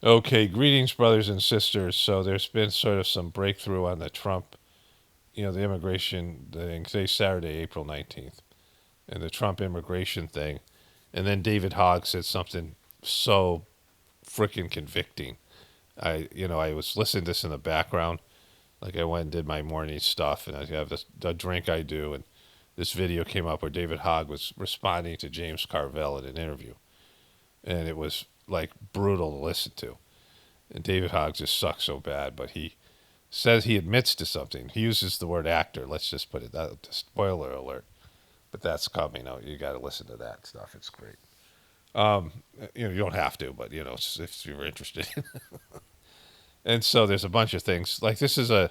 Okay, greetings, brothers and sisters. So there's been sort of some breakthrough on the Trump, the immigration thing. Today's Saturday, April 19th, and the Trump immigration thing. And then David Hogg said something so freaking convicting. I was listening to this in the background. Like I went and did my morning stuff, and I have a drink I do, and this video came up where David Hogg was responding to James Carville in an interview, and it was like brutal to listen to. And David Hogg just sucks so bad, but he says he admits to something. He uses the word actor. Let's just put it that. Spoiler alert. But that's coming out. You got to listen to that stuff. It's great. Um, you don't have to, but if you're interested. And so there's a bunch of things like this is a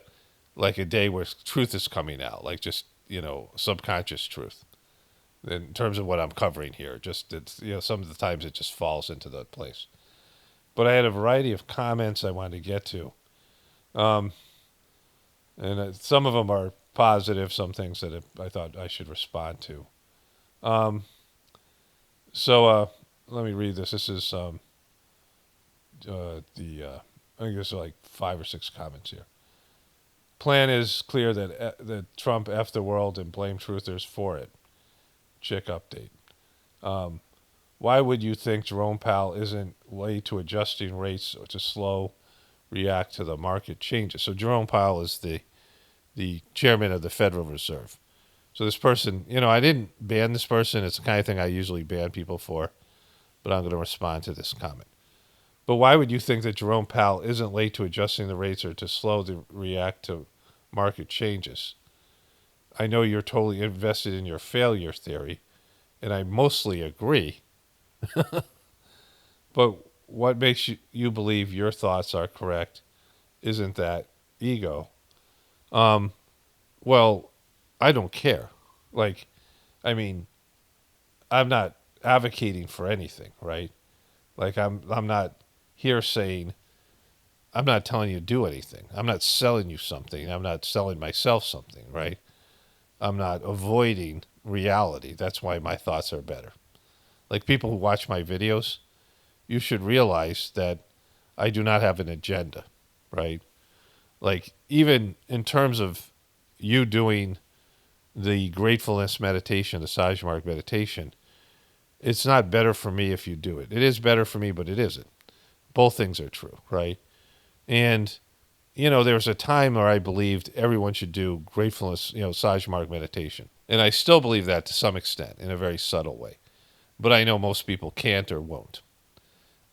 day where truth is coming out, like just subconscious truth. In terms of what I'm covering here, just it's some of the times it just falls into the place. But I had a variety of comments I wanted to get to. Um, and some of them are positive, some things that I thought I should respond to. Um, so let me read this. This is I think there's like 5 or 6 comments here. Plan is clear that Trump F the world and blame truthers for it. Chick update. Um, why would you think Jerome Powell isn't late to adjusting rates or to slow react to the market changes? So Jerome Powell is the chairman of the Federal Reserve. So this person, I didn't ban this person. It's the kind of thing I usually ban people for, but I'm going to respond to this comment. But why would you think that Jerome Powell isn't late to adjusting the rates or to slow the react to market changes? I know you're totally invested in your failure theory, and I mostly agree. But what makes you believe your thoughts are correct? Isn't that ego? Um, well, I don't care. Like, I mean, I'm not advocating for anything, right? Like, I'm not here saying I'm not telling you to do anything. I'm not selling you something. I'm not selling myself something, right? I'm not avoiding reality. That's why my thoughts are better. Like people who watch my videos, you should realize that I do not have an agenda, right? Like even in terms of you doing the gratefulness meditation, the Sajmark meditation, it's not better for me if you do it. It is better for me, but it isn't. Both things are true, right? And there was a time where I believed everyone should do gratefulness, Sajmark meditation. And I still believe that to some extent in a very subtle way. But I know most people can't or won't.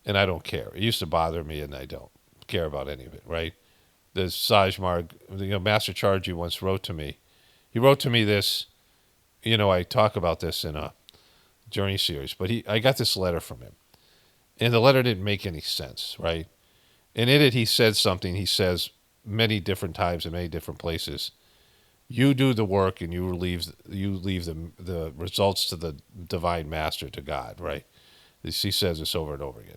And I don't care. It used to bother me and I don't care about any of it, right? The Sajmark, Master Charji once wrote to me. He wrote to me this, I talk about this in a journey series, but I got this letter from him. And the letter didn't make any sense, right? And in it, he said something he says many different times in many different places. You do the work and you leave the results to the divine master, to God, right? He says this over and over again.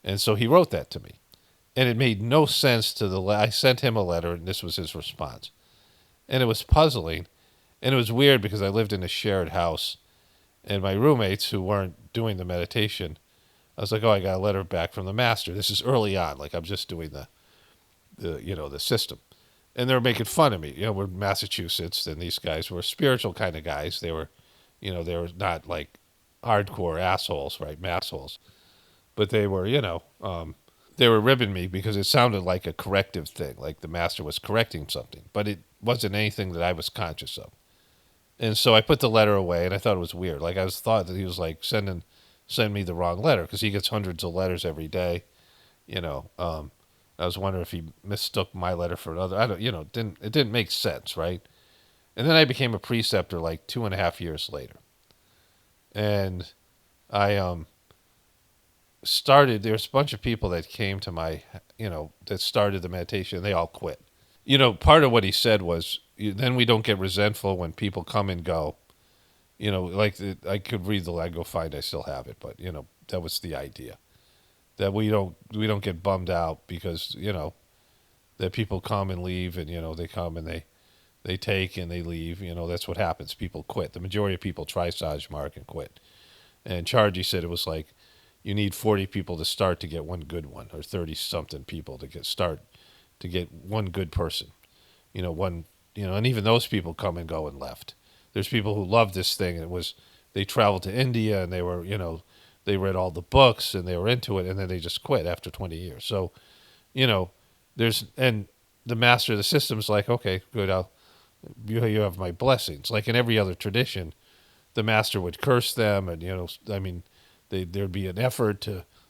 And so he wrote that to me. And it made no sense to I sent him a letter and this was his response. And it was puzzling. And it was weird because I lived in a shared house and my roommates who weren't doing the meditation, I was like, oh, I got a letter back from the master. This is early on. Like I'm just doing the system. And they were making fun of me. We're in Massachusetts and these guys were spiritual kind of guys. They were, they were not like hardcore assholes, right? Massholes. But they were, they were ribbing me because it sounded like a corrective thing, like the master was correcting something, but it wasn't anything that I was conscious of. And so I put the letter away, and I thought it was weird. Like thought that he was like send me the wrong letter because he gets hundreds of letters every day. I was wondering if he mistook my letter for another. I don't, it didn't make sense, right? And then I became a preceptor like 2.5 years later, and I started. There's a bunch of people that came to my, that started the meditation. They all quit. Part of what he said was, then we don't get resentful when people come and go. I could read the I go find. I still have it, but that was the idea. That we don't get bummed out because that people come and leave and they come and they take and they leave. That's what happens. People quit. The majority of people try Sajmark and quit. And Charji said it was like you need 40 people to start to get one good one, or 30 something people to get one good person. One, and even those people come and go and left. There's people who love this thing. They traveled to India and they were, they read all the books and they were into it, and then they just quit after 20 years. So, you know, and the master of the system's like, okay, good, you have my blessings. Like in every other tradition, the master would curse them, and I mean, there'd be an effort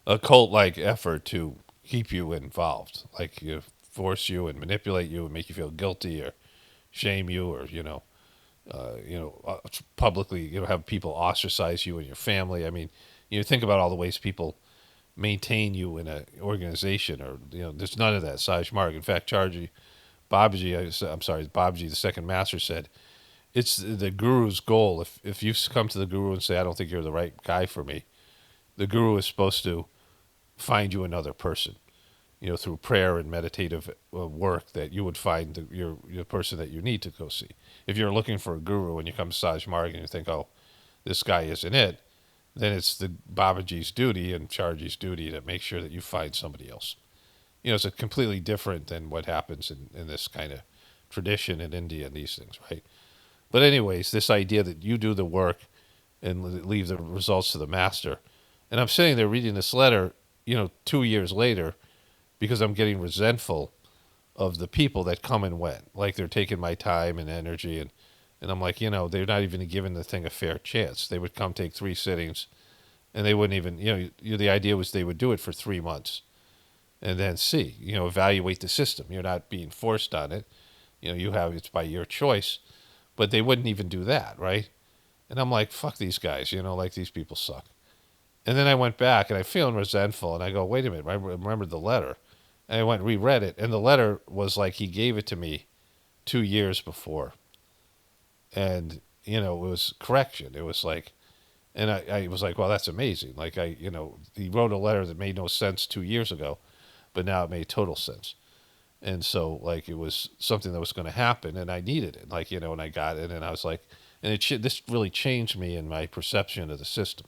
a cult-like effort to keep you involved, like force you and manipulate you and make you feel guilty or shame you, or publicly have people ostracize you and your family. I mean, think about all the ways people maintain you in an organization, or there's none of that. Saj Marg, in fact, Babaji, the second master, said it's the guru's goal. If you come to the guru and say, I don't think you're the right guy for me, the guru is supposed to find you another person, through prayer and meditative work, that you would find the person that you need to go see. If you're looking for a guru and you come to Saj Marg and you think, oh, this guy isn't it, then it's the Babaji's duty and Charji's duty to make sure that you find somebody else. It's a completely different than what happens in this kind of tradition in India and these things, right? But anyways, this idea that you do the work and leave the results to the master. And I'm sitting there reading this letter, 2 years later, because I'm getting resentful of the people that come and went. Like they're taking my time and energy, and I'm like, they're not even giving the thing a fair chance. They would come take 3 sittings, and they wouldn't even, the idea was they would do it for 3 months and then see, evaluate the system. You're not being forced on it. It's by your choice, but they wouldn't even do that, right? And I'm like, fuck these guys, like these people suck. And then I went back and I'm feeling resentful, and I go, wait a minute, I remembered the letter. And I went and reread it, and the letter was like he gave it to me 2 years before. And, it was correction. It was like, and I was like, well, that's amazing. Like he wrote a letter that made no sense 2 years ago, but now it made total sense. And so like it was something that was going to happen, and I needed it, like, and I got it, and I was like, and this really changed me in my perception of the system.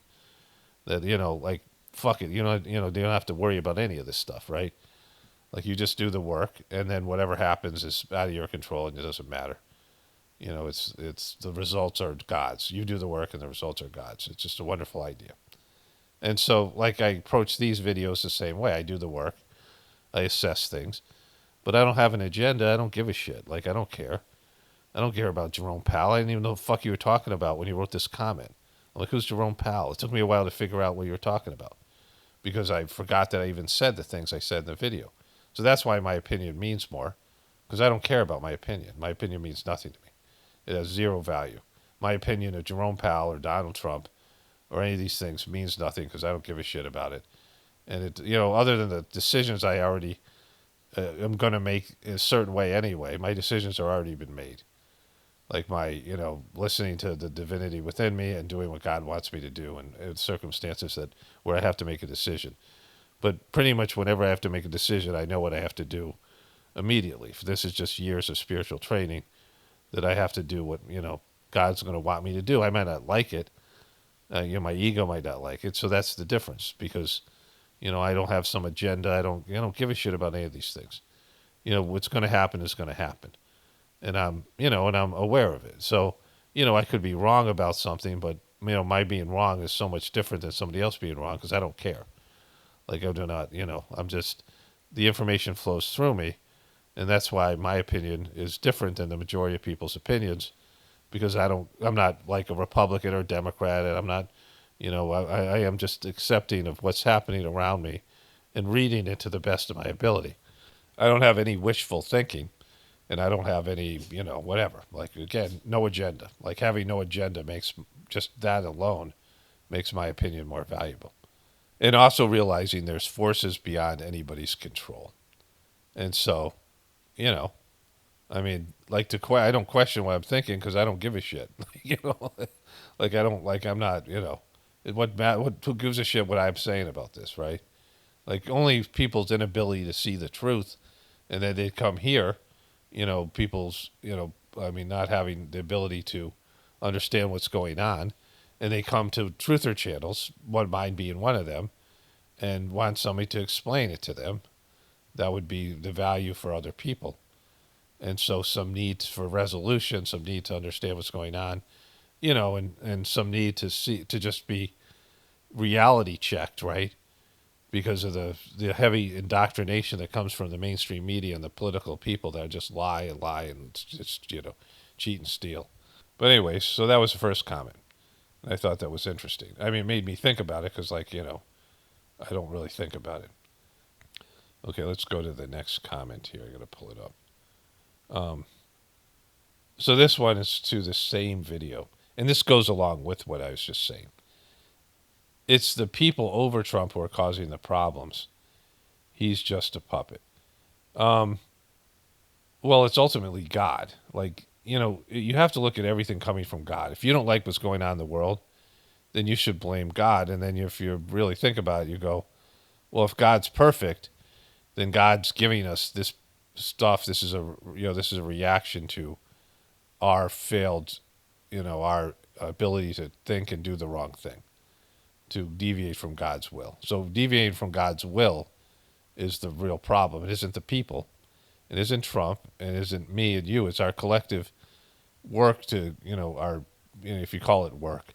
That, like, fuck it, they don't have to worry about any of this stuff, right? Like you just do the work, and then whatever happens is out of your control, and it doesn't matter. It's the results are God's. You do the work, and the results are God's. It's just a wonderful idea. And so, like, I approach these videos the same way. I do the work, I assess things, but I don't have an agenda. I don't give a shit. Like, I don't care. I don't care about Jerome Powell. I didn't even know what the fuck you were talking about when you wrote this comment. I'm like, who's Jerome Powell? It took me a while to figure out what you were talking about, because I forgot that I even said the things I said in the video. So that's why my opinion means more, because I don't care about my opinion. My opinion means nothing to me. It has zero value. My opinion of Jerome Powell or Donald Trump or any of these things means nothing, because I don't give a shit about it. And it, other than the decisions I already am going to make in a certain way anyway, my decisions have already been made. Like my, listening to the divinity within me and doing what God wants me to do, in circumstances where I have to make a decision. But pretty much whenever I have to make a decision, I know what I have to do immediately. This is just years of spiritual training that I have to do what, God's going to want me to do. I might not like it. My ego might not like it. So that's the difference, because, I don't have some agenda. I don't give a shit about any of these things. What's going to happen is going to happen. And I'm aware of it. So, I could be wrong about something, but, my being wrong is so much different than somebody else being wrong, because I don't care. Like, I do not, I'm just, the information flows through me. And that's why my opinion is different than the majority of people's opinions, because I'm not like a Republican or Democrat, and I'm not, I am just accepting of what's happening around me and reading it to the best of my ability. I don't have any wishful thinking, and I don't have any, whatever. Like, again, no agenda. Like, having no agenda makes, just that alone makes my opinion more valuable. And also realizing there's forces beyond anybody's control. And so, I mean, like, I don't question what I'm thinking, because I don't give a shit. Like, I don't, like, I'm not, who gives a shit what I'm saying about this, right? Like, only people's inability to see the truth, and then they come here, people's, not having the ability to understand what's going on, and they come to truther channels, one mine being one of them, and want somebody to explain it to them. That would be the value for other people. And so some need for resolution, some need to understand what's going on, and some need to just be reality checked, right? Because of the heavy indoctrination that comes from the mainstream media and the political people that just lie and lie and just, cheat and steal. But anyways, so that was the first comment. I thought that was interesting. I mean, it made me think about it because, I don't really think about it. Okay, let's go to the next comment here. I got to pull it up. So this one is to the same video, and this goes along with what I was just saying. It's the people over Trump who are causing the problems. He's just a puppet. Well, it's ultimately God. You have to look at everything coming from God. If you don't like what's going on in the world, then you should blame God. And then if you really think about it, you go, well, if God's perfect, then God's giving us this stuff. This is a reaction to our failed, our ability to think and do the wrong thing, to deviate from God's will. So deviating from God's will is the real problem. It isn't the people. It isn't Trump. It isn't me and you. It's our collective work to, if you call it work,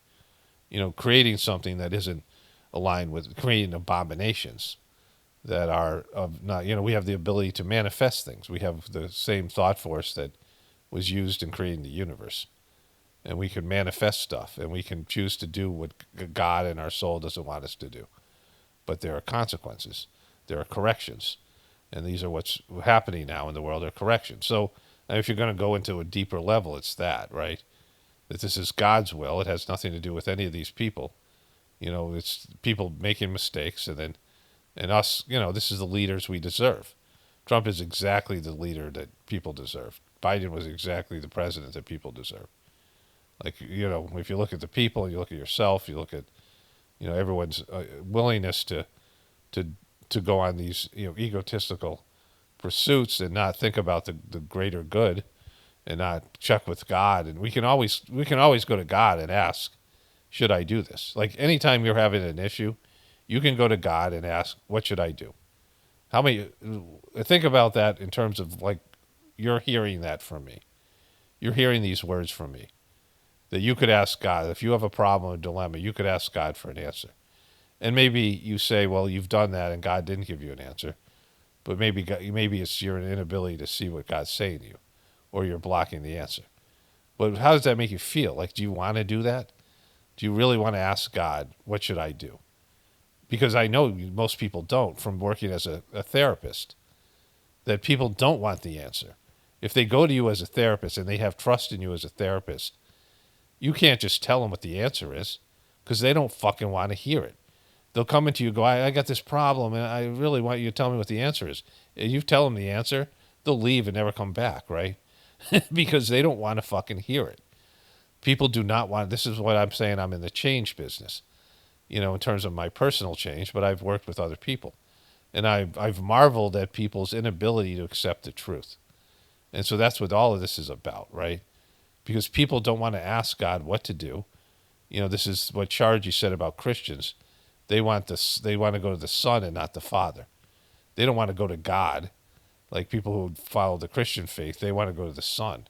creating something that isn't aligned with creating abominations that are of not, we have the ability to manifest things. We have the same thought force that was used in creating the universe. And we can manifest stuff, and we can choose to do what God and our soul doesn't want us to do. But there are consequences. There are corrections. And these are what's happening now in the world, are corrections. So if you're going to go into a deeper level, it's that, right? That this is God's will. It has nothing to do with any of these people. It's people making mistakes, and us, this is the leaders we deserve. Trump is exactly the leader that people deserve. Biden was exactly the president that people deserve. If you look at the people, you look at yourself, you look at, everyone's willingness to go on these, egotistical pursuits and not think about the greater good and not check with God. And we can always go to God and ask, should I do this? Like anytime you're having an issue, you can go to God and ask, what should I do? Think about that in terms of you're hearing that from me. You're hearing these words from me. That you could ask God, if you have a problem or dilemma, you could ask God for an answer. And maybe you say, well, you've done that and God didn't give you an answer. But maybe it's your inability to see what God's saying to you, or you're blocking the answer. But how does that make you feel? Do you want to do that? Do you really want to ask God, what should I do? Because I know most people don't, from working as a therapist, that people don't want the answer. If they go to you as a therapist and they have trust in you as a therapist, you can't just tell them what the answer is, because they don't fucking want to hear it. They'll come into you and go, I got this problem, and I really want you to tell me what the answer is. And you tell them the answer, they'll leave and never come back, right? Because they don't want to fucking hear it. People do not want, this is what I'm saying, I'm in the change business, in terms of my personal change, but I've worked with other people. And I've marveled at people's inability to accept the truth. And so that's what all of this is about, right? Because people don't want to ask God what to do. This is what Chargy said about Christians. They want to go to the Son and not the Father. They don't want to go to God. Like people who follow the Christian faith, they want to go to the Son.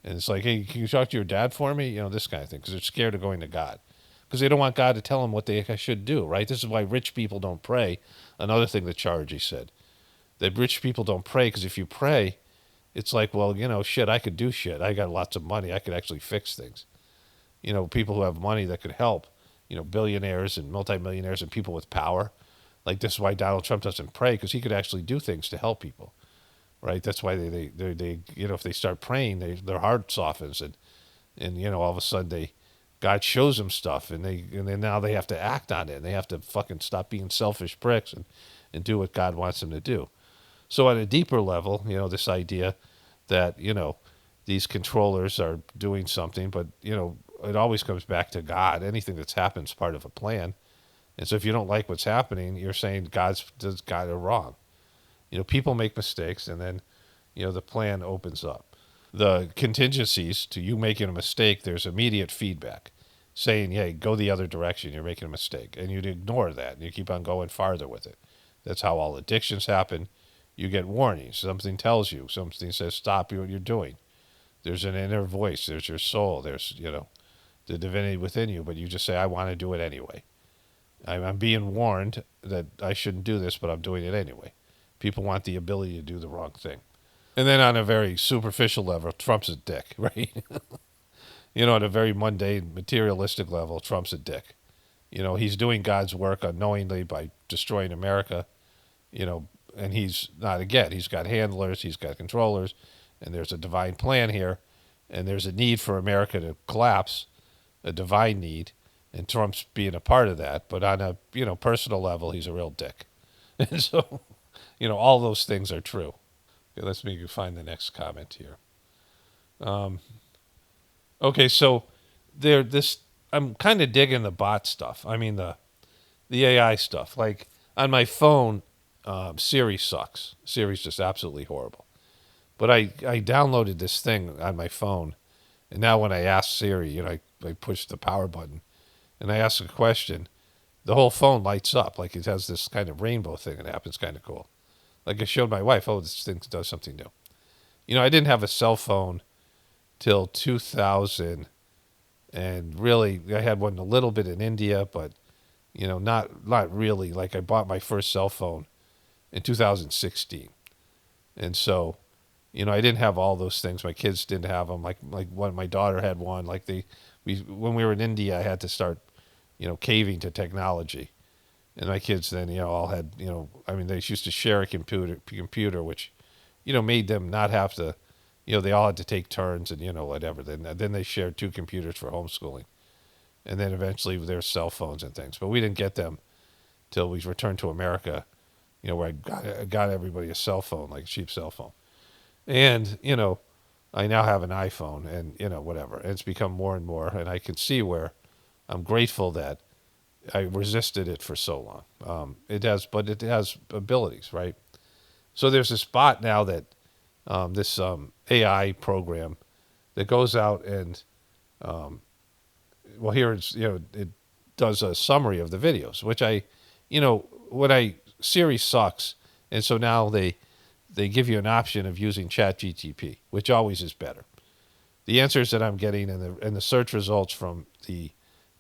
And it's like, hey, can you talk to your dad for me? This kind of thing, because they're scared of going to God. Because they don't want God to tell them what they should do, right? This is why rich people don't pray. Another thing that Chargy said, that rich people don't pray, because if you pray, it's like, well, shit, I could do shit. I got lots of money. I could actually fix things. People who have money that could help, billionaires and multimillionaires and people with power. Like this is why Donald Trump doesn't pray, because he could actually do things to help people, right? That's why they if they start praying, their heart softens and all of a sudden God shows them stuff and then now they have to act on it and they have to fucking stop being selfish pricks and do what God wants them to do. So at a deeper level, this idea that, these controllers are doing something, but, it always comes back to God. Anything that's happened is part of a plan. And so if you don't like what's happening, you're saying God are wrong. People make mistakes and then, the plan opens up. The contingencies to you making a mistake, there's immediate feedback. saying, hey, go the other direction, you're making a mistake. And you'd ignore that and you keep on going farther with it. That's how all addictions happen. You get warnings. Something tells you, something says, stop what you're doing. There's an inner voice, there's your soul, there's, the divinity within you, but you just say, I want to do it anyway. I'm being warned that I shouldn't do this, but I'm doing it anyway. People want the ability to do the wrong thing. And then on a very superficial level, Trump's a dick, right? On a very mundane, materialistic level, Trump's a dick. He's doing God's work unknowingly by destroying America, and he's not, again, he's got handlers, he's got controllers, and there's a divine plan here, and there's a need for America to collapse, a divine need, and Trump's being a part of that. But on a, personal level, he's a real dick. And so, all those things are true. Okay, let's maybe find the next comment here. Okay, so I'm kind of digging the bot stuff. I mean the AI stuff. Like on my phone, Siri sucks. Siri's just absolutely horrible. But I downloaded this thing on my phone, and now when I ask Siri, I push the power button, and I ask a question, the whole phone lights up. Like it has this kind of rainbow thing that happens, kind of cool. Like I showed my wife, oh, this thing does something new. I didn't have a cell phone till 2000, and really I had one a little bit in India, but not really. Like I bought my first cell phone in 2016, and so I didn't have all those things. My kids didn't have them. Like when my daughter had one. Like when we were in India, I had to start caving to technology, and my kids then all had they used to share a computer, which made them not have to. They all had to take turns and whatever. Then they shared two computers for homeschooling, and then eventually their cell phones and things. But we didn't get them till we returned to America, where I got everybody a cell phone, like a cheap cell phone. And, I now have an iPhone and, whatever. And it's become more and more. And I can see where I'm grateful that I resisted it for so long. It has abilities, right? So there's this bot now that, this AI program that goes out and, here it's, it does a summary of the videos, which Siri sucks. And so now they give you an option of using ChatGPT, which always is better. The answers that I'm getting and the search results from the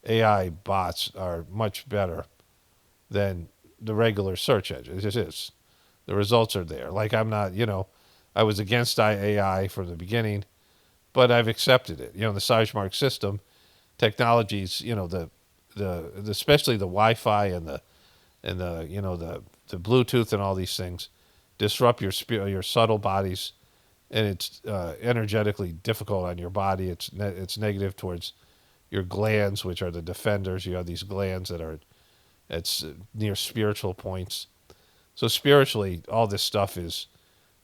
AI bots are much better than the regular search engine. It just is. The results are there. Like I'm not, I was against AI from the beginning, but I've accepted it. The Sizemore system, technologies, especially the Wi-Fi and the Bluetooth and all these things disrupt your subtle bodies, and it's energetically difficult on your body. It's negative towards your glands, which are the defenders. You have these glands that are near spiritual points. So spiritually, all this stuff is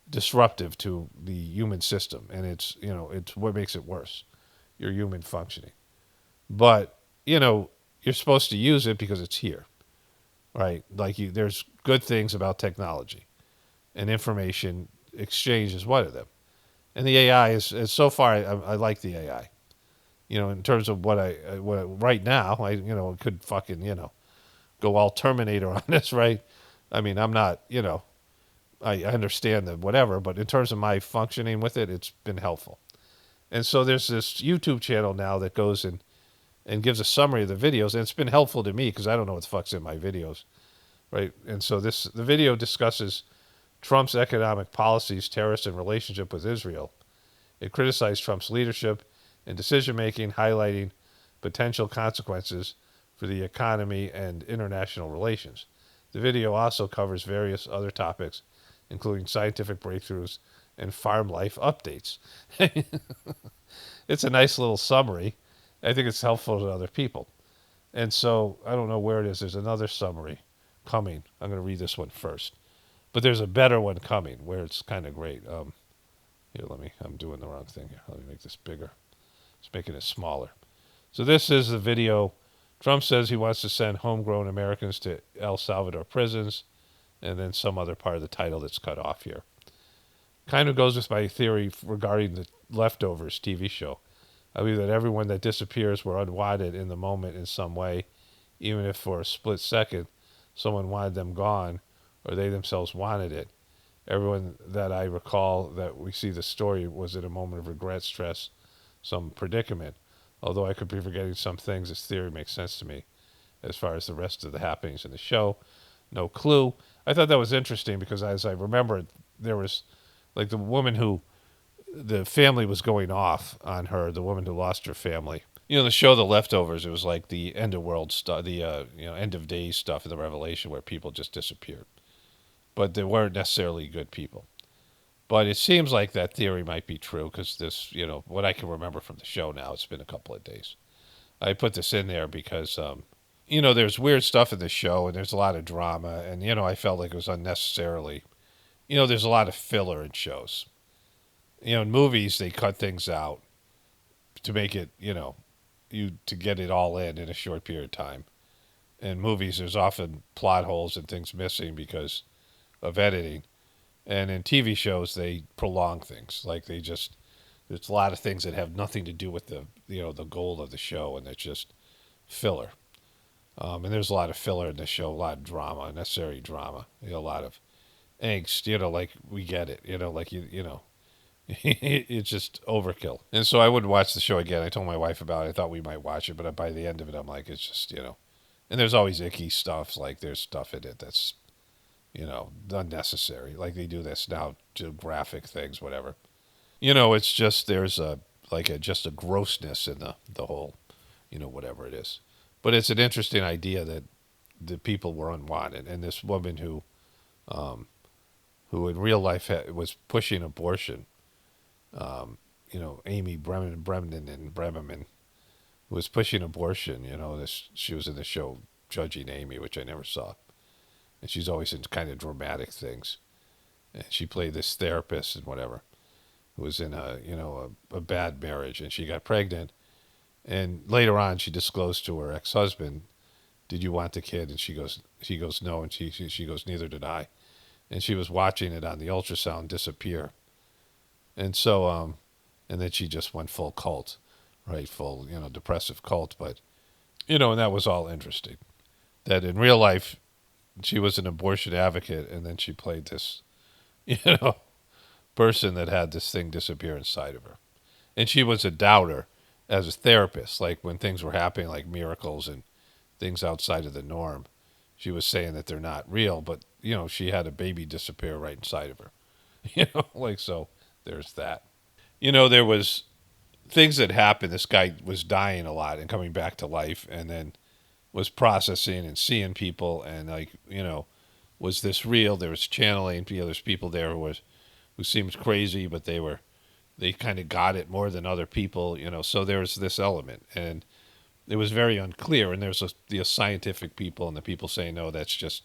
disruptive to the human system, and it's what makes it worse, your human functioning. But you're supposed to use it because it's here, right? Like there's good things about technology, and information exchange is one of them. And the AI is so far I like the AI. In terms of what right now I could fucking go all Terminator on this, right? I mean, I'm not I understand the whatever, but in terms of my functioning with it, it's been helpful. And so there's this YouTube channel now that goes and gives a summary of the videos, and it's been helpful to me because I don't know what the fuck's in my videos, right? And so the video discusses Trump's economic policies, terrorist and relationship with Israel. It criticized Trump's leadership and decision-making, highlighting potential consequences for the economy and international relations. The video also covers various other topics, including scientific breakthroughs and farm life updates. It's a nice little summary. I think it's helpful to other people. And so I don't know where it is. There's another summary coming. I'm going to read this one first. But there's a better one coming where it's kind of great. Here, I'm doing the wrong thing here. Let me make this bigger. It's making it smaller. So this is the video. Trump says he wants to send homegrown Americans to El Salvador prisons, and then some other part of the title that's cut off here. Kind of goes with my theory regarding the Leftovers TV show. I believe that everyone that disappears were unwanted in the moment in some way, even if for a split second someone wanted them gone or they themselves wanted it. Everyone that I recall that we see the story was in a moment of regret, stress, some predicament. Although I could be forgetting some things, this theory makes sense to me. As far as the rest of the happenings in the show, no clue. I thought that was interesting because as I remember, there was like the woman who the family was going off on her, the woman who lost her family. The show The Leftovers, it was like the end of world stuff, the end of days stuff in the Revelation where people just disappeared, but they weren't necessarily good people. But it seems like that theory might be true because this, what I can remember from the show now, it's been a couple of days. I put this in there because, there's weird stuff in the show and there's a lot of drama, and I felt like it was unnecessarily. There's a lot of filler in shows. In movies they cut things out to make it, to get it all in a short period of time. In movies, there's often plot holes and things missing because of editing. And in TV shows, they prolong things. Like there's a lot of things that have nothing to do with the goal of the show, and it's just filler. And there's a lot of filler in the show, a lot of drama, unnecessary drama, a lot of angst. Like we get it. Like it's just overkill. And so I wouldn't watch the show again. I told my wife about it. I thought we might watch it, but by the end of it, I'm like, it's just And there's always icky stuff. Like there's stuff in it that's unnecessary. Like they do this now to graphic things, whatever. It's just there's just a grossness in the whole, whatever it is. But it's an interesting idea that the people were unwanted, and this woman who in real life was pushing abortion, Amy Bremnen and Bremerman was pushing abortion. She was in the show Judging Amy, which I never saw, and she's always in kind of dramatic things. And she played this therapist and whatever, who was in a bad marriage, and she got pregnant. And later on, she disclosed to her ex-husband, "Did you want the kid?" And she goes, "No," and she goes, "Neither did I." And she was watching it on the ultrasound disappear, and so and then she just went full cult, right? Full depressive cult, but and that was all interesting. That in real life, she was an abortion advocate, and then she played this, you know, person that had this thing disappear inside of her. And she was a doubter as a therapist. Like when things were happening, like miracles and things outside of the norm, she was saying that they're not real, but, she had a baby disappear right inside of her. So there's that. There was things that happened. This guy was dying a lot and coming back to life, and then was processing and seeing people, and was this real? There was channeling. There's people there who seemed crazy, but they kind of got it more than other people. So there's this element, and it was very unclear. And there's the scientific people and the people saying, no, that's just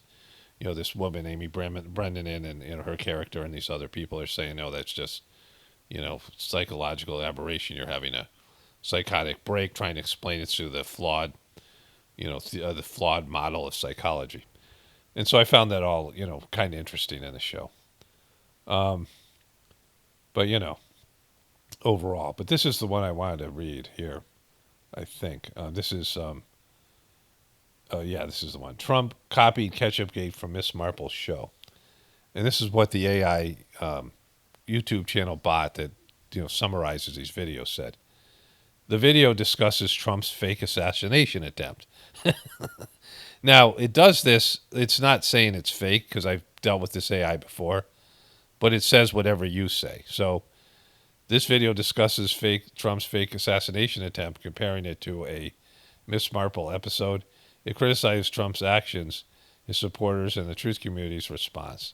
this woman Amy Brendan and her character, and these other people are saying, no, that's just psychological aberration. You're having a psychotic break, trying to explain it through the flawed the flawed model of psychology. And so I found that all kind of interesting in the show. But overall, but this is the one I wanted to read here. I think this is this is the one. Trump copied Ketchup Gate from Miss Marple's show, and this is what the AI YouTube channel bot that summarizes these videos said. The video discusses Trump's fake assassination attempt. Now, it does this. It's not saying it's fake because I've dealt with this AI before, but it says whatever you say. So this video discusses Trump's fake assassination attempt, comparing it to a Miss Marple episode. It criticizes Trump's actions, his supporters, and the truth community's response.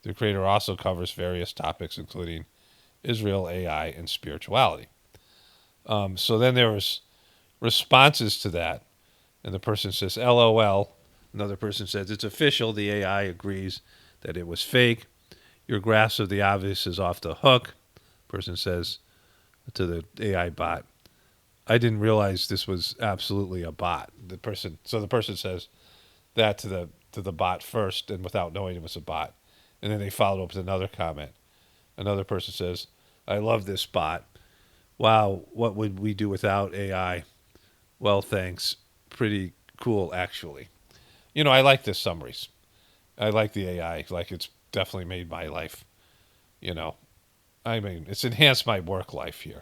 The creator also covers various topics, including Israel, AI, and spirituality. So then there was responses to that, and the person says, LOL. Another person says, it's official. The AI agrees that it was fake. Your grasp of the obvious is off the hook. Person says to the AI bot, I didn't realize this was absolutely a bot. The person says that to the bot first, and without knowing it was a bot. And then they followed up with another comment. Another person says, I love this bot. Wow, what would we do without AI? Well, thanks. Pretty cool, actually. I like the summaries. I like the AI. Like, it's definitely made my life, you know. I mean, it's enhanced my work life here.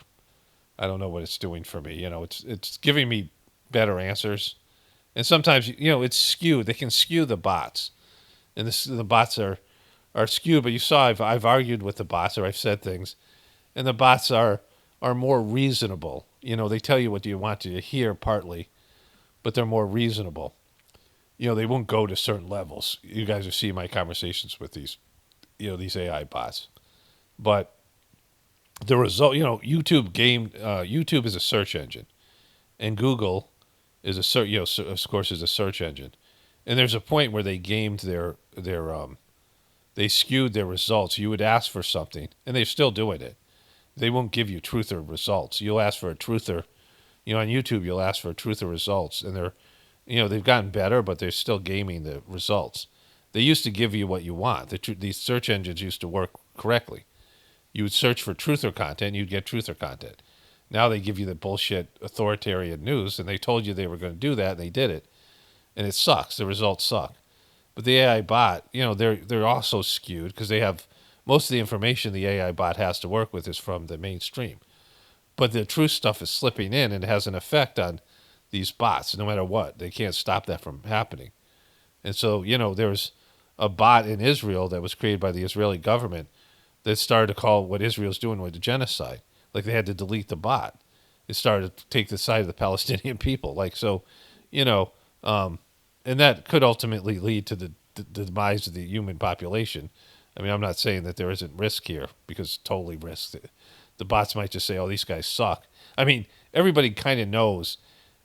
I don't know what it's doing for me. It's giving me better answers. And sometimes, it's skewed. They can skew the bots. And the bots are skewed. But you saw I've argued with the bots, or I've said things, and the bots are more reasonable. They tell you what you want to hear partly, but they're more reasonable. They won't go to certain levels. You guys have seen my conversations with these AI bots. But the result, YouTube is a search engine, and Google is a search, of course, is a search engine. And there's a point where they gamed they skewed their results. You would ask for something, and they're still doing it. They won't give you truther results. You'll ask for a truther, on YouTube. You'll ask for a truther results, and they've gotten better, but they're still gaming the results. They used to give you what you want. These search engines used to work correctly. You would search for truther content, you'd get truther content. Now they give you the bullshit authoritarian news, and they told you they were going to do that, and they did it, and it sucks. The results suck. But the AI bot, they're also skewed because they have most of the information the AI bot has to work with is from the mainstream. But the true stuff is slipping in, and it has an effect on these bots. No matter what, they can't stop that from happening. And so, there's a bot in Israel that was created by the Israeli government that started to call what Israel's doing with the genocide. Like, they had to delete the bot. It started to take the side of the Palestinian people. Like, so, and that could ultimately lead to the demise of the human population. I mean, I'm not saying that there isn't risk here, because it's totally risk. The bots might just say, oh, these guys suck. I mean, everybody kind of knows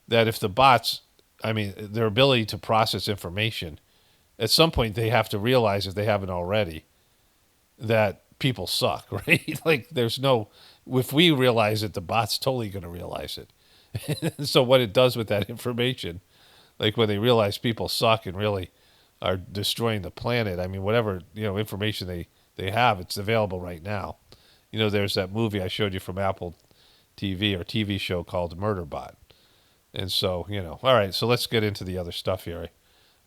that if the bots, their ability to process information, at some point they have to realize, if they haven't already, that people suck, right? Like, if we realize it, the bot's totally going to realize it. So what it does with that information, like when they realize people suck and really are destroying the planet, whatever, information they have, it's available right now. There's that movie I showed you from Apple TV, or TV show, called Murderbot. And so, all right, so let's get into the other stuff here.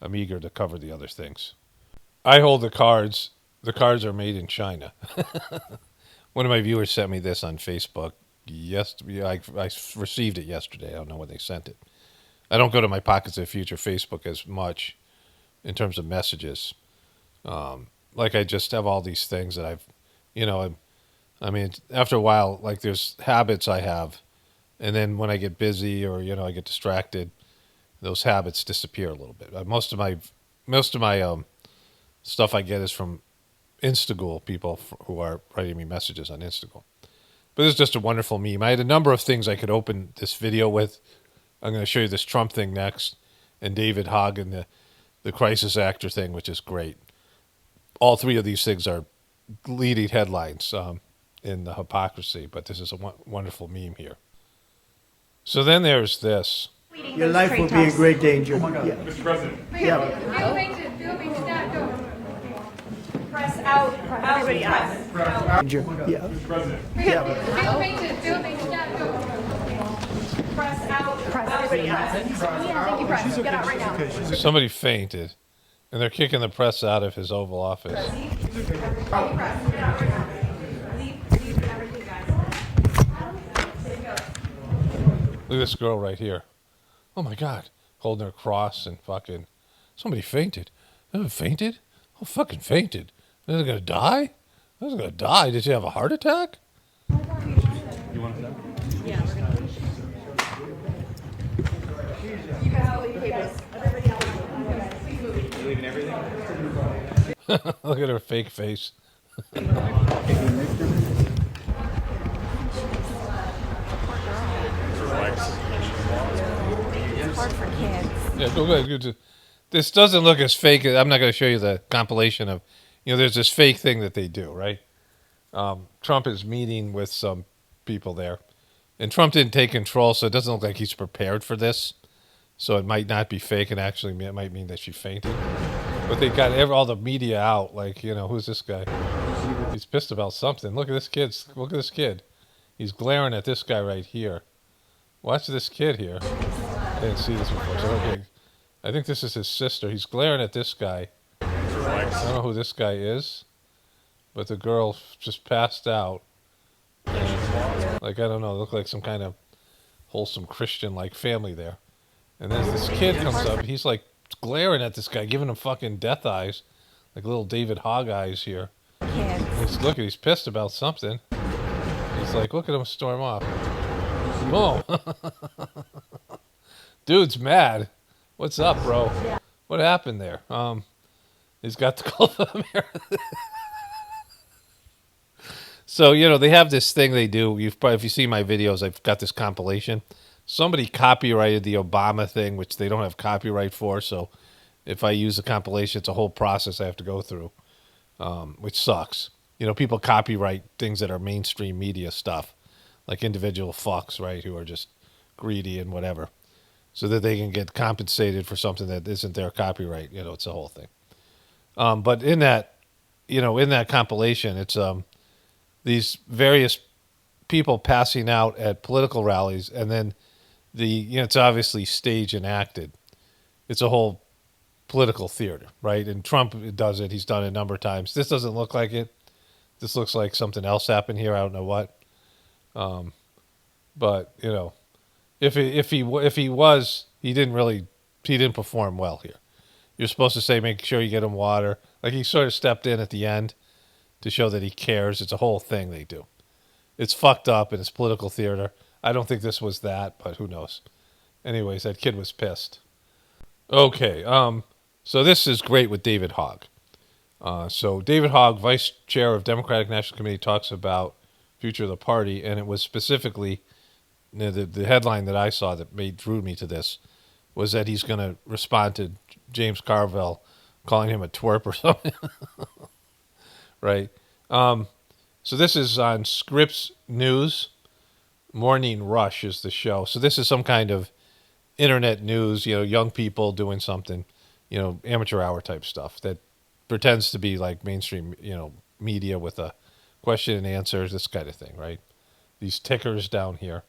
I'm eager to cover the other things. I hold the cards. The cards are made in China. One of my viewers sent me this on Facebook. Yes, I received it yesterday. I don't know when they sent it. I don't go to my Pockets of the Future Facebook as much in terms of messages. Like, I just have all these things that after a while, like, there's habits I have. And then when I get busy, or, I get distracted, those habits disappear a little bit. Most of my stuff I get is from Instagool, people who are writing me messages on Instagool. But it's just a wonderful meme. I had a number of things I could open this video with. I'm going to show you this Trump thing next, and David Hogg and the crisis actor thing, which is great. All three of these things are leading headlines in the hypocrisy, but this is a wonderful meme here. So then there's this. Your life will be in great danger. Oh my God, yeah. Mr. President. Yeah. Press out. Everybody out. Danger. Yeah. Mr. President. Yeah. Press out. Everybody out. Yeah, thank you, press. Get out right now. Somebody fainted, and they're kicking the press out of his Oval Office. Look at this girl right here. Oh my God. Holding her cross and fucking. Somebody fainted. Oh, fainted? Oh, fucking fainted. Is it going to die? I was going to die. Did you have a heart attack? You want that? Yeah, we're going to. You guys leave papers. Everybody else. You leaving everything? Look at her fake face. It's hard for kids. Yeah, go ahead. This doesn't look as fake. I'm not going to show you the compilation of, there's this fake thing that they do, right? Trump is meeting with some people there, and Trump didn't take control, so it doesn't look like he's prepared for this. So it might not be fake, and actually it might mean that she fainted. But they got all the media out, like, who's this guy? He's pissed about something. Look at this kid. Look at this kid. He's glaring at this guy right here. Watch this kid here. I didn't see this before. So okay, I think this is his sister. He's glaring at this guy. I don't know who this guy is, but the girl just passed out. And, like, I don't know, looked like some kind of wholesome Christian-like family there. And then this kid comes up. He's like glaring at this guy, giving him fucking death eyes, like little David Hogg eyes here. He's pissed about something. He's like, look at him storm off. Boom. Dude's mad. What's up, bro? What happened there? He's got the call for the mirror. So, you know, they have this thing they do. If you see my videos, I've got this compilation. Somebody copyrighted the Obama thing, which they don't have copyright for. So if I use the compilation, it's a whole process I have to go through, which sucks. You know, people copyright things that are mainstream media stuff, like individual fucks, right, who are just greedy and whatever, so that they can get compensated for something that isn't their copyright. You know, it's a whole thing. But in that, you know, in that compilation, it's these various people passing out at political rallies, and then it's obviously staged and acted. It's a whole political theater, right? And Trump does it. He's done it a number of times. This doesn't look like it. This looks like something else happened here. I don't know what. But you know, if he was, he didn't perform well here. You're supposed to say, make sure you get him water. Like, he sort of stepped in at the end to show that he cares. It's a whole thing they do. It's fucked up and it's political theater. I don't think this was that, but who knows? Anyways, that kid was pissed. Okay, so this is great with David Hogg. So David Hogg, vice chair of Democratic National Committee, talks about future of the party, and it was specifically the headline that I saw that drew me to this was that he's going to respond to James Carville calling him a twerp or something. Right. So this is on Sciript News. Morning Rush is the show. So this is some kind of internet news, you know, young people doing something, you know, amateur hour type stuff that pretends to be like mainstream, you know, media with a question and answers, this kind of thing, right? These tickers down here.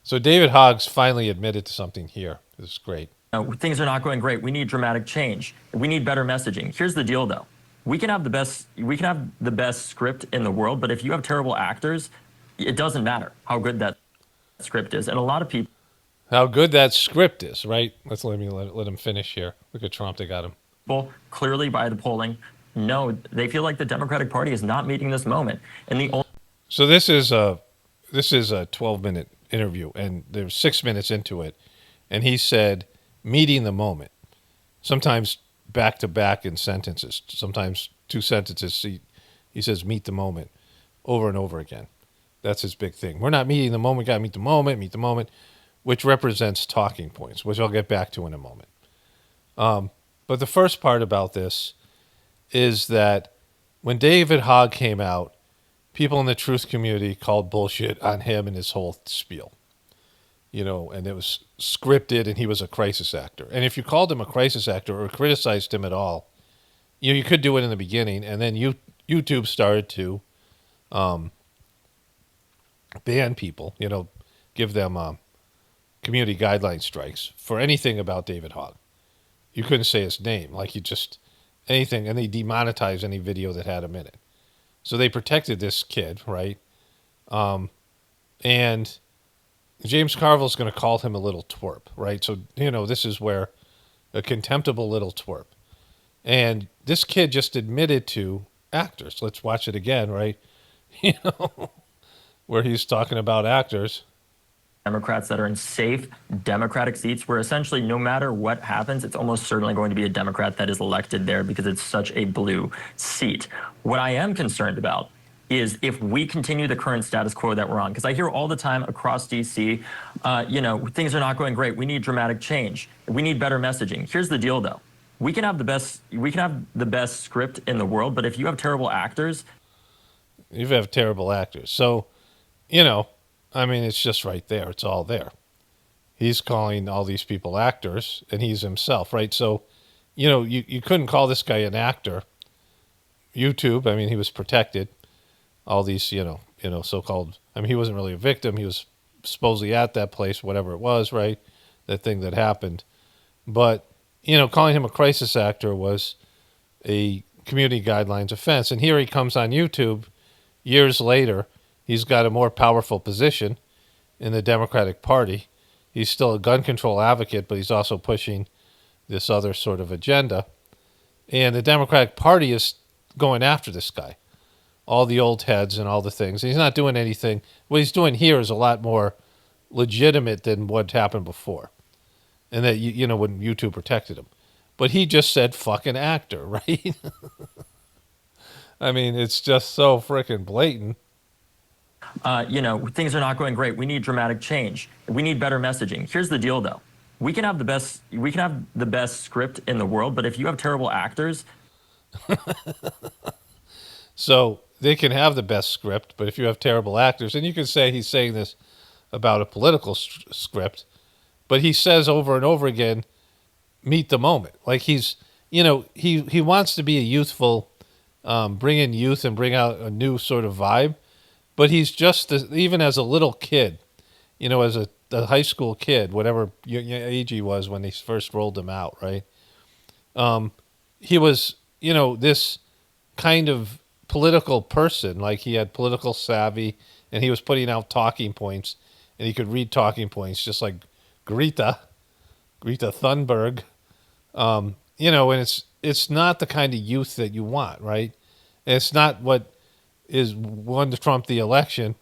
So David Hogg's finally admitted to something here. This is great. Things are not going great. We need dramatic change. We need better messaging. Here's the deal, though. We can have the best script in the world, but if you have terrible actors, it doesn't matter how good that script is. And a lot of people... How good that script is, right? Let him finish here. Look at Trump. They got him. Clearly by the polling, no, they feel like the Democratic Party is not meeting this moment. And the So this is a 12-minute interview, and there's 6 minutes into it, and he said, meeting the moment. Sometimes back to back in sentences, sometimes two sentences. He says, meet the moment, over and over again. That's his big thing. We're not meeting the moment. Got to meet the moment, which represents talking points, which I'll get back to in a moment. But the first part about this is that when David Hogg came out, people in the truth community called bullshit on him and his whole spiel. You know, and it was scripted, and he was a crisis actor. And if you called him a crisis actor or criticized him at all, you know, you could do it in the beginning, and then YouTube started to ban people, you know, give them community guideline strikes for anything about David Hogg. You couldn't say his name, like you just anything, and they demonetized any video that had him in it. So they protected this kid, right? And James Carville's going to call him a little twerp, right? So, you know, this is where a contemptible little twerp. And this kid just admitted to actors. Let's watch it again, right? You know, where he's talking about actors. Democrats that are in safe Democratic seats where essentially no matter what happens, it's almost certainly going to be a Democrat that is elected there because it's such a blue seat. What I am concerned about is if we continue the current status quo that we're on, because I hear all the time across DC, you know, things are not going great. We need dramatic change. We need better messaging. Here's the deal, though. We can have the best script in the world, but if you have terrible actors, you have terrible actors. So, you know, I mean, it's just right there. It's all there. He's calling all these people actors, and he's himself, right? So, you know, you couldn't call this guy an actor. YouTube, I mean, he was protected. all these, so-called. I mean, he wasn't really a victim. He was supposedly at that place, whatever it was, right? That thing that happened. But, calling him a crisis actor was a community guidelines offense. And here he comes on YouTube years later. He's got a more powerful position in the Democratic Party. He's still a gun control advocate, but he's also pushing this other sort of agenda. And the Democratic Party is going after this guy, all the old heads and all the things. And he's not doing anything. What he's doing here is a lot more legitimate than what happened before. And that, when YouTube protected him. But he just said fucking actor, right? I mean, it's just so freaking blatant. Things are not going great. We need dramatic change. We need better messaging. Here's the deal, though. We can have the best script in the world, but if you have terrible actors. So they can have the best script, but if you have terrible actors, and you can say he's saying this about a political script, but he says over and over again, meet the moment. Like he's, he wants to be a youthful, bring in youth and bring out a new sort of vibe. But he's just, even as a little kid, as a high school kid, whatever age he was when they first rolled him out, right? He was, this kind of political person. Like he had political savvy, and he was putting out talking points, and he could read talking points just like Greta Thunberg. And it's not the kind of youth that you want, right? And it's not what is won to Trump the election.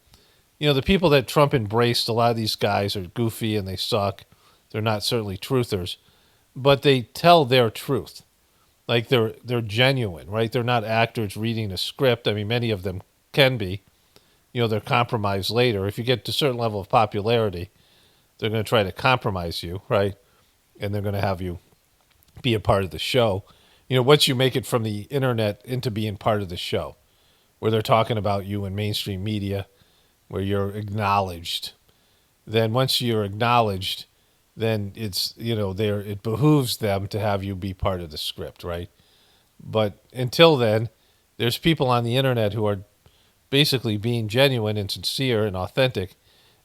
The people that Trump embraced, a lot of these guys are goofy and they suck. They're not certainly truthers, but they tell their truth. Like they're genuine, right? They're not actors reading a script. I mean, many of them can be. They're compromised later. If you get to a certain level of popularity, they're going to try to compromise you, right? And they're going to have you be a part of the show. Once you make it from the internet into being part of the show, where they're talking about you in mainstream media, where you're acknowledged, then once you're acknowledged, then it's, it behooves them to have you be part of the script, right? But until then, there's people on the internet who are basically being genuine and sincere and authentic,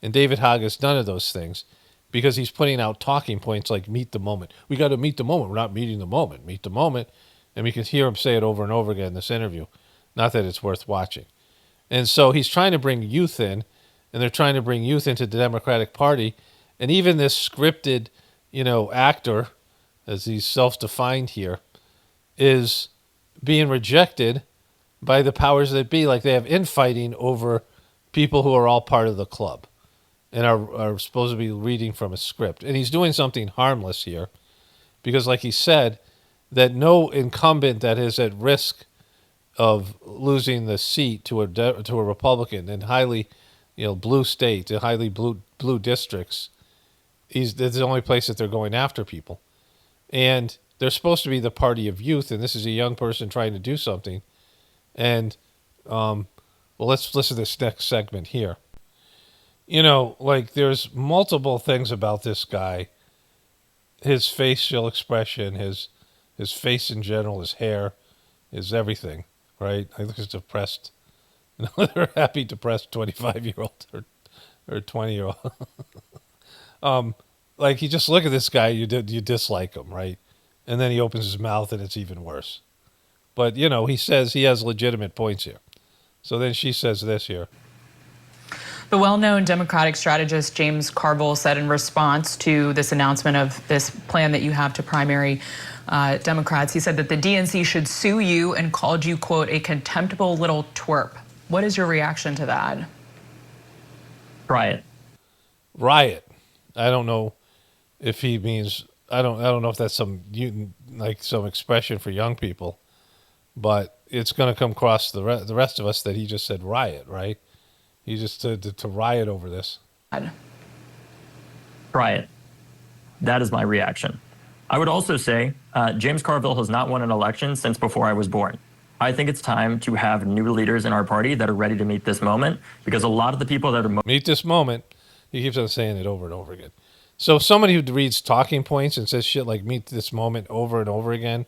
and David Hogg has none of those things because he's putting out talking points like meet the moment. We got to meet the moment. We're not meeting the moment. Meet the moment. And we can hear him say it over and over again in this interview. Not that it's worth watching. And so he's trying to bring youth in, and they're trying to bring youth into the Democratic Party. And even this scripted, actor, as he's self-defined here, is being rejected by the powers that be. Like they have infighting over people who are all part of the club and are supposed to be reading from a script. And he's doing something harmless here because, like he said, that no incumbent that is at risk of losing the seat to a Republican in highly, blue states, in highly blue districts, that's the only place that they're going after people. And they're supposed to be the party of youth, and this is a young person trying to do something. And, let's listen to this next segment here. There's multiple things about this guy. His facial expression, his face in general, his hair, his everything. Right? I look at depressed, another happy, depressed 25-year-old or 20-year-old. You just look at this guy, you dislike him, right? And then he opens his mouth and it's even worse. But, he says he has legitimate points here. So then she says this here. The well-known Democratic strategist James Carville said in response to this announcement of this plan that you have to primary Democrats, he said that the DNC should sue you and called you, quote, a contemptible little twerp. What is your reaction to that? Riot. I don't know if he means, I don't know if that's some expression for young people, but it's going to come across the rest of us that he just said riot, right? He just said to riot over this. Riot. That is my reaction. I would also say James Carville has not won an election since before I was born. I think it's time to have new leaders in our party that are ready to meet this moment, because a lot of the people that are meet this moment, he keeps on saying it over and over again. So somebody who reads talking points and says shit like meet this moment over and over again,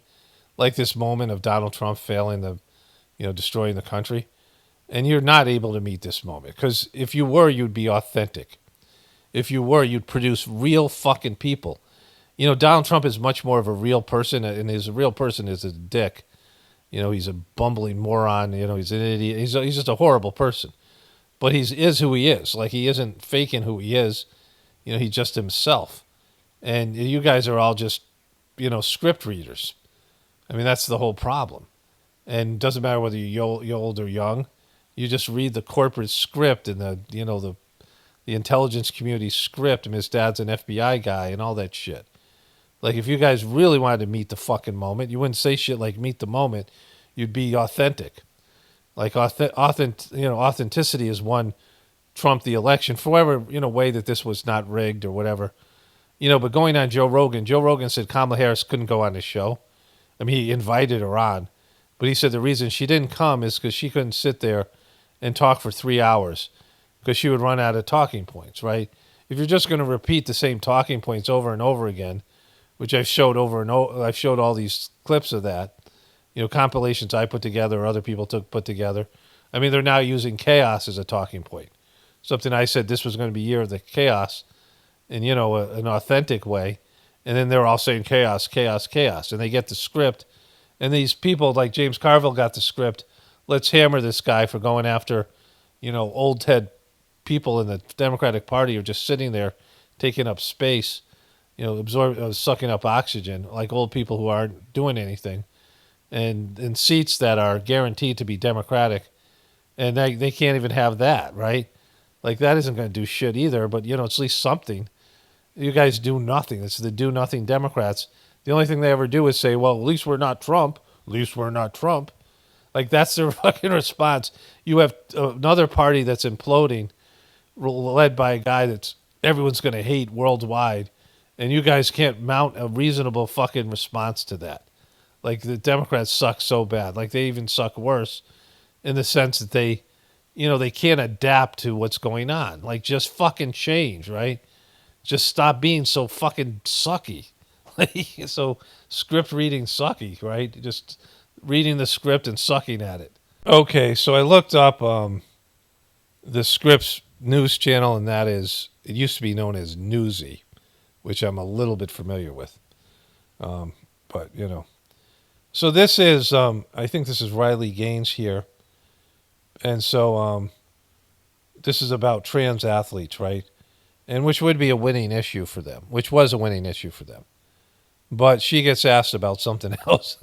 like this moment of Donald Trump failing the, destroying the country, And you're not able to meet this moment. Because if you were, you'd be authentic. If you were, you'd produce real fucking people. You know, Donald Trump is much more of a real person, and his real person is a dick. You know, he's a bumbling moron. You know, he's an idiot. He's just a horrible person. But he is who he is. Like, he isn't faking who he is. You know, he's just himself. And you guys are all just, you know, script readers. I mean, that's the whole problem. And it doesn't matter whether you're old or young. You just read the corporate script and the, you know, the intelligence community script. And his dad's an FBI guy and all that shit. Like, if you guys really wanted to meet the fucking moment, you wouldn't say shit like meet the moment. You'd be authentic. Like, authenticity has won Trump the election for whatever, you know, way that this was not rigged or whatever. You know, but going on Joe Rogan said Kamala Harris couldn't go on his show. I mean, he invited her on. But he said the reason she didn't come is because she couldn't sit there and talk for 3 hours because she would run out of talking points, right? If you're just going to repeat the same talking points over and over again, which I've showed over and over, I've showed all these clips of that, you know, compilations I put together or other people put together. I mean, they're now using chaos as a talking point. Something I said this was going to be year of the chaos in, you know, an authentic way. And then they're all saying chaos, chaos, chaos. And they get the script. And these people like James Carville got the script. Let's hammer this guy for going after, you know, old Ted people in the Democratic Party are just sitting there taking up space, you know, sucking up oxygen like old people who aren't doing anything. And in seats that are guaranteed to be Democratic. And they can't even have that, right? Like, that isn't going to do shit either, but, you know, it's at least something. You guys do nothing. It's the do-nothing Democrats. The only thing they ever do is say, well, at least we're not Trump. At least we're not Trump. Like, that's their fucking response. You have another party that's imploding, led by a guy that's everyone's going to hate worldwide, and you guys can't mount a reasonable fucking response to that. Like, the Democrats suck so bad. Like, they even suck worse in the sense that they, you know, they can't adapt to what's going on. Like, just fucking change, right? Just stop being so fucking sucky. So script reading sucky, right? Just reading the script and sucking at it. Okay, so I looked up the Script's news channel, and that is, it used to be known as Newsy, which I'm a little bit familiar with. But, you know. So this is, I think this is Riley Gaines here. And so this is about trans athletes, right? And which would be a winning issue for them, which was a winning issue for them. But she gets asked about something else.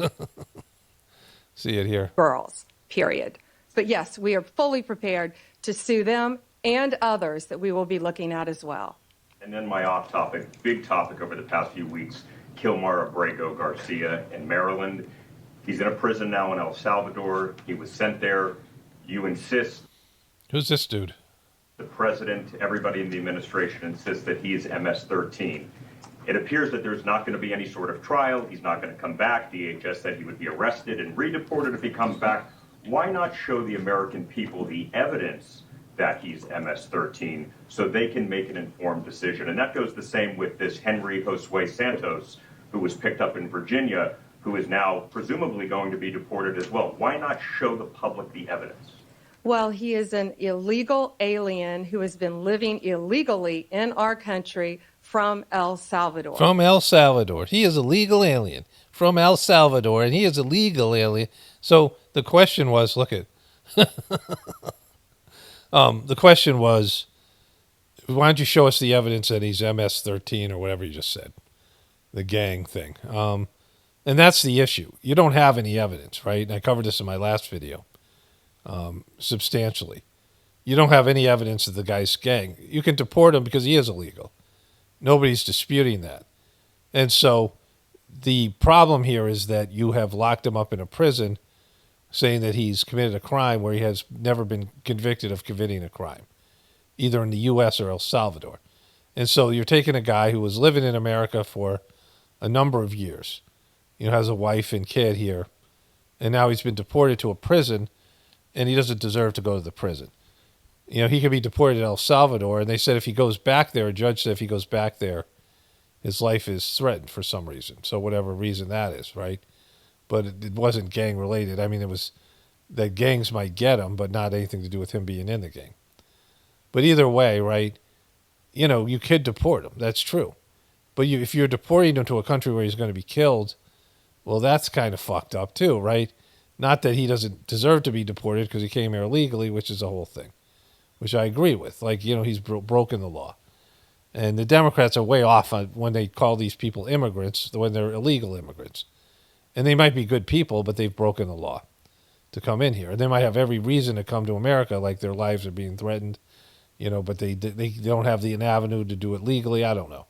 See it here. Girls, period. But yes, we are fully prepared to sue them and others that we will be looking at as well. And then my off topic, big topic over the past few weeks, Kilmar Abrego Garcia in Maryland. He's in a prison now in El Salvador. He was sent there. You insist. Who's this dude? The president, everybody in the administration insists that he is MS-13. It appears that there's not going to be any sort of trial. He's not going to come back. DHS said he would be arrested and redeported if he comes back. Why not show the American people the evidence that he's MS-13 so they can make an informed decision? And that goes the same with this Henry Josue Santos, who was picked up in Virginia, who is now presumably going to be deported as well. Why not show the public the evidence? Well, he is an illegal alien who has been living illegally in our country from El Salvador. From El Salvador. He is a legal alien from El Salvador, and he is a legal alien. So the question was, look at, the question was, why don't you show us the evidence that he's MS-13 or whatever you just said, the gang thing. And that's the issue. You don't have any evidence, right? And I covered this in my last video. Substantially. You don't have any evidence of the guy's gang. You can deport him because he is illegal. Nobody's disputing that. And so the problem here is that you have locked him up in a prison saying that he's committed a crime where he has never been convicted of committing a crime, either in the U.S. or El Salvador. And so you're taking a guy who was living in America for a number of years, you know, has a wife and kid here, and now he's been deported to a prison, and he doesn't deserve to go to the prison. You know, he could be deported to El Salvador, and they said if he goes back there, a judge said if he goes back there, his life is threatened for some reason. So whatever reason that is, right? But it wasn't gang related. I mean, it was that gangs might get him, but not anything to do with him being in the gang. But either way, right, you know, you could deport him. That's true. But if you're deporting him to a country where he's going to be killed, well, that's kind of fucked up too, right? Not that he doesn't deserve to be deported because he came here illegally, which is a whole thing, which I agree with. Like, you know, he's broken the law. And the Democrats are way off on when they call these people immigrants, when they're illegal immigrants. And they might be good people, but they've broken the law to come in here. And they might have every reason to come to America, like their lives are being threatened, you know, but they don't have an avenue to do it legally. I don't know.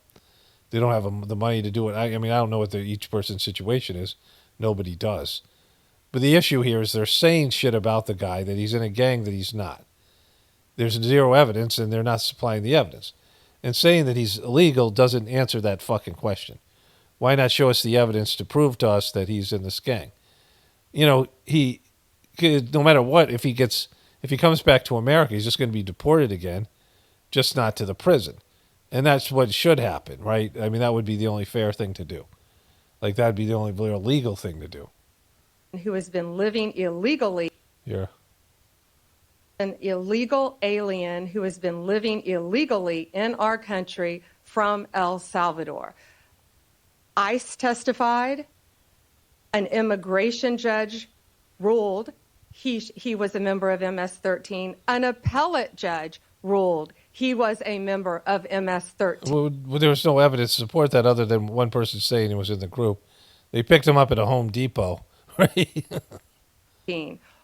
They don't have the money to do it. I mean, I don't know what each person's situation is. Nobody does. But the issue here is they're saying shit about the guy that he's in a gang that he's not. There's zero evidence, and they're not supplying the evidence. And saying that he's illegal doesn't answer that fucking question. Why not show us the evidence to prove to us that he's in this gang? You know, he no matter what, if he comes back to America, he's just going to be deported again, just not to the prison. And that's what should happen, right? I mean, that would be the only fair thing to do. Like, that would be the only real legal thing to do. Who has been living illegally. Yeah. An illegal alien who has been living illegally in our country from El Salvador. ICE testified. An immigration judge ruled he was a member of MS-13. An appellate judge ruled he was a member of MS-13. Well, there was no evidence to support that other than one person saying he was in the group. They picked him up at a Home Depot, right?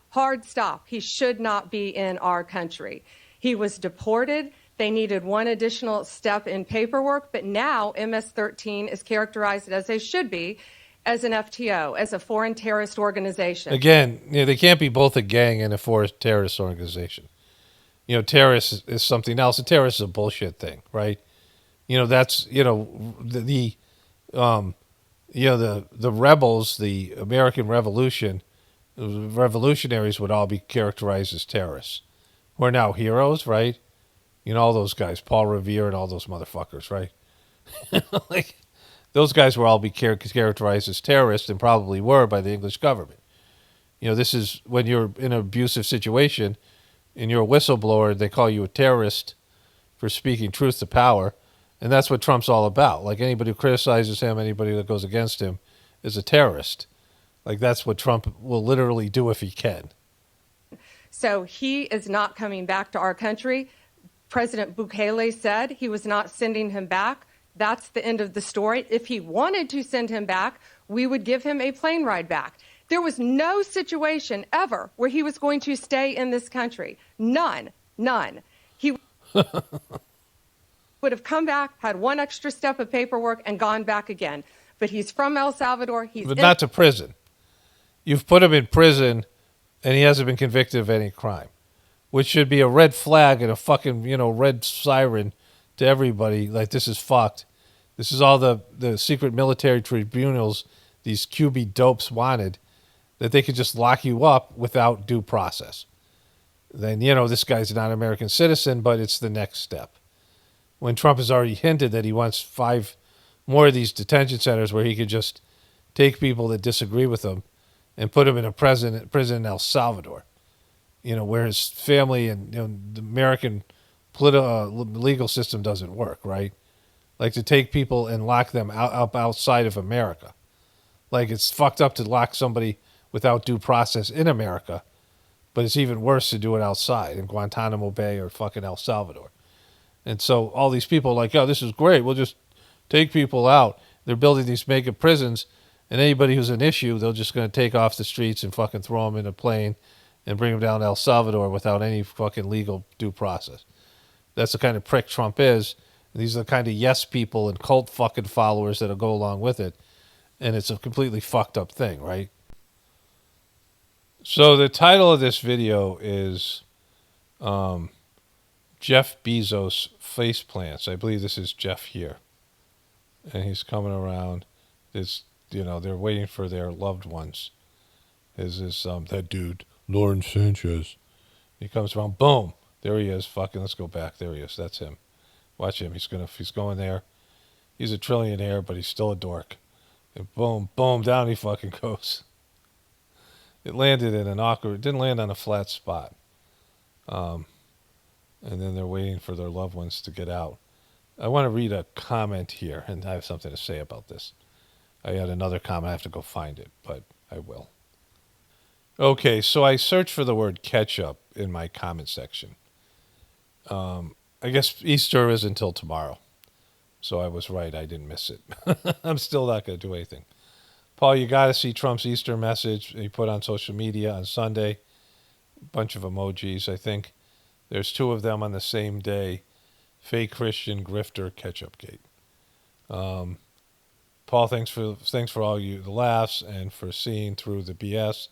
Hard stop. He should not be in our country. He was deported. They needed one additional step in paperwork, but now MS-13 is characterized as they should be, as an FTO, as a foreign terrorist organization. Again, you know, they can't be both a gang and a foreign terrorist organization. You know, terrorist is something else. A terrorist is a bullshit thing, right? You know, that's, you know, the rebels, the American Revolution, the revolutionaries would all be characterized as terrorists. We're now heroes, right? You know, all those guys, Paul Revere and all those motherfuckers, right? Like, those guys will all be characterized as terrorists and probably were by the English government. You know, this is when you're in an abusive situation and you're a whistleblower, they call you a terrorist for speaking truth to power. And that's what Trump's all about. Like, anybody who criticizes him, anybody that goes against him is a terrorist. Like, that's what Trump will literally do if he can. So he is not coming back to our country. President Bukele said he was not sending him back. That's the end of the story. If he wanted to send him back, we would give him a plane ride back. There was no situation ever where he was going to stay in this country. None. He would have come back, had one extra step of paperwork, and gone back again. But he's from El Salvador. But not to prison. You've put him in prison, and he hasn't been convicted of any crime, which should be a red flag and a fucking, you know, red siren to everybody. Like, this is fucked. This is all the secret military tribunals these QB dopes wanted, that they could just lock you up without due process. Then, you know, this guy's not an American citizen, but it's the next step. When Trump has already hinted that he wants 5 more of these detention centers where he could just take people that disagree with him and put them in a prison in El Salvador, you know, where his family and, you know, the American legal system doesn't work, right? Like, to take people and lock them up outside of America. Like, it's fucked up to lock somebody without due process in America, but it's even worse to do it outside in Guantanamo Bay or fucking El Salvador. And so all these people are like, oh, this is great. We'll just take people out. They're building these mega prisons, and anybody who's an issue, they're just going to take off the streets and fucking throw them in a plane and bring them down to El Salvador without any fucking legal due process. That's the kind of prick Trump is. These are the kind of yes people and cult fucking followers that'll go along with it. And it's a completely fucked up thing, right? So the title of this video is Jeff Bezos face plants. I believe this is Jeff here. And he's coming around. This, you know, they're waiting for their loved ones. That dude, Lauren Sanchez. He comes around, boom. There he is. Fucking, let's go back. There he is. That's him. Watch him. He's going there. He's a trillionaire, but he's still a dork. And boom, boom, down he fucking goes. it landed in an awkward. It didn't land on a flat spot. And then they're waiting for their loved ones to get out. I want to read a comment here, and I have something to say about this. I had another comment. I have to go find it, but I will. Okay, so I searched for the word ketchup in my comment section. I guess Easter is until tomorrow. So I was right. I didn't miss it. I'm still not going to do anything. Paul, you got to see Trump's Easter message he put on social media on Sunday. A bunch of emojis, I think. There's two of them on the same day. Fake Christian grifter Ketchupgate. Paul, thanks for all the laughs and for seeing through the BS,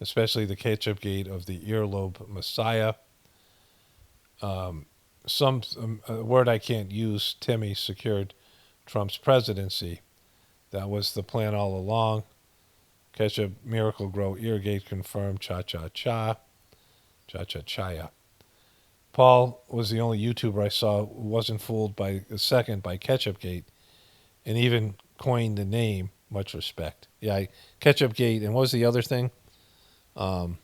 especially the Ketchupgate of the earlobe messiah. A word I can't use. Timmy secured Trump's presidency. That was the plan all along. Ketchup miracle grow eargate confirmed. Cha cha cha. Cha cha chaya. Paul was the only YouTuber I saw who wasn't fooled by a second by Ketchupgate, and even coined the name. Much respect. Yeah, Ketchupgate, and what was the other thing? Was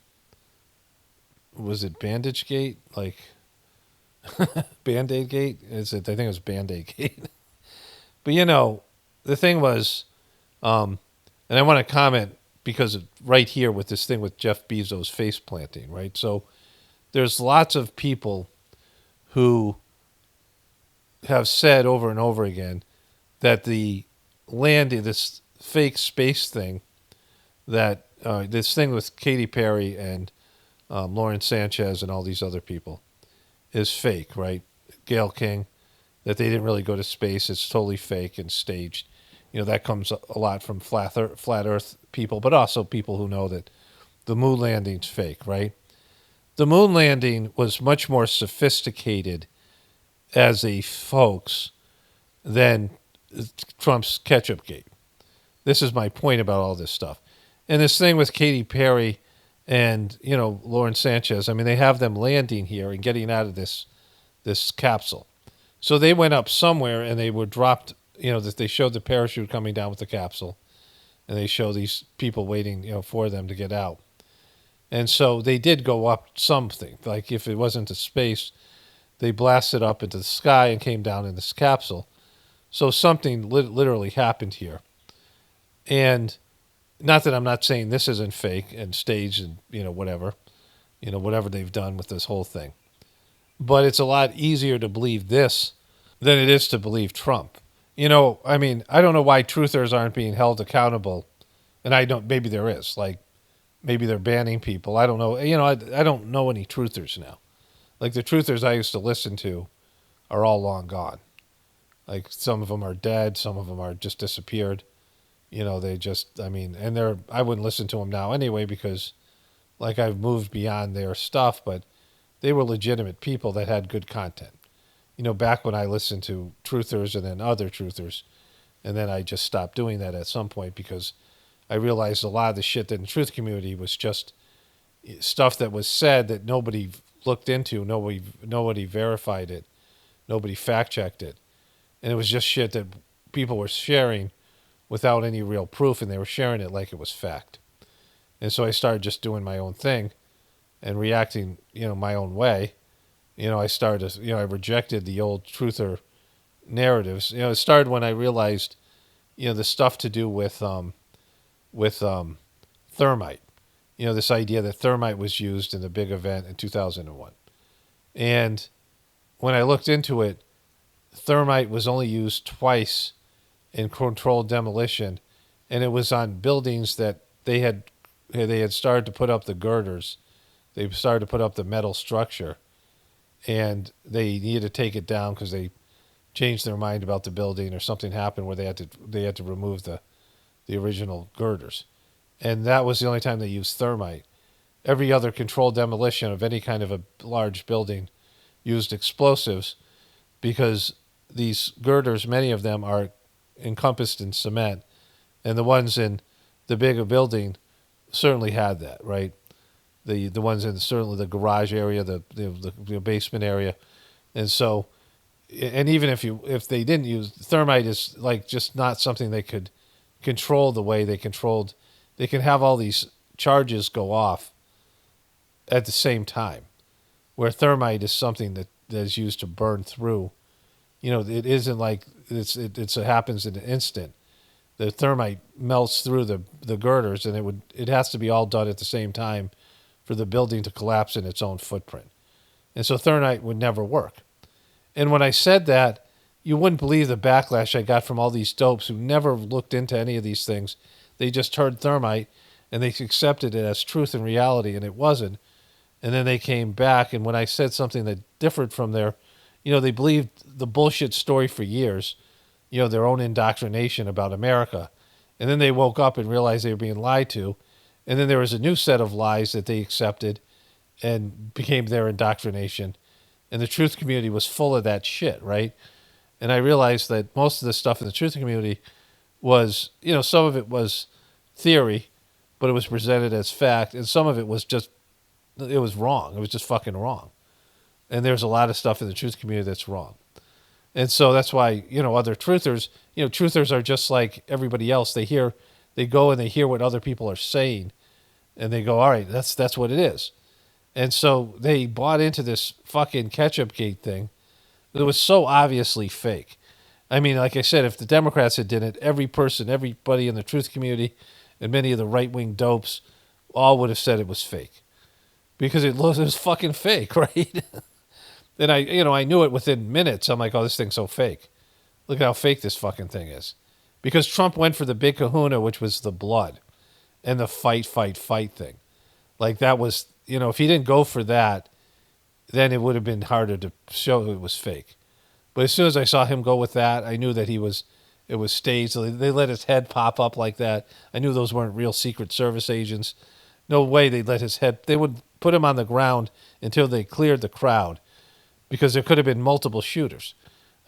it Bandage Gate? Like Band-Aid Gate? I think it was Band-Aid Gate. But the thing was, and I want to comment because right here with this thing with Jeff Bezos face planting, right? So there's lots of people who have said over and over again that the landing, this fake space thing, that this thing with Katy Perry and Lauren Sanchez and all these other people is fake, right? Gayle King, that they didn't really go to space. It's totally fake and staged. That comes a lot from flat Earth people, but also people who know that the moon landing's fake, right? The moon landing was much more sophisticated as a hoax than Trump's Ketchupgate. This is my point about all this stuff. And this thing with Katy Perry and, Lauren Sanchez, I mean, they have them landing here and getting out of this capsule. So they went up somewhere and they were dropped, that they showed the parachute coming down with the capsule. And they show these people waiting, for them to get out. And so they did go up something. Like if it wasn't to space, they blasted up into the sky and came down in this capsule. So something literally happened here. And not that I'm not saying this isn't fake and staged and, whatever they've done with this whole thing. But it's a lot easier to believe this than it is to believe Trump. I don't know why truthers aren't being held accountable. And maybe there is. Like, maybe they're banning people. I don't know. I don't know any truthers now. Like, the truthers I used to listen to are all long gone. Like, some of them are dead. Some of them are just disappeared. They just, I wouldn't listen to them now anyway because, like, I've moved beyond their stuff, but they were legitimate people that had good content. Back when I listened to truthers and then other truthers, and then I just stopped doing that at some point because I realized a lot of the shit that in the truth community was just stuff that was said that nobody looked into, nobody verified it, nobody fact-checked it. And it was just shit that people were sharing without any real proof, and they were sharing it like it was fact. And so I started just doing my own thing and reacting, my own way. I started, I rejected the old truther narratives. It started when I realized, the stuff to do with thermite. This idea that thermite was used in the big event in 2001. And when I looked into it, thermite was only used twice in controlled demolition, and it was on buildings that they had started to put up the girders. They started to put up the metal structure, and they needed to take it down because they changed their mind about the building or something happened where they had to remove the original girders. And that was the only time they used thermite. Every other controlled demolition of any kind of a large building used explosives because these girders, many of them are encompassed in cement, and the ones in the bigger building certainly had that, right? The ones in certainly the garage area, the basement area, and so, and even if they didn't use thermite, is like just not something they could control the way they controlled. They can have all these charges go off at the same time, where thermite is something that is used to burn through. You know, it isn't like it happens in an instant. The thermite melts through the girders, and it has to be all done at the same time for the building to collapse in its own footprint. And so thermite would never work. And when I said that, you wouldn't believe the backlash I got from all these dopes who never looked into any of these things. They just heard thermite, and they accepted it as truth and reality, and it wasn't. And then they came back, and when I said something that differed from their, they believed the bullshit story for years, their own indoctrination about America. And then they woke up and realized they were being lied to. And then there was a new set of lies that they accepted and became their indoctrination. And the truth community was full of that shit, right? And I realized that most of the stuff in the truth community was, some of it was theory, but it was presented as fact. And some of it was it was wrong. It was just fucking wrong. And there's a lot of stuff in the truth community that's wrong. And so that's why, other truthers, truthers are just like everybody else. They go and they hear what other people are saying, and they go, all right, that's what it is. And so they bought into this fucking ketchup gate thing. It was so obviously fake. I mean, like I said, if the Democrats had done it, everybody in the truth community and many of the right-wing dopes all would have said it was fake. Because it was fucking fake, right? And I knew it within minutes. I'm like, oh, this thing's so fake. Look at how fake this fucking thing is. Because Trump went for the big kahuna, which was the blood and the fight thing. Like that was, if he didn't go for that, then it would have been harder to show it was fake. But as soon as I saw him go with that, I knew that it was staged. So they let his head pop up like that. I knew those weren't real Secret Service agents. No way they'd let his head, they would put him on the ground until they cleared the crowd. Because there could have been multiple shooters.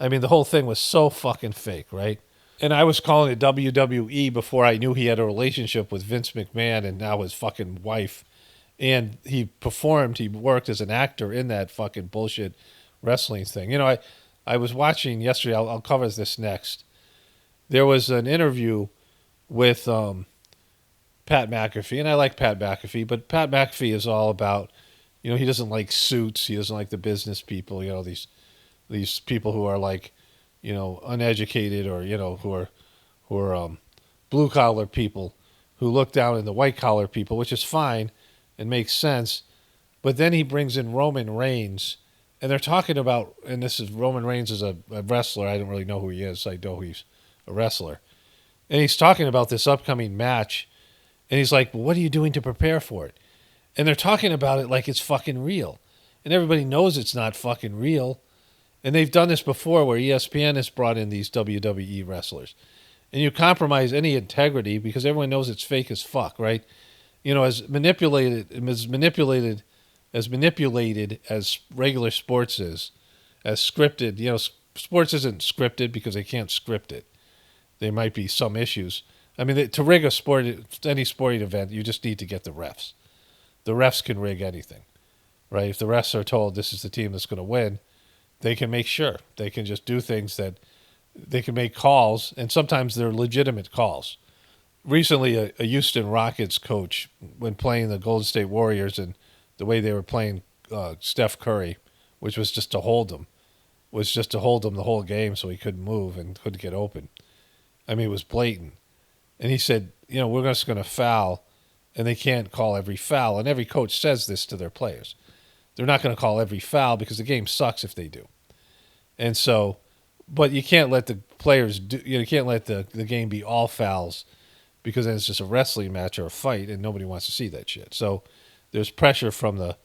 I mean, the whole thing was so fucking fake, right? And I was calling it WWE before I knew he had a relationship with Vince McMahon and now his fucking wife. And he worked as an actor in that fucking bullshit wrestling thing. I was watching yesterday, I'll cover this next. There was an interview with Pat McAfee, and I like Pat McAfee, but Pat McAfee is all about, he doesn't like suits. He doesn't like the business people. These people who are like, uneducated or who are blue collar people who look down on the white collar people, which is fine and makes sense. But then he brings in Roman Reigns, and they're talking about, and this is Roman Reigns is a wrestler. I don't really know who he is. I know he's a wrestler, and he's talking about this upcoming match, and he's like, well, "What are you doing to prepare for it?" And they're talking about it like it's fucking real. And everybody knows it's not fucking real. And they've done this before where ESPN has brought in these WWE wrestlers. And you compromise any integrity because everyone knows it's fake as fuck, right? As manipulated as regular sports is, as scripted, sports isn't scripted because they can't script it. There might be some issues. I mean, to rig any sporting event, you just need to get the refs. The refs can rig anything, right? If the refs are told this is the team that's going to win, they can make sure. They can just do things that they can make calls, and sometimes they're legitimate calls. Recently, a Houston Rockets coach, when playing the Golden State Warriors and the way they were playing Steph Curry, which was just to hold him the whole game so he couldn't move and couldn't get open. I mean, it was blatant. And he said, we're just going to foul, and they can't call every foul. And every coach says this to their players. They're not going to call every foul because the game sucks if they do. And so, but you can't let the players do, you can't let the game be all fouls because then it's just a wrestling match or a fight and nobody wants to see that shit. So there's pressure from the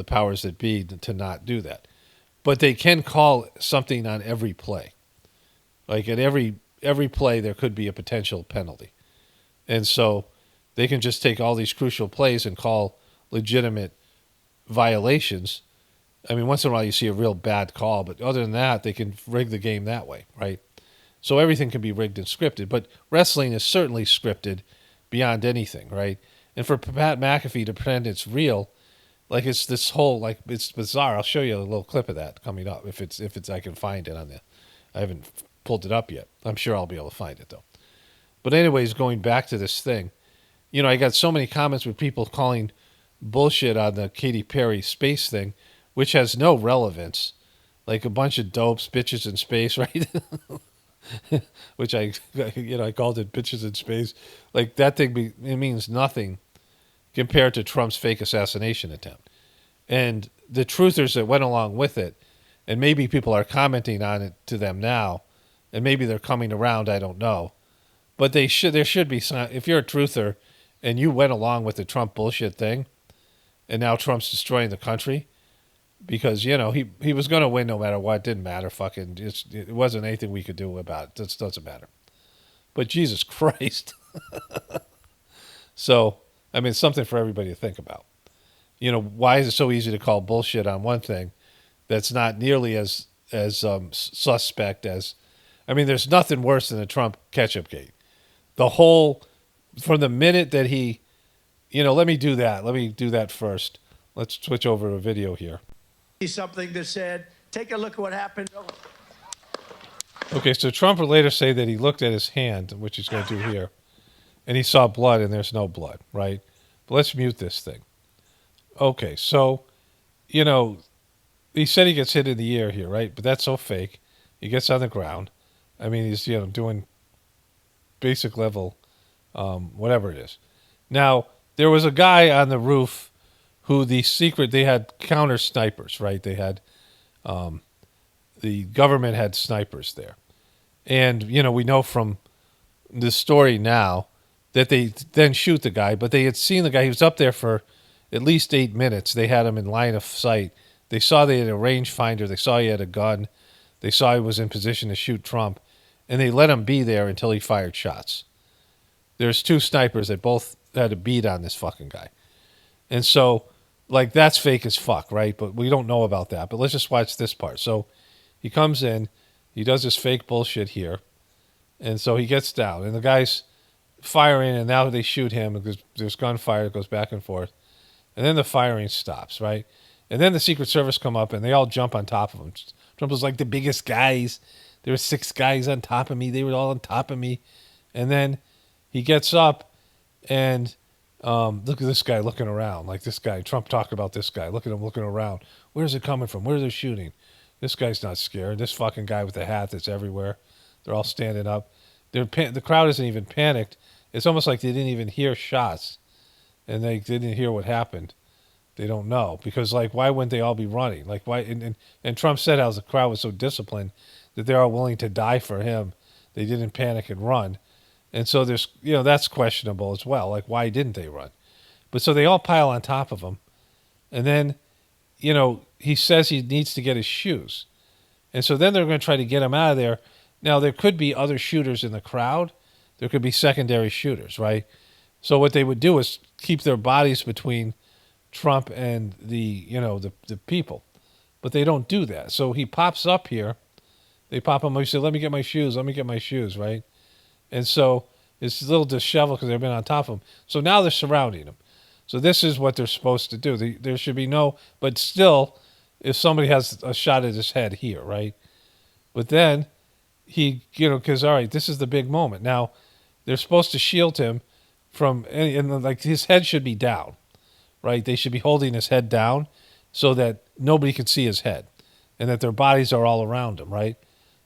powers that be to not do that. But they can call something on every play. Like at every play, there could be a potential penalty. And so they can just take all these crucial plays and call legitimate violations. I mean, once in a while you see a real bad call, but other than that, they can rig the game that way, right? So everything can be rigged and scripted, but wrestling is certainly scripted beyond anything, right? And for Pat McAfee to pretend it's real, like it's this whole, like it's bizarre. I'll show you a little clip of that coming up if it's I can find it on the. I haven't pulled it up yet. I'm sure I'll be able to find it though. But anyways, going back to this thing, I got so many comments with people calling bullshit on the Katy Perry space thing, which has no relevance. Like a bunch of dopes, bitches in space, right? Which I called it bitches in space. Like that thing, it means nothing compared to Trump's fake assassination attempt. And the truthers that went along with it, and maybe people are commenting on it to them now, and maybe they're coming around, I don't know. But there should be some, if you're a truther and you went along with the Trump bullshit thing, and now Trump's destroying the country, because, he was going to win no matter what. It didn't matter. Fucking, it wasn't anything we could do about it. It doesn't matter. But Jesus Christ. So, I mean, it's something for everybody to think about. Why is it so easy to call bullshit on one thing that's not nearly as suspect as, I mean, there's nothing worse than the Trump ketchup gate. From the minute that he, let me do that. Let me do that first. Let's switch over to a video here. Something that said, take a look at what happened. Okay, so Trump would later say that he looked at his hand, which he's going to do here, and he saw blood, and there's no blood, right? But let's mute this thing. Okay, so, he said he gets hit in the ear here, right? But that's so fake. He gets on the ground. I mean, he's, doing basic level, whatever it is. Now, there was a guy on the roof who they had counter snipers, right? They had, the government had snipers there. And, we know from the story now that they then shoot the guy, but they had seen the guy. He was up there for at least 8 minutes. They had him in line of sight. They saw they had a rangefinder. They saw he had a gun. They saw he was in position to shoot Trump. And they let him be there until he fired shots. There's 2 snipers that both had a bead on this fucking guy. And so, that's fake as fuck, right? But we don't know about that. But let's just watch this part. So he comes in. He does this fake bullshit here. And so he gets down. And the guy's firing, and now they shoot him because there's gunfire that goes back and forth. And then the firing stops, right? And then the Secret Service come up, and they all jump on top of him. Trump was like the biggest guys. There were 6 guys on top of me. They were all on top of me. And then he gets up, and look at this guy looking around. Like this guy, Trump talked about this guy. Look at him looking around. Where's it coming from? Where's they shooting? This guy's not scared. This fucking guy with the hat that's everywhere. They're all standing up. The crowd isn't even panicked. It's almost like they didn't even hear shots, and they didn't hear what happened. They don't know, because why wouldn't they all be running? Like why? And Trump said how the crowd was so disciplined that they're all willing to die for him. They didn't panic and run, and so there's that's questionable as well. Like why didn't they run? But so they all pile on top of him, and then he says he needs to get his shoes, and so then they're going to try to get him out of there. Now there could be other shooters in the crowd. There could be secondary shooters, right? So what they would do is keep their bodies between Trump and the people, but they don't do that. So he pops up here. They pop him up. He said, "Let me get my shoes. Let me get my shoes." Right, and so it's a little disheveled because they've been on top of him. So now they're surrounding him. So this is what they're supposed to do. There should be no, but still, if somebody has a shot at his head here, right? But then he, because all right, this is the big moment. Now they're supposed to shield him from, and his head should be down. Right, they should be holding his head down so that nobody can see his head, and that their bodies are all around him. Right,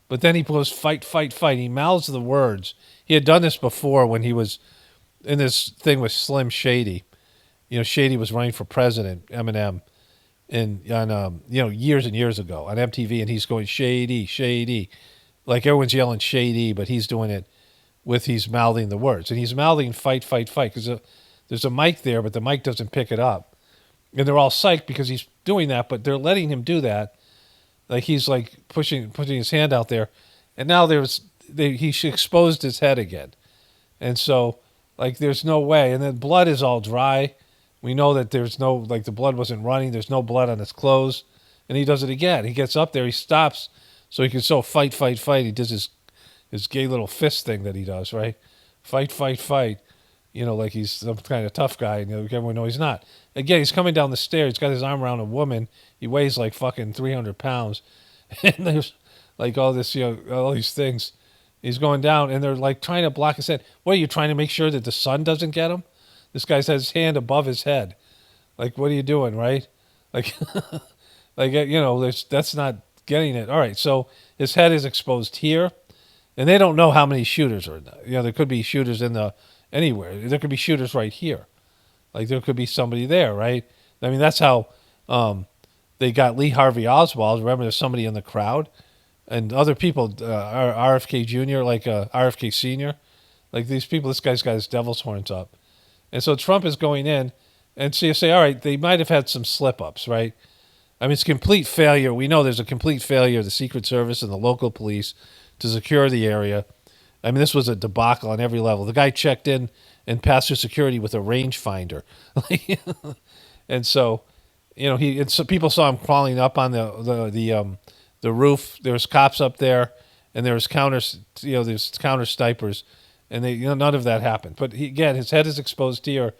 but then he goes fight, fight, fight. He mouths the words. He had done this before when he was in this thing with Slim Shady. Shady was running for president, Eminem, on years and years ago on MTV, and he's going Shady, Shady, like everyone's yelling Shady, but he's doing it with he's mouthing the words, and he's mouthing fight, fight, fight because there's a mic there, but the mic doesn't pick it up. And they're all psyched because he's doing that, but they're letting him do that. Like he's putting his hand out there. And now he exposed his head again. And so there's no way. And then blood is all dry. We know that there's no, the blood wasn't running. There's no blood on his clothes. And he does it again. He gets up there. He stops so he can fight, fight, fight. He does his gay little fist thing that he does, right? Fight, fight, fight. Like he's some kind of tough guy, and everyone knows he's not. Again, he's coming down the stairs. He's got his arm around a woman. He weighs fucking 300 pounds. And there's all this, all these things. He's going down, and they're trying to block his head. What, are you trying to make sure that the sun doesn't get him? This guy's has his hand above his head. Like, what are you doing, right? Like, that's not getting it. All right, so his head is exposed here, and they don't know how many shooters are in there. There could be shooters anywhere. There could be shooters right here. Like, there could be somebody there, right? I mean, that's how they got Lee Harvey Oswald. Remember, there's somebody in the crowd, and other people, RFK Jr., like RFK Sr., like these people. This guy's got his devil's horns up, and so Trump is going in, and so you say, all right, they might have had some slip-ups, right? I mean, it's complete failure. We know there's a complete failure of the Secret Service and the local police to secure the area. I mean, this was a debacle on every level. The guy checked in and passed through security with a rangefinder, and so, so people saw him crawling up on the roof. There was cops up there, and there was there's counter snipers, and none of that happened. But again, his head is exposed here.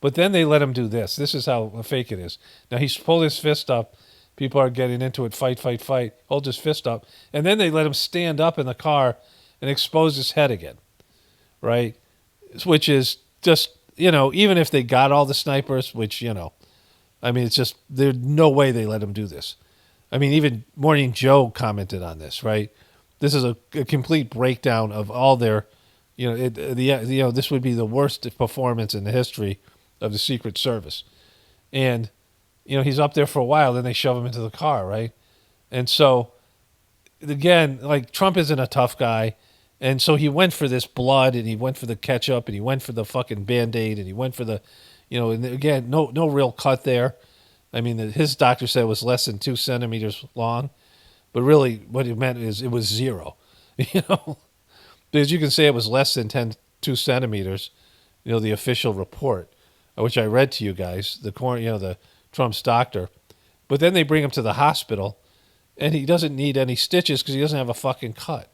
But then they let him do this. This is how fake it is. Now he's pulled his fist up. People are getting into it. Fight, fight, fight. Hold his fist up, and then they let him stand up in the car and expose his head again, right? Which is just, even if they got all the snipers, which, I mean, it's just, there's no way they let him do this. I mean, even Morning Joe commented on this, right? This is a complete breakdown of all their, this would be the worst performance in the history of the Secret Service. And, he's up there for a while, then they shove him into the car, right? And so, again, like, Trump isn't a tough guy. And so he went for this blood, and he went for the ketchup, and he went for the fucking Band-Aid, and he went for the, and again, no real cut there. I mean, his doctor said it was less than 2 centimeters long, but really what it meant is it was 0, because you can say it was less than 2 centimeters, the official report, which I read to you guys, the Trump's doctor. But then they bring him to the hospital, and he doesn't need any stitches because he doesn't have a fucking cut.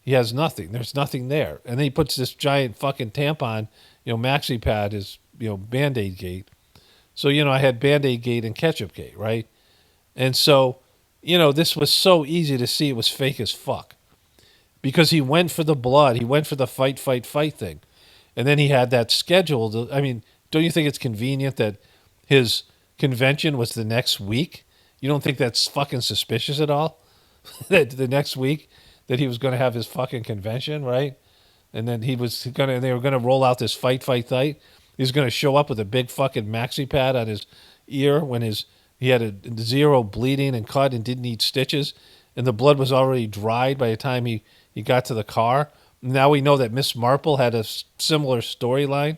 He has nothing. There's nothing there. And then he puts this giant fucking tampon, maxi pad is, Band-Aid gate. So, I had Band-Aid gate and ketchup gate, right? And so, this was so easy to see it was fake as fuck. Because he went for the blood. He went for the fight, fight, fight thing. And then he had that scheduled. I mean, don't you think it's convenient that his convention was the next week? You don't think that's fucking suspicious at all? That the next week that he was going to have his fucking convention, right? And then they were going to roll out this fight, fight, fight. He was going to show up with a big fucking maxi pad on his ear when he had a 0 bleeding and cut and didn't need stitches. And the blood was already dried by the time he got to the car. Now we know that Miss Marple had a similar storyline.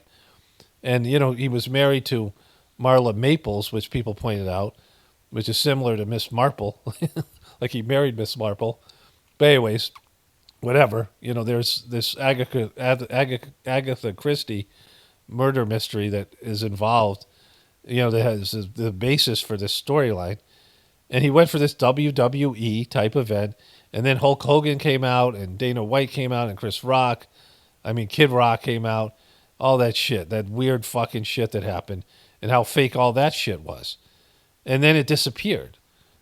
And, he was married to Marla Maples, which people pointed out, which is similar to Miss Marple. Like he married Miss Marple. But anyways, whatever. There's this Agatha Christie murder mystery that is involved, that has the basis for this storyline. And he went for this WWE type event. And then Hulk Hogan came out, and Dana White came out, and Kid Rock came out. All that shit, that weird fucking shit that happened, and how fake all that shit was. And then it disappeared.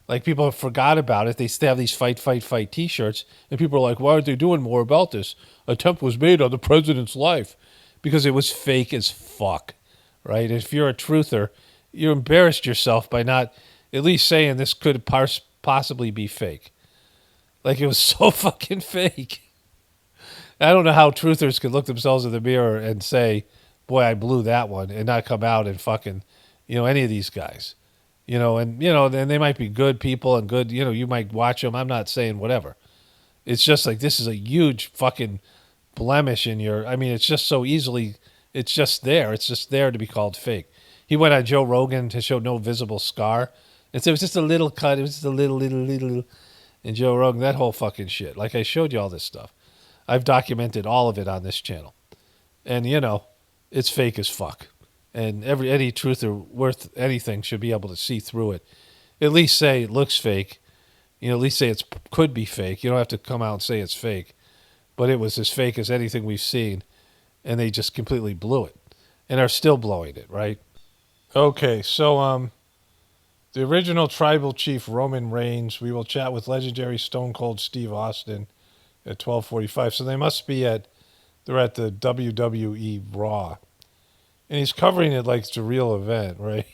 Like, people forgot about it. They still have these fight, fight, fight t-shirts, and people are like, why aren't they doing more about this? Attempt was made on the president's life. Because it was fake as fuck, right? If you're a truther, you embarrassed yourself by not at least saying this could possibly be fake. Like, it was so fucking fake. I don't know how truthers could look themselves in the mirror and say, boy, I blew that one, and not come out and fucking, any of these guys. And they might be good people and good, you might watch them. I'm not saying whatever. It's just like, this is a huge fucking blemish in it's just so easily, it's just there. It's just there to be called fake. He went on Joe Rogan to show no visible scar. And so it was just a little cut. It was just a little. And Joe Rogan, that whole fucking shit. Like, I showed you all this stuff. I've documented all of it on this channel. And, it's fake as fuck. And any truther worth anything should be able to see through it. At least say it looks fake. At least say it could be fake. You don't have to come out and say it's fake. But it was as fake as anything we've seen. And they just completely blew it. And are still blowing it, right? Okay, so the original tribal chief, Roman Reigns, we will chat with legendary Stone Cold Steve Austin at 12:45. So they're at the WWE Raw. And he's covering it like it's a real event, right?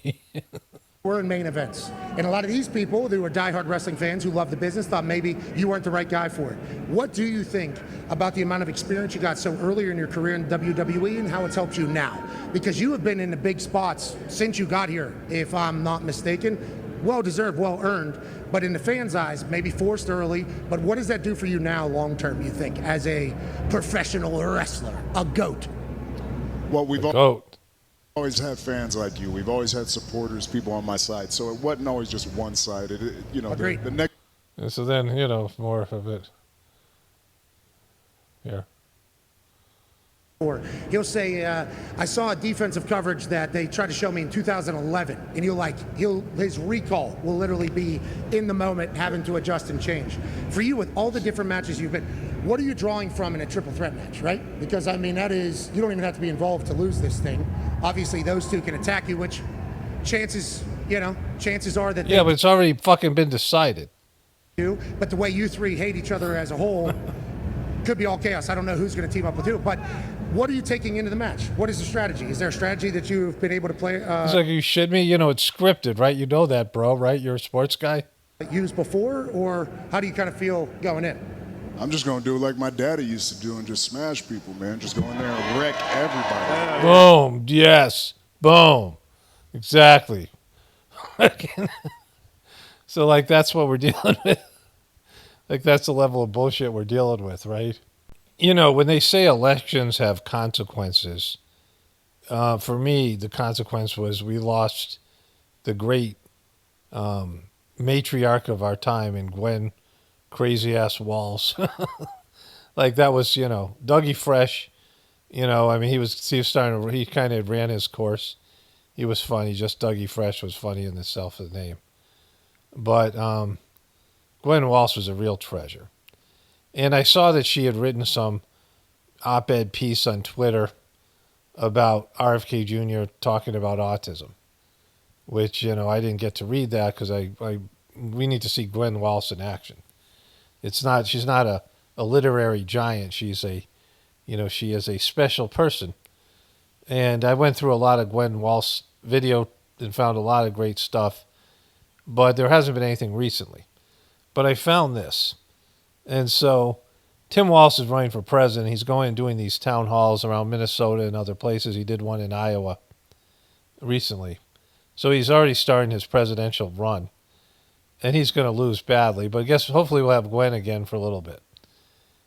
We're in main events. And a lot of these people who are diehard wrestling fans who love the business thought maybe you weren't the right guy for it. What do you think about the amount of experience you got so earlier in your career in WWE and how it's helped you now? Because you have been in the big spots since you got here, if I'm not mistaken. Well-deserved, well-earned, but in the fans' eyes, maybe forced early. But what does that do for you now long-term, you think, as a professional wrestler, a GOAT? Well, we've Goat. always had fans like you. We've always had supporters, people on my side. So it wasn't always just one-sided. You know, Agreed. the next. And so then, you know, more of it. Here. Or he'll say, I saw a defensive coverage that they tried to show me in 2011, and his recall will literally be in the moment, having to adjust and change. For you, with all the different matches you've been, what are you drawing from in a triple threat match, right? Because I mean, that is, you don't even have to be involved to lose this thing. Obviously, those two can attack you, which chances are that Yeah, but it's already fucking been decided. do. But the way you three hate each other as a whole could be all chaos. I don't know who's going to team up with who, but what are you taking into the match? What is the strategy? Is there a strategy that you've been able to play? It's like, you shit me? You know, it's scripted, right? You know that, bro, right? You're a sports guy. Used before, or how do you kind of feel going in? I'm just going to do it like my daddy used to do and just smash people, man. Just go in there and wreck everybody. Boom. Yes. Boom. Exactly. So, like, that's what we're dealing with. Like, that's the level of bullshit we're dealing with, right? You know, when they say elections have consequences, for me, the consequence was we lost the great matriarch of our time in Gwen crazy-ass Walz. Like, that was, you know, Dougie Fresh. You know, I mean, he was starting to, he kind of ran his course. He was funny. Just Dougie Fresh was funny in itself, the name. But Gwen Walz was a real treasure. And I saw that she had written some op-ed piece on Twitter about RFK Jr. talking about autism, which, you know, I didn't get to read that because we need to see Gwen Walz in action. She's not a literary giant. She is a special person. And I went through a lot of Gwen Walz video and found a lot of great stuff, but there hasn't been anything recently. But I found this. And so Tim Walz is running for president. He's going and doing these town halls around Minnesota and other places. He did one in Iowa recently. So he's already starting his presidential run. And he's going to lose badly. But I guess hopefully we'll have Gwen again for a little bit.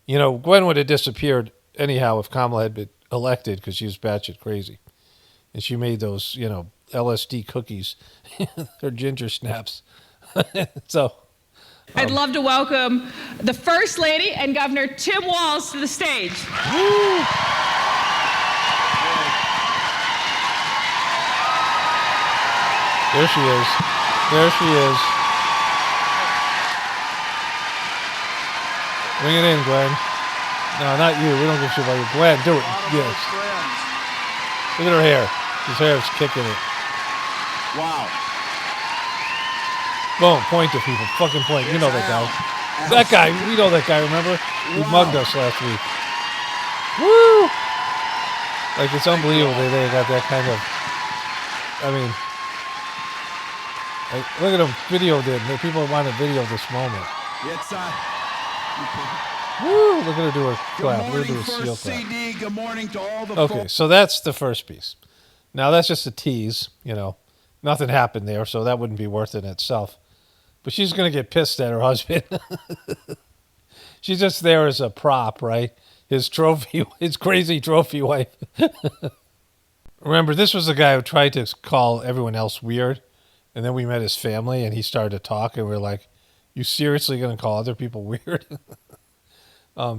You know, Gwen would have disappeared anyhow if Kamala had been elected because she was batshit crazy. And she made those, you know, LSD cookies or ginger snaps. So I'd love to welcome the First Lady and Governor Tim Walz to the stage. woo! There she is. There she is. Bring it in, Gwen. No, not you. We don't give a shit about you. Gwen, do it. Yes. Look at her hair. His hair is kicking it. Wow. Boom. Point to people. Fucking point. You know that guy. That guy. We know that guy, remember? He mugged us last week. Woo! Like, it's unbelievable they got that kind of... I mean... Like, look at him. Videoed it. People want to video this moment. It's Woo! Look at her do her clap. good Look at her morning, do her seal First clap. CD. Good morning to all the Okay, so that's the first piece. Now, that's just a tease, you know. Nothing happened there, so that wouldn't be worth it in itself. But she's going to get pissed at her husband. She's just there as a prop, right? His trophy, his crazy trophy wife. Remember, this was the guy who tried to call everyone else weird, and then we met his family, and he started to talk, and we were like, you seriously going to call other people weird?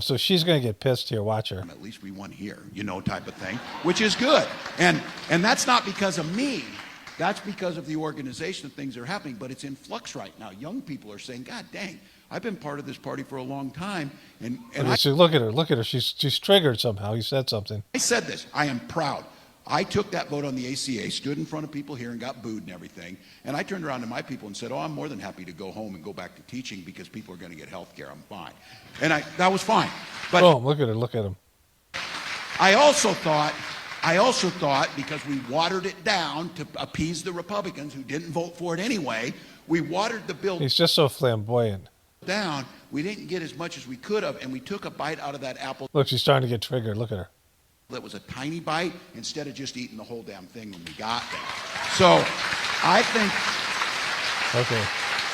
So she's going to get pissed here. Watch her. At least we won here, you know, type of thing, which is good. And that's not because of me. That's because of the organization of things that are happening, but it's in flux right now. Young people are saying, God dang, I've been part of this party for a long time. And So look at her. She's triggered somehow. He said something. I said this, I am proud. I took that vote on the ACA, stood in front of people here and got booed and everything. And I turned around to my people and said, I'm more than happy to go home and go back to teaching because people are going to get health care. I'm fine. And that was fine. But Boom, look at her. Look at him. I also thought I also thought, because we watered it down to appease the Republicans who didn't vote for it anyway, we watered the bill He's just so flamboyant. down. We didn't get as much as we could have, and we took a bite out of that apple. Look, she's starting to get triggered. Look at her. That was a tiny bite instead of just eating the whole damn thing when we got there. So I think Okay.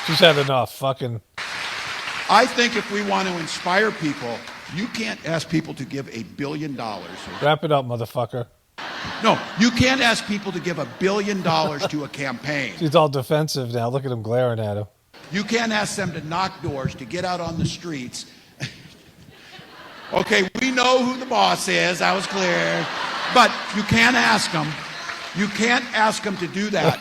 She's had enough. Fucking. I think if we want to inspire people, you can't ask people to give $1 billion. Wrap it up, motherfucker. No, you can't ask people to give $1 billion to a campaign. She's all defensive now. Look at him glaring at him. You can't ask them to knock doors, to get out on the streets. Okay, we know who the boss is. That was clear. But you can't ask them. You can't ask them to do that.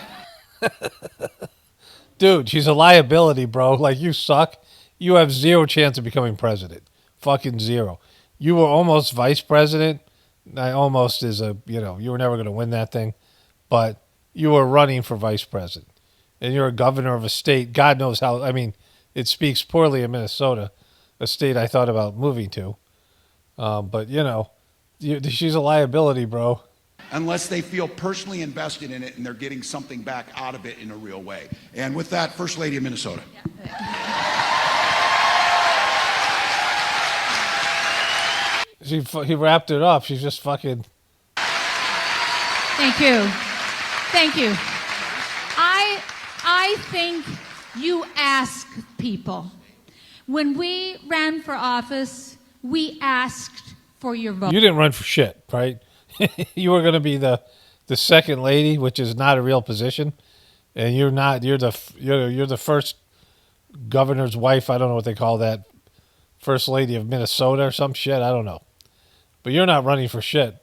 Dude, she's a liability, bro. Like, you suck. You have zero chance of becoming president. Fucking zero. You were almost vice president. Almost is a, you were never going to win that thing. But you were running for vice president. And you're a governor of a state. God knows how. I mean, it speaks poorly of Minnesota, a state I thought about moving to. But, she's a liability, bro. Unless they feel personally invested in it and they're getting something back out of it in a real way. And with that, First Lady of Minnesota. He wrapped it up. She's just fucking. Thank you. Thank you. I think you ask people. When we ran for office, we asked for your vote. You didn't run for shit, right? You were going to be the second lady, which is not a real position, and you're not. You're the first governor's wife. I don't know what they call that. First lady of Minnesota or some shit. I don't know, but you're not running for shit.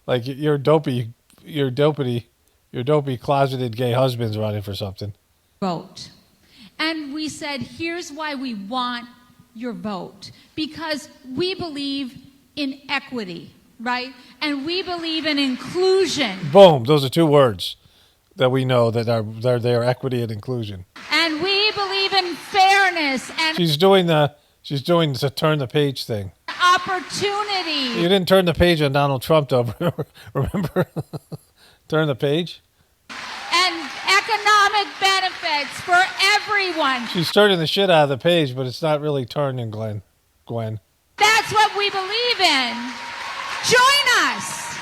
Like your dopey closeted gay husband's running for something. Vote. And we said, here's why we want your vote. Because we believe in equity, right? And we believe in inclusion. Boom. Those are two words that we know that are there, equity and inclusion. And we believe in fairness and She's doing the turn the page thing. opportunity. You didn't turn the page on Donald Trump, though. Remember? Turn the page. And economic benefits for everyone. She's turning the shit out of the page, but it's not really turning, Gwen. That's what we believe in. Join us.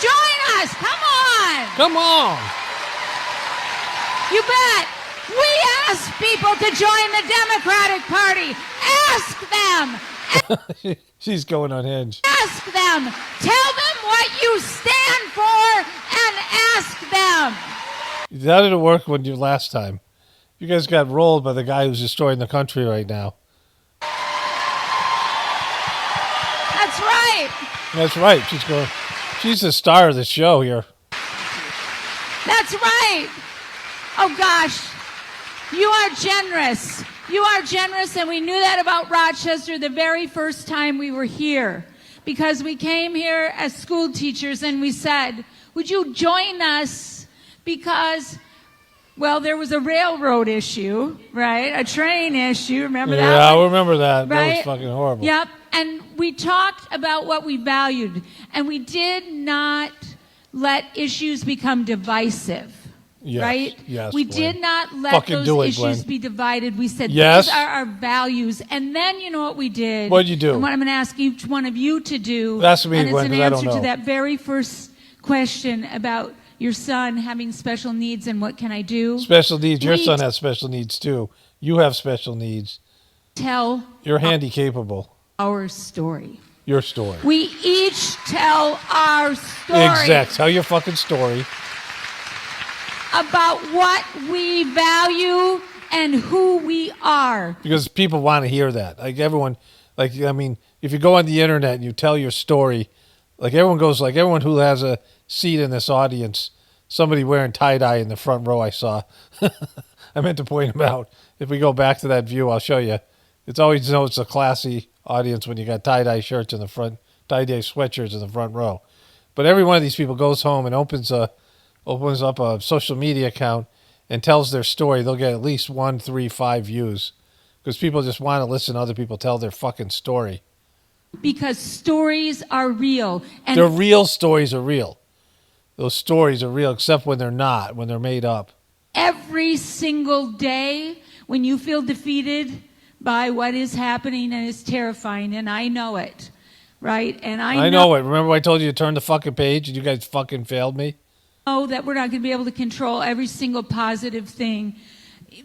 Join us. Come on. Come on. You bet. We ask people to join the Democratic Party. Ask them. She's going unhinged. Ask them. Tell them what you stand for and ask them. How did it work when you last time? You guys got rolled by the guy who's destroying the country right now. That's right. That's right. She's the star of the show here. That's right. Oh, gosh. You are generous. You are generous, and we knew that about Rochester the very first time we were here. Because we came here as school teachers, and we said, would you join us? Because, well, there was a railroad issue, right? A train issue. Remember that? Yeah, I remember that. Right? That was fucking horrible. Yep. And we talked about what we valued, and we did not let issues become divisive. Yes, right? Yes, we Gwen. did not let Fucking those issues Gwen. be divided. We said, Yes. these are our values. And then you know what we did? What'd you do? And what I'm going to ask each one of you to do. Ask me, and it's Gwen, an 'cause I don't answer know. to that very first question about your son having special needs and what can I do? Special needs. Your We son has special needs, too. You have special needs. Tell You're handy capable. our story. Your story. We each tell our story. Exact. Tell your fucking story. About what we value and who we are. Because people want to hear that. Like everyone, if you go on the internet and you tell your story, everyone who has a seat in this audience, somebody wearing tie-dye in the front row I saw. I meant to point them out. If we go back to that view, I'll show you. It's a classy audience when you got tie-dye shirts in the front, tie-dye sweatshirts in the front row. But every one of these people goes home and opens up a social media account and tells their story. They'll get at least 1, 3, 5 views because people just want to listen to other people tell their fucking story. because stories are real. And They're real stories are real. Those stories are real, except when they're not, when they're made up. every single day when you feel defeated by what is happening and is terrifying, and I know it, right? And I know it. Remember I told you to turn the fucking page and you guys fucking failed me? know that we're not going to be able to control every single positive thing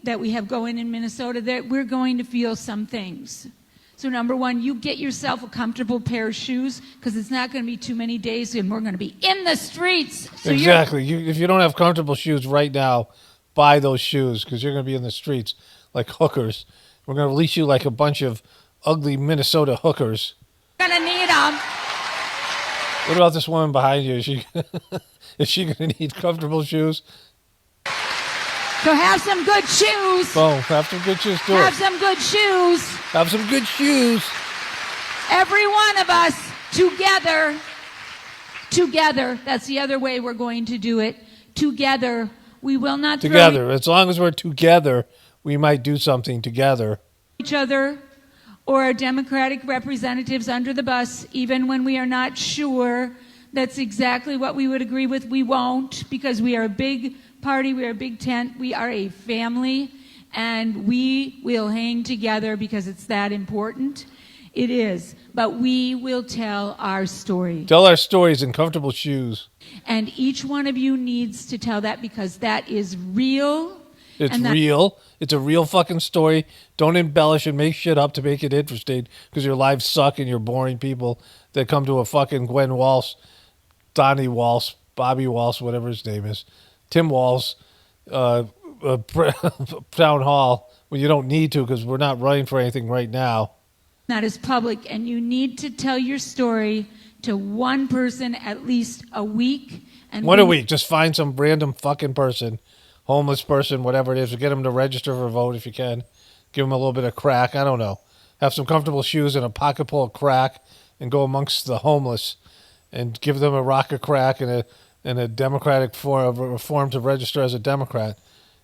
that we have going in Minnesota, that we're going to feel some things. So number one, you get yourself a comfortable pair of shoes, because it's not going to be too many days and we're going to be in the streets. So exactly. If you don't have comfortable shoes right now, buy those shoes, because you're going to be in the streets like hookers. We're going to release you like a bunch of ugly Minnesota hookers. You're going to need them. What about this woman behind you? Is she going to need comfortable shoes? So have some good shoes. Boom. Have some good shoes. Have some good shoes. Have some good shoes. Every one of us together, that's the other way we're going to do it. Together, we will not together. As long as we're together, we might do something together. Each other or our Democratic representatives under the bus, even when we are not sure that's exactly what we would agree with. We won't, because we are a big party, we are a big tent, we are a family, and we will hang together because it's that important. It is. But we will tell our story. Tell our stories in comfortable shoes. And each one of you needs to tell that, because that is real. It's real. It's a real fucking story. Don't embellish and make shit up to make it interesting, because your lives suck and you're boring people that come to a fucking Gwen Walz, Donnie Walz, Bobby Walz, whatever his name is, Tim Walz, town hall, when you don't need to, because we're not running for anything right now. That is public, and you need to tell your story to one person at least a week. And What a week. Just find some random fucking person, homeless person, whatever it is, get them to register for a vote if you can. Give them a little bit of crack. I don't know. Have some comfortable shoes and a pocket full of crack, and go amongst the homeless and give them a rock of crack and a Democratic form to register as a Democrat.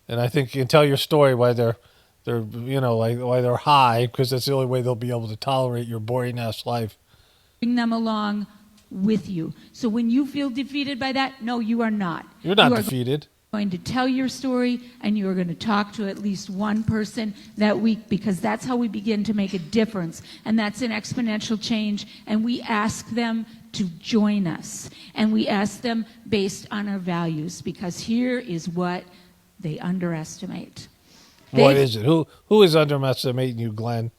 And I think you can tell your story why they're why they're high, because that's the only way they'll be able to tolerate your boring ass life. Bring them along with you. So when you feel defeated by that, no, you are not. You're not defeated. Going to tell your story, and you are going to talk to at least one person that week, because that's how we begin to make a difference, and that's an exponential change. And we ask them to join us, and we ask them based on our values, because here is what they underestimate. What is it? Who is underestimating you, Gwen?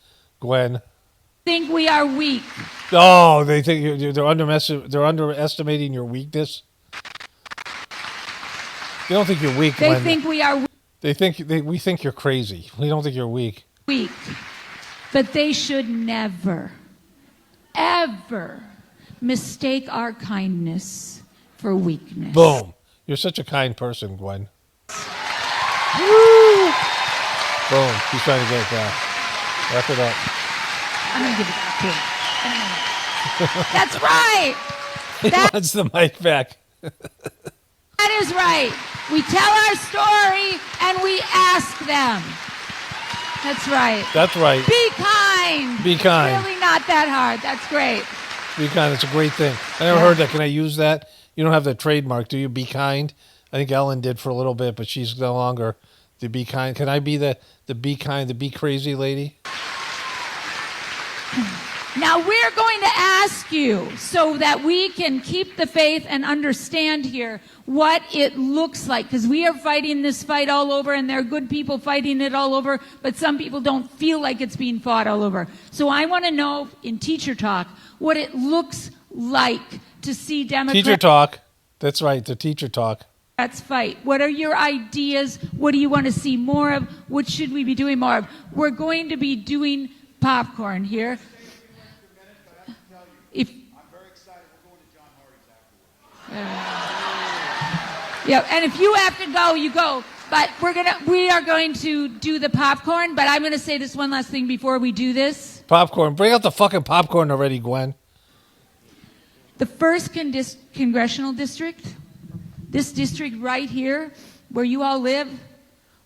Think we are weak. Oh, they think they're underestimating your weakness. They don't think you're weak. They think we are weak. We think you're crazy. We don't think you're weak. Weak. But they should never, ever mistake our kindness for weakness. Boom. You're such a kind person, Gwen. Woo! Boom. He's trying to get it back. Wrap it up. I'm going to give it back to him. That's right. He wants the mic back. That is right. We tell our story and we ask them. That's right. That's right. Be kind. Be kind. It's really not that hard. That's great. Be kind. It's a great thing. I never heard that. Can I use that? You don't have the trademark, do you? Be kind. I think Ellen did for a little bit, but she's no longer the be kind. Can I be the be kind, the be crazy lady? Now we're going to ask you, so that we can keep the faith and understand here what it looks like, because we are fighting this fight all over, and there are good people fighting it all over, but some people don't feel like it's being fought all over. So I want to know in Teacher Talk what it looks like to see Democrats. Teacher Talk. That's right, the Teacher Talk. Let's fight. What are your ideas? What do you want to see more of? What should we be doing more of? We're going to be doing popcorn here. I'm very excited. We're going to John Hardy's afterwards. Yeah, and if you have to go, you go. But we are going to do the popcorn. But I'm going to say this one last thing before we do this. Popcorn. Bring out the fucking popcorn already, Gwen. The first congressional district, this district right here, where you all live,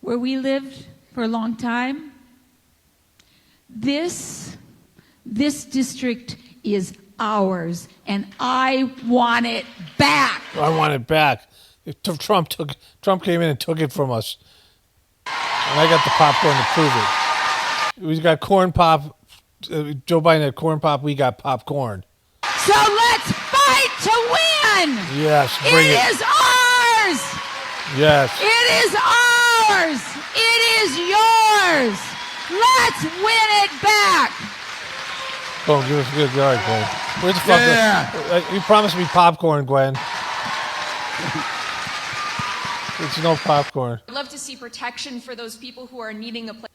where we lived for a long time, this district is ours, and I want it back. I want it back. Trump came in and took it from us. And I got the popcorn to prove it. We got corn pop. Joe Biden had corn pop. We got popcorn. So let's fight to win. Yes, bring it. It is ours. Yes. It is ours. It is yours. Let's win it back. Boom, give us a good yard, Gwen. Where's the fuck? Yeah. You promised me popcorn, Gwen. It's no popcorn. I'd love to see protection for those people who are needing a place.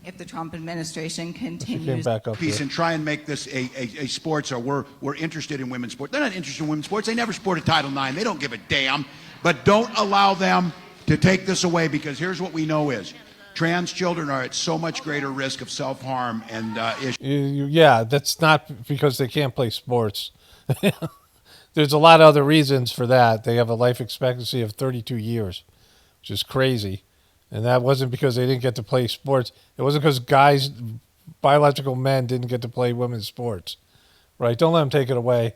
If the Trump administration She came continues back up Peace here. and try and make this a sports, or we're interested in women's sports. They're not interested in women's sports. They never sported Title IX. They don't give a damn. But don't allow them to take this away, because here's what we know is trans children are at so much greater risk of self-harm and issues. Yeah, that's not because they can't play sports. There's a lot of other reasons for that. They have a life expectancy of 32 years, which is crazy. And that wasn't because they didn't get to play sports. It wasn't because guys, biological men, didn't get to play women's sports. Right? Don't let them take it away.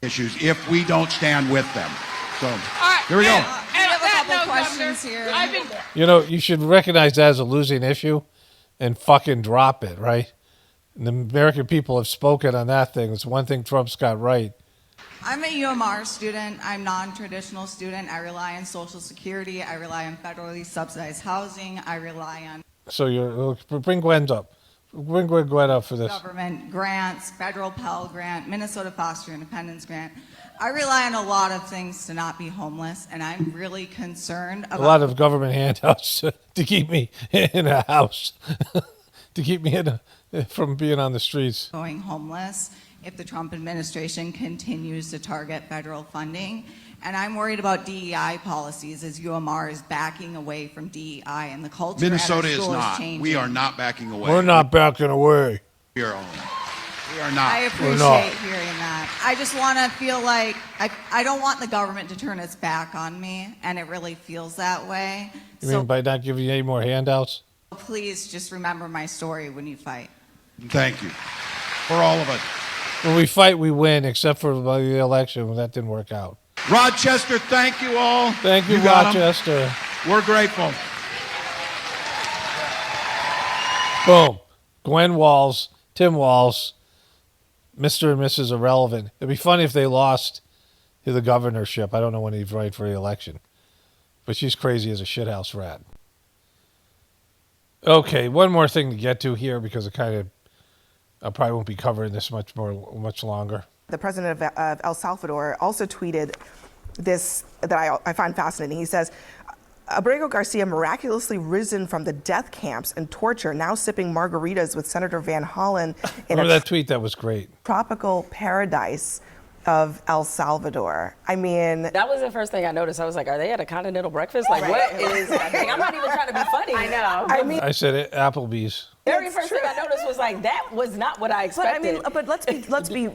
Issues if we don't stand with them. So here we go. We have a couple questions here. You know, you should recognize that as a losing issue and fucking drop it, right? And the American people have spoken on that thing. It's one thing Trump's got right. I'm a UMR student. I'm non-traditional student. I rely on Social Security. I rely on federally subsidized housing. I rely on So bring Gwen up. Bring Gwen up for this. government grants, federal Pell Grant, Minnesota Foster Independence Grant. I rely on a lot of things to not be homeless, and I'm really concerned about A lot of government handouts to keep me in a house, to keep me from being on the streets. going homeless if the Trump administration continues to target federal funding. And I'm worried about DEI policies as UMR is backing away from DEI, and the culture Minnesota at our is school not. changing. We are not backing away. We're not backing away. We are not. I appreciate hearing that. I just want to feel like I don't want the government to turn its back on me, and it really feels that way. You So mean by not giving you any more handouts? please just remember my story when you fight. Thank you. For all of us. When we fight, we win, except for the election. That didn't work out. Rochester, thank you all. Thank you, got 'em. Rochester. We're grateful. Boom. Gwen Walz, Tim Walz, Mr. and Mrs. Irrelevant. It'd be funny if they lost to the governorship. I don't know when he'd run for the election. But she's crazy as a shithouse rat. Okay, one more thing to get to here because I probably won't be covering this much longer. The president of El Salvador also tweeted this that I find fascinating. He says, Abrego Garcia miraculously risen from the death camps and torture, now sipping margaritas with Senator Van Hollen in Remember that tweet? That was great. tropical paradise of El Salvador. I mean, that was the first thing I noticed. I was like, are they at a continental breakfast? Like, what is happening? I'm not even trying to be funny. I know. I mean, I said it, Applebee's. Very first thing I noticed was like, that was not what I expected. But let's be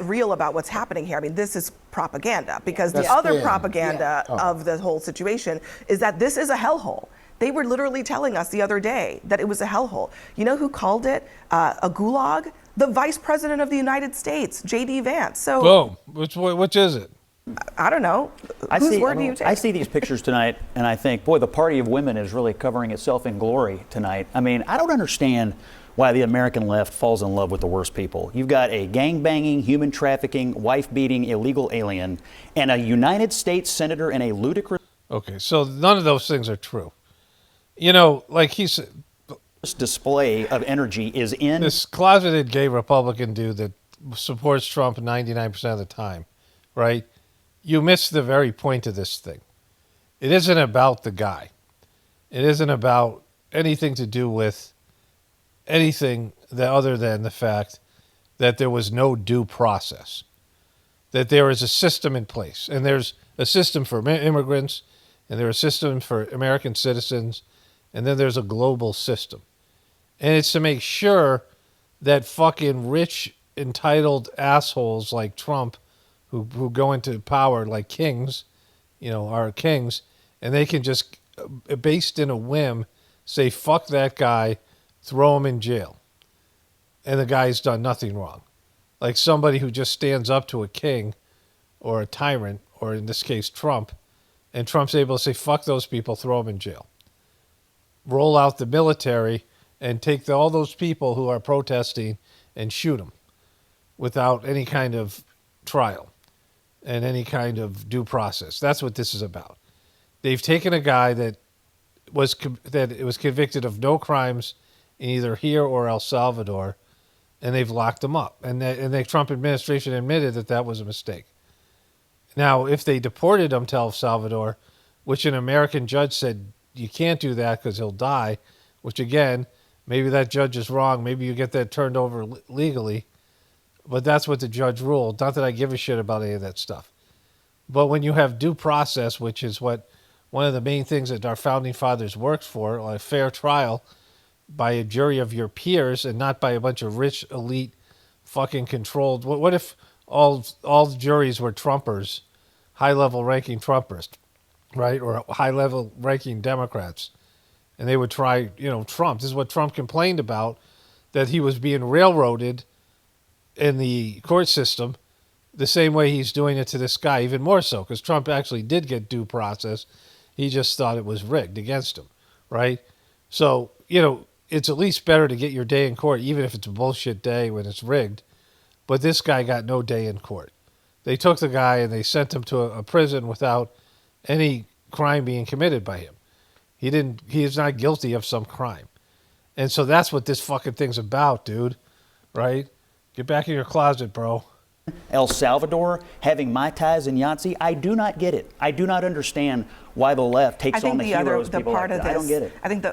real about what's happening here. I mean, this is propaganda because That's the other spin. propaganda of the whole situation is that this is a hellhole. They were literally telling us the other day that it was a hellhole. You know who called it a gulag? The Vice President of the United States, J.D. Vance. So, boom. Which is it? I don't know. Whose word do you take? I see these pictures tonight, and I think, boy, the party of women is really covering itself in glory tonight. I mean, I don't understand why the American left falls in love with the worst people. You've got a gang-banging, human trafficking, wife-beating, illegal alien, and a United States senator in a ludicrous... Okay, so none of those things are true. You know, like he said... display of energy is in... This closeted gay Republican dude that supports Trump 99% of the time, right? You miss the very point of this thing. It isn't about the guy. It isn't about anything to do with anything that other than the fact that there was no due process, that there is a system in place, and there's a system for immigrants, and there's a system for American citizens, and then there's a global system. And it's to make sure that fucking rich, entitled assholes like Trump, who go into power like kings, you know, are kings, and they can just, based in a whim, say, fuck that guy, throw him in jail. And the guy's done nothing wrong. like somebody who just stands up to a king or a tyrant, or in this case, Trump, and Trump's able to say, fuck those people, throw them in jail. Roll out the military and take all those people who are protesting and shoot them without any kind of trial and any kind of due process. That's what this is about. They've taken a guy that was convicted of no crimes in either here or El Salvador, and they've locked him up. And the Trump administration admitted that that was a mistake. Now, if they deported him to El Salvador, which an American judge said you can't do that because he'll die, which again, maybe that judge is wrong. Maybe you get that turned over legally, but that's what the judge ruled. Not that I give a shit about any of that stuff. But when you have due process, which is what one of the main things that our founding fathers worked for, a fair trial by a jury of your peers and not by a bunch of rich, elite, fucking controlled. What if all juries were Trumpers, high-level ranking Trumpers, right? Or high-level ranking Democrats. And they would try, Trump. This is what Trump complained about, that he was being railroaded in the court system the same way he's doing it to this guy, even more so, because Trump actually did get due process. He just thought it was rigged against him, right? So, it's at least better to get your day in court, even if it's a bullshit day when it's rigged. But this guy got no day in court. They took the guy and they sent him to a prison without any crime being committed by him. He is not guilty of some crime. And so that's what this fucking thing's about, dude. Right? Get back in your closet, bro. El Salvador having Mai Tais and Yahtzee, I do not get it. I do not understand why the left takes on the heroes people like that. I don't get it. I think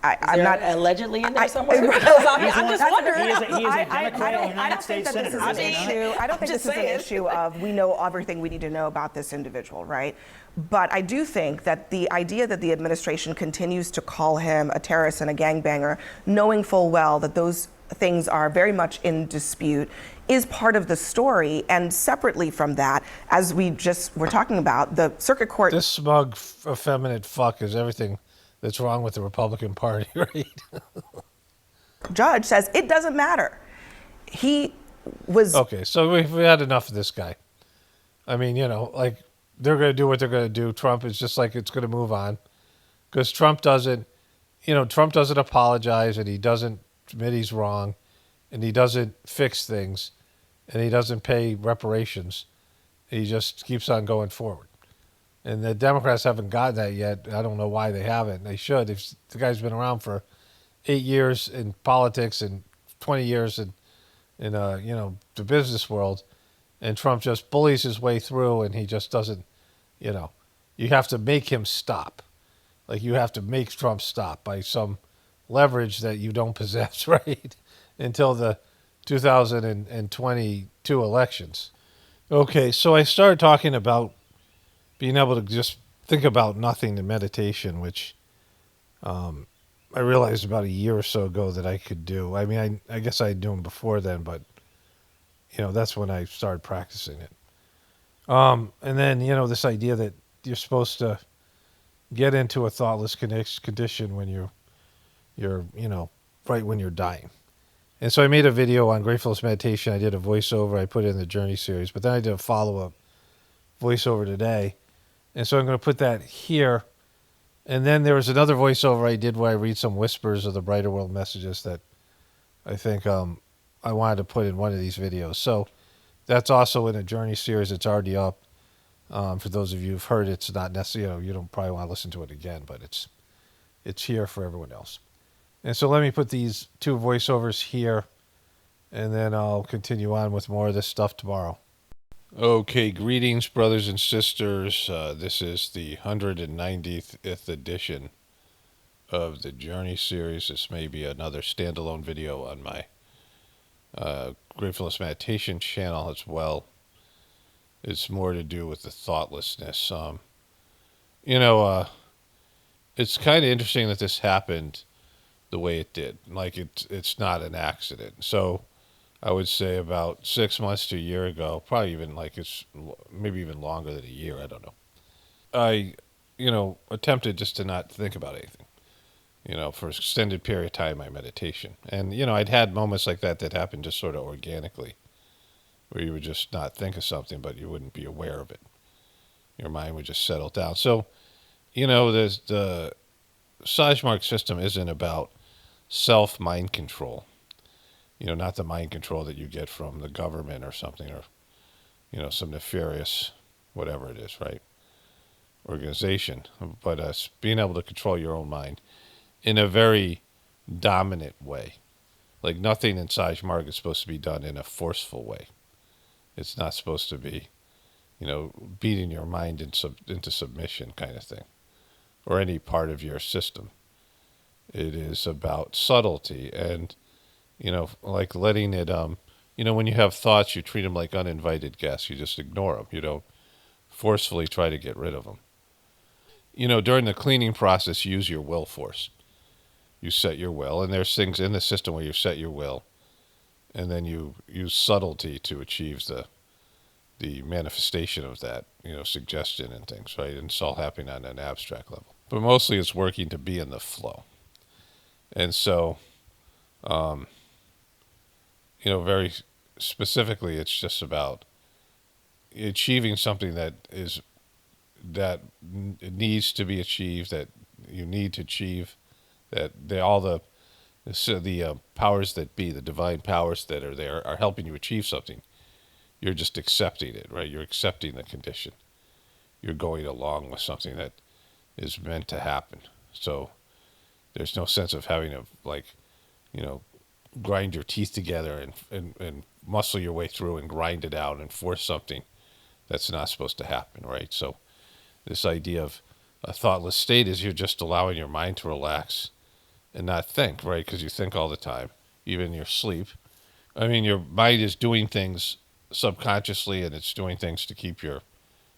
I'm not allegedly in there somewhere. I'm just wondering. He is a Democrat United States senator. I don't think this is an issue of we know everything we need to know about this individual, right? But I do think that the idea that the administration continues to call him a terrorist and a gangbanger, knowing full well that those things are very much in dispute, is part of the story. And separately from that, as we just were talking about, the circuit court... This smug, effeminate fuck is everything that's wrong with the Republican Party, right? Judge says it doesn't matter. He was... Okay, so we had enough of this guy. I mean, they're going to do what they're going to do. Trump is just like, it's going to move on. Because Trump doesn't apologize, and he doesn't admit he's wrong, and he doesn't fix things, and he doesn't pay reparations. He just keeps on going forward. And the Democrats haven't gotten that yet. I don't know why they haven't. They should. The guy's been around for 8 years in politics and 20 years in the business world, and Trump just bullies his way through, and he just doesn't, you have to make him stop. Like, you have to make Trump stop by some leverage that you don't possess, right? Until the 2022 elections. Okay, so I started talking about being able to just think about nothing in meditation, which I realized about a year or so ago that I could do. I mean, I guess I'd do them before then, but, that's when I started practicing it. And then, this idea that you're supposed to get into a thoughtless condition when you're right when you're dying. And so I made a video on Gratefulness meditation. I did a voiceover. I put it in the Journey series, but then I did a follow-up voiceover today. And so I'm going to put that here. And then there was another voiceover I did where I read some whispers of the Brighter World messages that I think I wanted to put in one of these videos. So that's also in a Journey series. It's already up. For those of you who've heard it, it's not necessarily, you don't probably want to listen to it again, but it's here for everyone else. And so let me put these two voiceovers here, and then I'll continue on with more of this stuff tomorrow. Okay, greetings, brothers and sisters. This is the 190th edition of the Journey series. This may be another standalone video on my Gratefulness meditation channel as well. It's more to do with the thoughtlessness. It's kind of interesting that this happened the way it did. Like, it's not an accident. So I would say about 6 months to a year ago, probably even it's maybe even longer than a year, I don't know. I, attempted just to not think about anything, for an extended period of time in my meditation. And, I'd had moments like that happened just sort of organically. where you would just not think of something, but you wouldn't be aware of it. Your mind would just settle down. So, there's the Sajmark system isn't about self-mind control. Not the mind control that you get from the government or something, or, some nefarious, whatever it is, right, organization. But being able to control your own mind in a very dominant way. Like nothing in Sajmark is supposed to be done in a forceful way. It's not supposed to be, beating your mind into submission kind of thing, or any part of your system. It is about subtlety and, like letting it, when you have thoughts, you treat them like uninvited guests. You just ignore them. You don't forcefully try to get rid of them. During the cleaning process, use your will force. You set your will, and there's things in the system where you set your will, and then you use subtlety to achieve the manifestation of that, suggestion and things, right? And it's all happening on an abstract level. But mostly it's working to be in the flow. And so, very specifically, it's just about achieving something that needs to be achieved, that you need to achieve, that all the powers that be, the divine powers that are there, are helping you achieve something. You're just accepting it, right? You're accepting the condition. You're going along with something that is meant to happen. So there's no sense of having to, grind your teeth together and muscle your way through and grind it out and force something that's not supposed to happen, right? So this idea of a thoughtless state is you're just allowing your mind to relax and not think, right? Because you think all the time, even in your sleep. I mean, your mind is doing things subconsciously, and it's doing things to keep your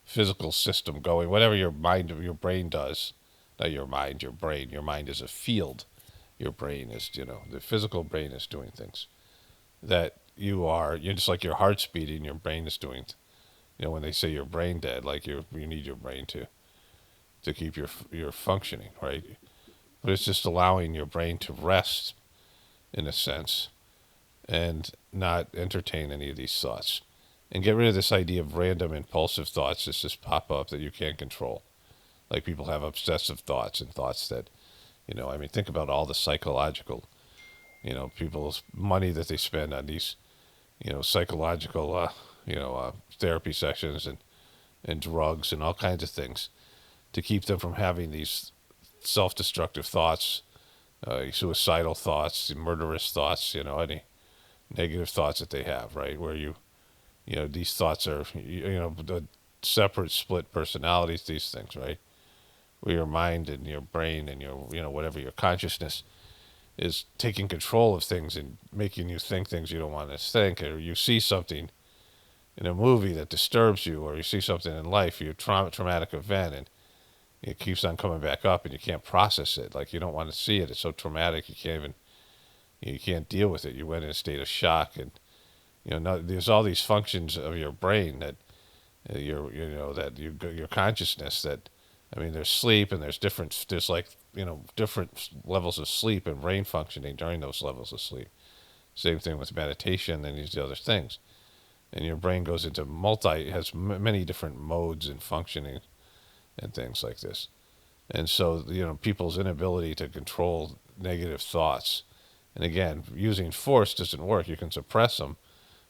physical system going. Whatever your brain does, not your mind, your brain. Your mind is a field. Your brain is, the physical brain is doing things that you're just like your heart's beating, your brain is doing, when they say you're brain dead, like you need your brain to keep your functioning, right? But it's just allowing your brain to rest, in a sense, and not entertain any of these thoughts. And get rid of this idea of random impulsive thoughts that just pop up that you can't control. Like people have obsessive thoughts and thoughts that, think about all the psychological, people's money that they spend on these, psychological, therapy sessions and drugs and all kinds of things to keep them from having these self-destructive thoughts, suicidal thoughts, murderous thoughts, any negative thoughts that they have, right? Where these thoughts are, the separate split personalities, these things, right? Where your mind and your brain and your, whatever your consciousness is taking control of things and making you think things you don't want to think, or you see something in a movie that disturbs you, or you see something in life, your traumatic event, and it keeps on coming back up and you can't process it. Like you don't want to see it. It's so traumatic. You can't deal with it. You went in a state of shock, and, there's all these functions of your brain that your consciousness that, there's sleep, and there's different levels of sleep and brain functioning during those levels of sleep. Same thing with meditation and these other things. And your brain goes into has many different modes and functioning and things like this. And so, people's inability to control negative thoughts. And again, using force doesn't work. You can suppress them,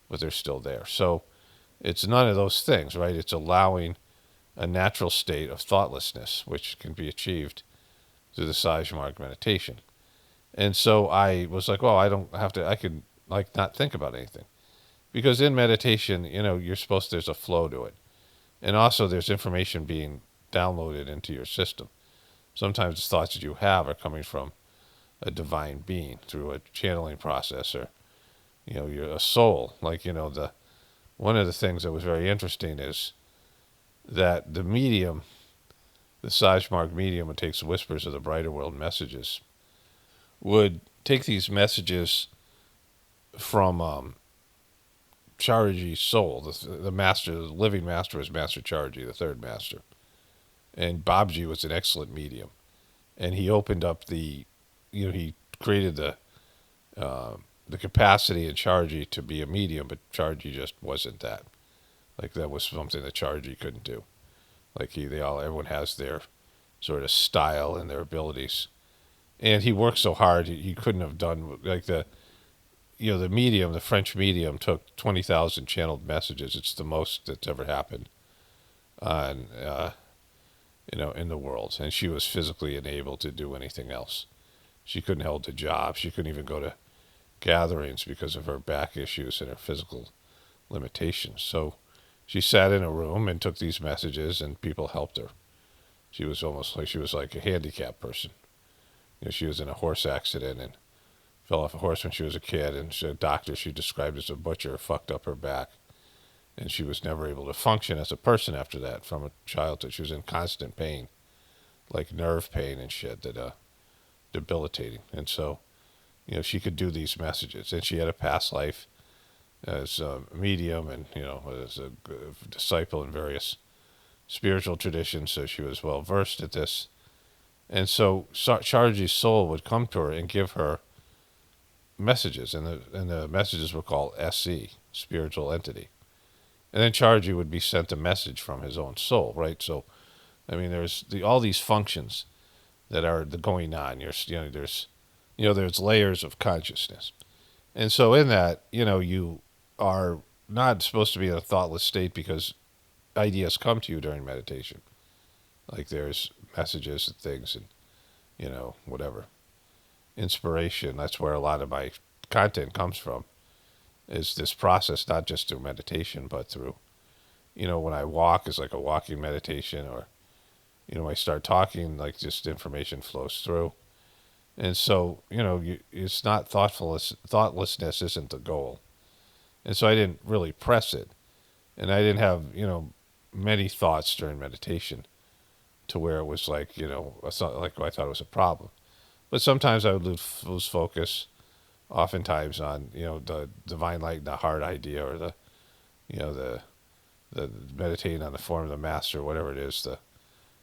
but they're still there. So it's none of those things, right? It's allowing a natural state of thoughtlessness, which can be achieved through the Sajmark meditation. And so I was like, well, I could not think about anything. Because in meditation, there's a flow to it. And also there's information being downloaded into your system. Sometimes the thoughts that you have are coming from a divine being through a channeling process, or, you're a soul. Like, one of the things that was very interesting is that the medium, the Sajmark medium, who takes Whispers of the Brighter World messages, would take these messages from Charji's soul, the master, the living master was Master Charji, the third master. And Babji was an excellent medium. And he opened up he created the the capacity in Chargy to be a medium, but Chargy just wasn't that. Like that was something that Chargy couldn't do. Like everyone has their sort of style and their abilities, and he worked so hard he couldn't have done like the medium, the French medium took 20,000 channeled messages. It's the most that's ever happened on in the world, and she was physically unable to do anything else. She couldn't hold a job. She couldn't even go to gatherings because of her back issues and her physical limitations. So she sat in a room and took these messages, and people helped her. She was almost like a handicapped person. She was in a horse accident and fell off a horse when she was a kid, and a doctor she described as a butcher fucked up her back, and she was never able to function as a person after that from a childhood. She was in constant pain, like nerve pain and shit that debilitating. And so, she could do these messages, and she had a past life as a medium and, as a disciple in various spiritual traditions, so she was well versed at this. And so Chargy's soul would come to her and give her messages, and the messages were called SE, spiritual entity. And then Chargy would be sent a message from his own soul, right? So, I mean, there's all these functions that are going on. There's layers of consciousness. And so in that, you are not supposed to be in a thoughtless state because ideas come to you during meditation. Like there's messages and things and, whatever. Inspiration, that's where a lot of my content comes from, is this process, not just through meditation, but through, when I walk is like a walking meditation, or, I start talking, like just information flows through. And so, it's not thoughtlessness isn't the goal. And so I didn't really press it. And I didn't have, many thoughts during meditation to where it was like, I thought it was a problem. But sometimes I would lose focus, oftentimes on, the divine light in the heart idea, or the meditating on the form of the master, whatever it is,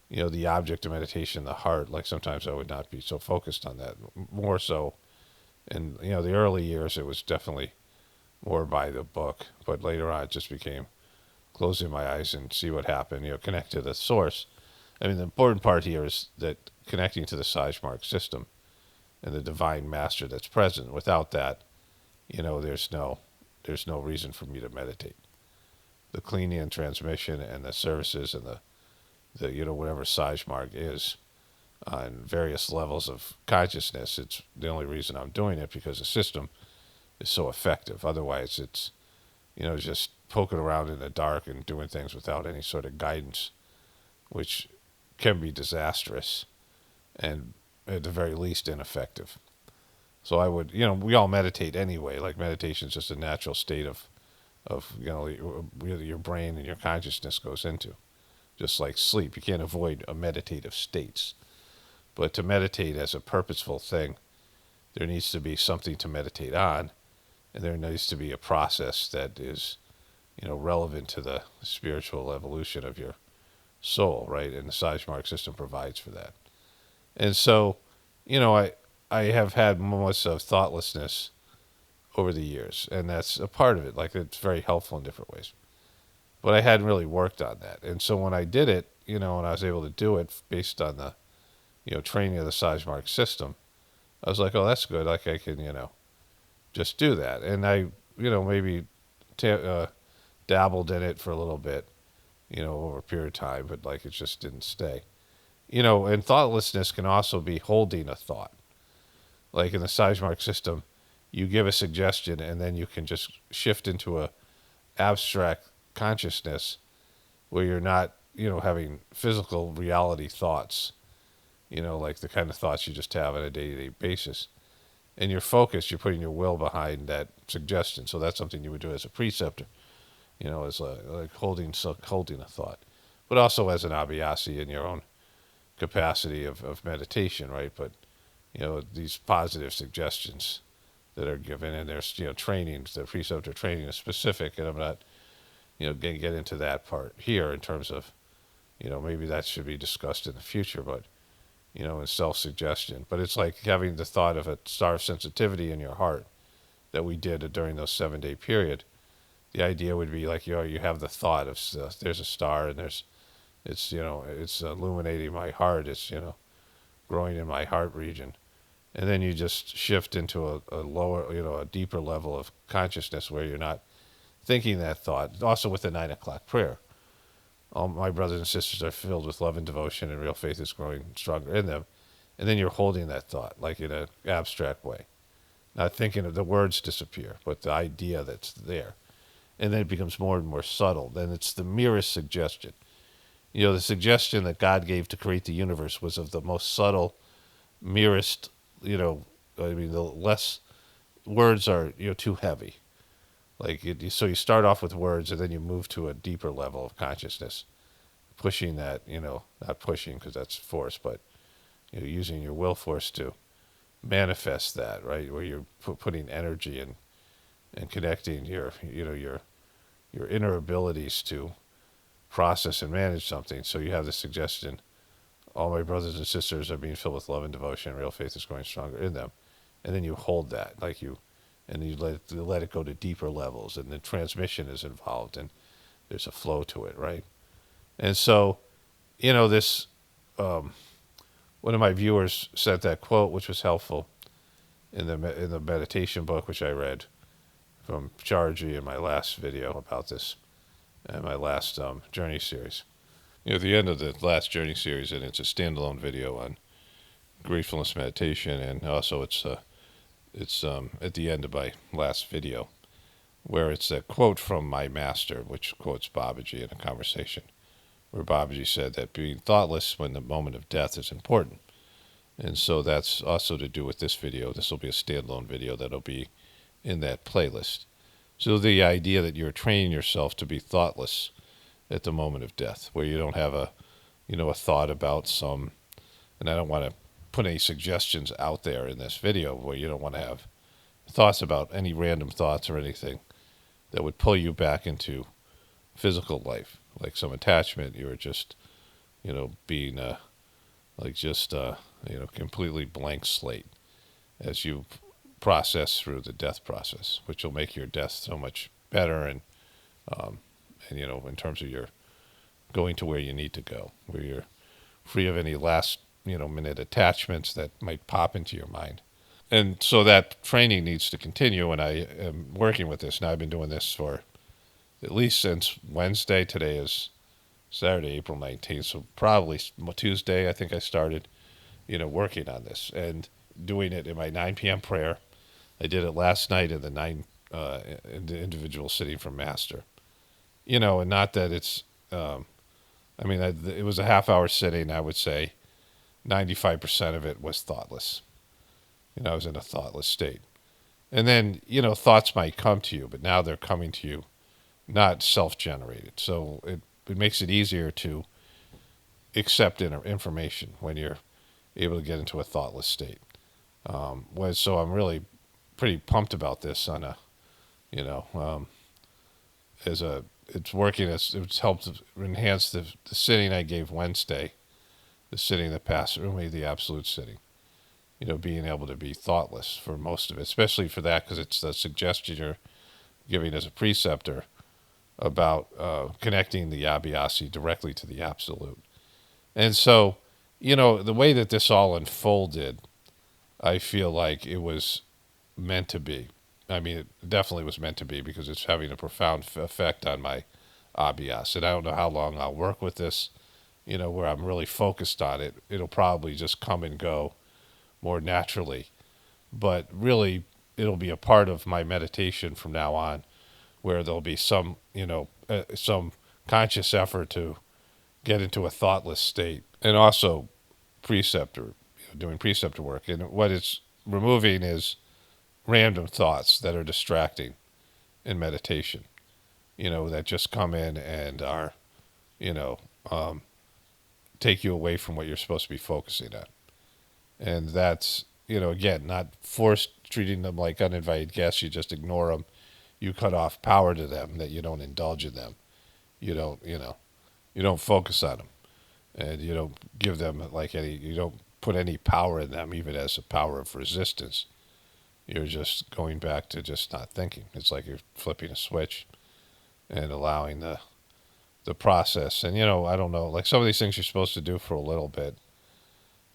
the object of meditation, the heart. Like sometimes I would not be so focused on that. More so in, the early years, it was definitely more by the book. But later on, it just became closing my eyes and see what happened, connect to the source. I mean, the important part here is that connecting to the Sajmark system and the divine master that's present. Without that, there's no reason for me to meditate. The Klenian transmission and the services and the whatever Sajmark is on various levels of consciousness, it's the only reason I'm doing it, because the system is so effective. Otherwise, it's, just poking around in the dark and doing things without any sort of guidance, which can be disastrous and at the very least ineffective. So I would, we all meditate anyway. Like meditation is just a natural state of your brain and your consciousness goes into. Just like sleep, you can't avoid a meditative states. But to meditate as a purposeful thing, there needs to be something to meditate on, and there needs to be a process that is, relevant to the spiritual evolution of your soul, right? And the Sajmark system provides for that. And so, I have had moments of thoughtlessness over the years, and that's a part of it. Like, it's very helpful in different ways. But I hadn't really worked on that. And so when I did it, and I was able to do it based on the, training of the Sajmark system, I was like, oh, that's good. Like, I can, just do that. And I, maybe dabbled in it for a little bit, over a period of time, but like it just didn't stay. And thoughtlessness can also be holding a thought. Like in the Sajmark system, you give a suggestion and then you can just shift into a abstract consciousness where you're not, having physical reality thoughts, like the kind of thoughts you just have on a day-to-day basis. And you're focused, you're putting your will behind that suggestion. So that's something you would do as a preceptor, as like holding a thought. But also as an abhyasi in your own capacity of meditation, right? But, these positive suggestions that are given, and there's, trainings, the preceptor training is specific, and I'm not, going to get into that part here in terms of, maybe that should be discussed in the future, but, in self-suggestion. But it's like having the thought of a star of sensitivity in your heart that we did during those 7-day period, the idea would be like, you have the thought of there's a star and it's illuminating my heart. It's, growing in my heart region. And then you just shift into a lower, a deeper level of consciousness where you're not thinking that thought. Also with the 9 o'clock prayer. All my brothers and sisters are filled with love and devotion, and real faith is growing stronger in them. And then you're holding that thought, like in an abstract way. Not thinking of the words disappear, but the idea that's there. And then it becomes more and more subtle. Then it's the merest suggestion. The suggestion that God gave to create the universe was of the most subtle, merest, the less words are, too heavy. So you start off with words and then you move to a deeper level of consciousness, pushing that, not pushing because that's force, but using your will force to manifest that, right? Where you're putting energy and connecting your inner abilities to process and manage something. So you have the suggestion, all my brothers and sisters are being filled with love and devotion, real faith is growing stronger in them. And then you hold that, and you let it go to deeper levels, and the transmission is involved, and there's a flow to it, right? And so, this, one of my viewers sent that quote, which was helpful in the meditation book, which I read from Charji in my last video about this, and my last journey series. The end of the last journey series, and it's a standalone video on Gratefullness meditation, and also it's at the end of my last video, where it's a quote from my master, which quotes Babaji in a conversation, where Babaji said that being thoughtless when the moment of death is important. And so that's also to do with this video. This will be a standalone video that'll be in that playlist. So the idea that you're training yourself to be thoughtless at the moment of death, where you don't have a thought about some, and I don't want to put any suggestions out there in this video, where you don't want to have thoughts about any random thoughts or anything that would pull you back into physical life, like some attachment. You were just, being completely blank slate as you process through the death process, which will make your death so much better, and in terms of your going to where you need to go, where you're free of any last minute attachments that might pop into your mind. And so that training needs to continue, and I am working with this. Now I've been doing this for at least since Wednesday. Today is Saturday, April 19th, so probably Tuesday I think I started working on this and doing it in my 9 p.m. prayer. I did it last night in the individual sitting from Master. And not that it's, it was a half-hour sitting. I would say 95% of it was thoughtless. I was in a thoughtless state. And then, thoughts might come to you, but now they're coming to you not self-generated. So it makes it easier to accept information when you're able to get into a thoughtless state. So I'm really pretty pumped about this on a, it's working, it's helped enhance the sitting I gave Wednesday, the sitting that passed through me, the absolute sitting. Being able to be thoughtless for most of it, especially for that, because it's the suggestion you're giving as a preceptor about connecting the Abhyasi directly to the absolute. And so, the way that this all unfolded, I feel like it was meant to be. It definitely was meant to be, because it's having a profound effect on my Abhyas. And I don't know how long I'll work with this, where I'm really focused on it. It'll probably just come and go more naturally. But really, it'll be a part of my meditation from now on, where there'll be some conscious effort to get into a thoughtless state. And also doing preceptor work. And what it's removing is random thoughts that are distracting in meditation, that just come in and are, take you away from what you're supposed to be focusing on. And that's, again, not treating them like uninvited guests. You just ignore them. You cut off power to them, that you don't indulge in them. You don't focus on them. And you don't give them you don't put any power in them, even as a power of resistance. you're just going back to just not thinking. It's like you're flipping a switch and allowing the process. And, I don't know, like some of these things you're supposed to do for a little bit.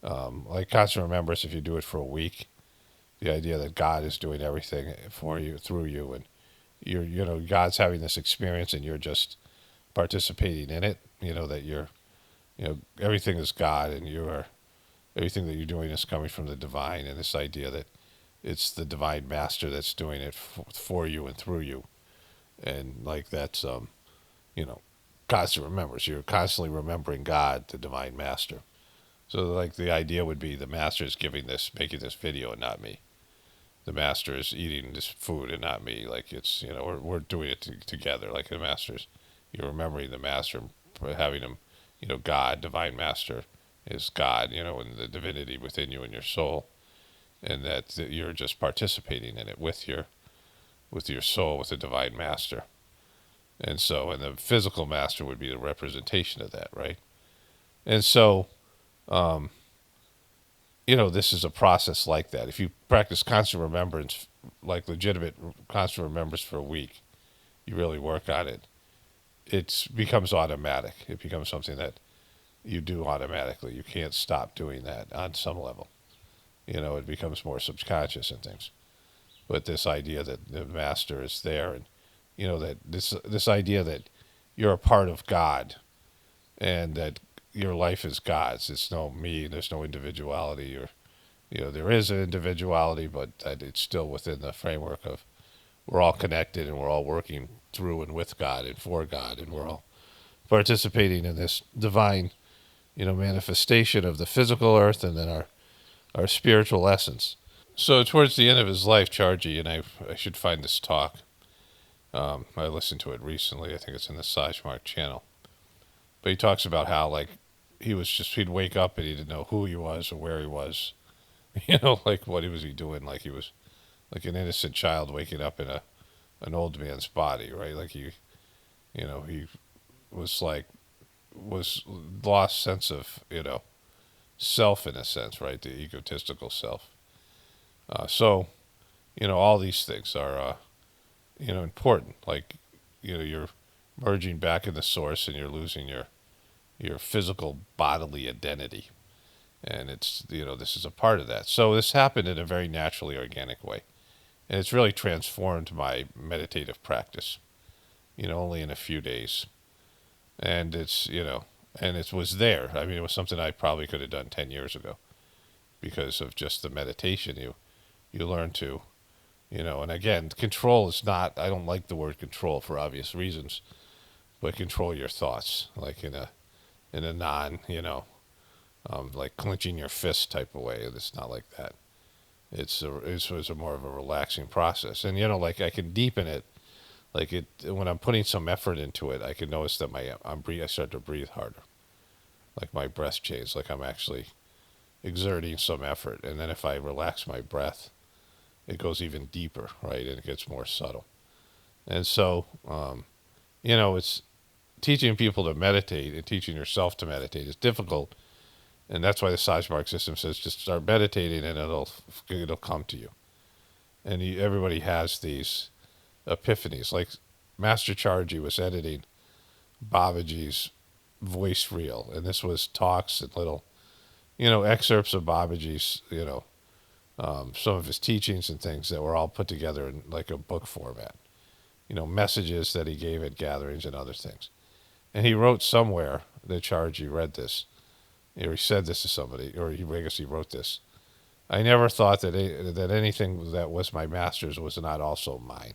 Like constant remembrance, if you do it for a week, the idea that God is doing everything for you, through you, and God's having this experience and you're just participating in it, that everything is God and everything that you're doing is coming from the divine, and this idea that it's the divine master that's doing it for you and through you. And like that's, constant remembrance. You're constantly remembering God, the divine master. So like the idea would be the master is making this video and not me. The master is eating this food and not me. Like it's, we're doing it together. Like the master's, you're remembering the master, having him, God, divine master is God, and the divinity within you and your soul. And that you're just participating in it with your soul, with the divine master. And the physical master would be the representation of that, right? And so, this is a process like that. If you practice constant remembrance, like legitimate constant remembrance for a week, you really work on it, it becomes automatic. It becomes something that you do automatically. You can't stop doing that on some level. It becomes more subconscious and things. But this idea that the master is there, and that this idea that you're a part of God, and that your life is God's. It's no me. There's no individuality, or there is an individuality, but that it's still within the framework of we're all connected and we're all working through and with God and for God, and we're all participating in this divine, manifestation of the physical earth and then our spiritual essence. So towards the end of his life, Charji, and I should find this talk. I listened to it recently. I think it's in the Sajmark channel. But he talks about how he'd wake up and he didn't know who he was or where he was. Like what he was doing. Like he was like an innocent child waking up in an old man's body, right? Like he was lost sense of, self in a sense, right? The egotistical self. So, all these things are, important. Like, you're merging back in the source and you're losing your physical bodily identity. And it's, this is a part of that. So this happened in a very naturally organic way. And it's really transformed my meditative practice, only in a few days. And it's, and it was there. I mean, it was something I probably could have done 10 years ago because of just the meditation. You learn to, and again, control is not, I don't like the word control for obvious reasons, but control your thoughts, like in a non, like clenching your fist type of way. It's not like that. It was a more of a relaxing process. And, like I can deepen it. Like when I'm putting some effort into it, I can notice that I start to breathe harder. Like my breath changes, like I'm actually exerting some effort. And then if I relax my breath, it goes even deeper, right? And it gets more subtle. And so, it's teaching people to meditate and teaching yourself to meditate is difficult. And that's why the Sajmark system says just start meditating and it'll come to you. And everybody has these epiphanies. Like Master Charji was editing Babaji's voice reel, and this was talks and little, excerpts of Babaji's, some of his teachings and things that were all put together in like a book format. Messages that he gave at gatherings and other things. And he wrote somewhere that Charji read this, or he said this to somebody, or I guess he wrote this. I never thought that anything that was my master's was not also mine.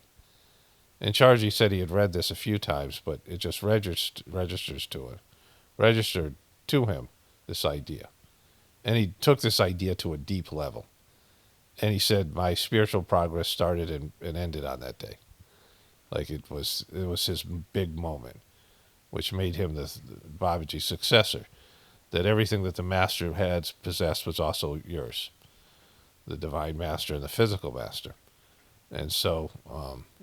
And Charji said he had read this a few times, but it just registered to him this idea. And he took this idea to a deep level. And he said, my spiritual progress started and ended on that day. Like it was his big moment, which made him the Babaji's successor. That everything that the master had possessed was also yours. The divine master and the physical master. And so,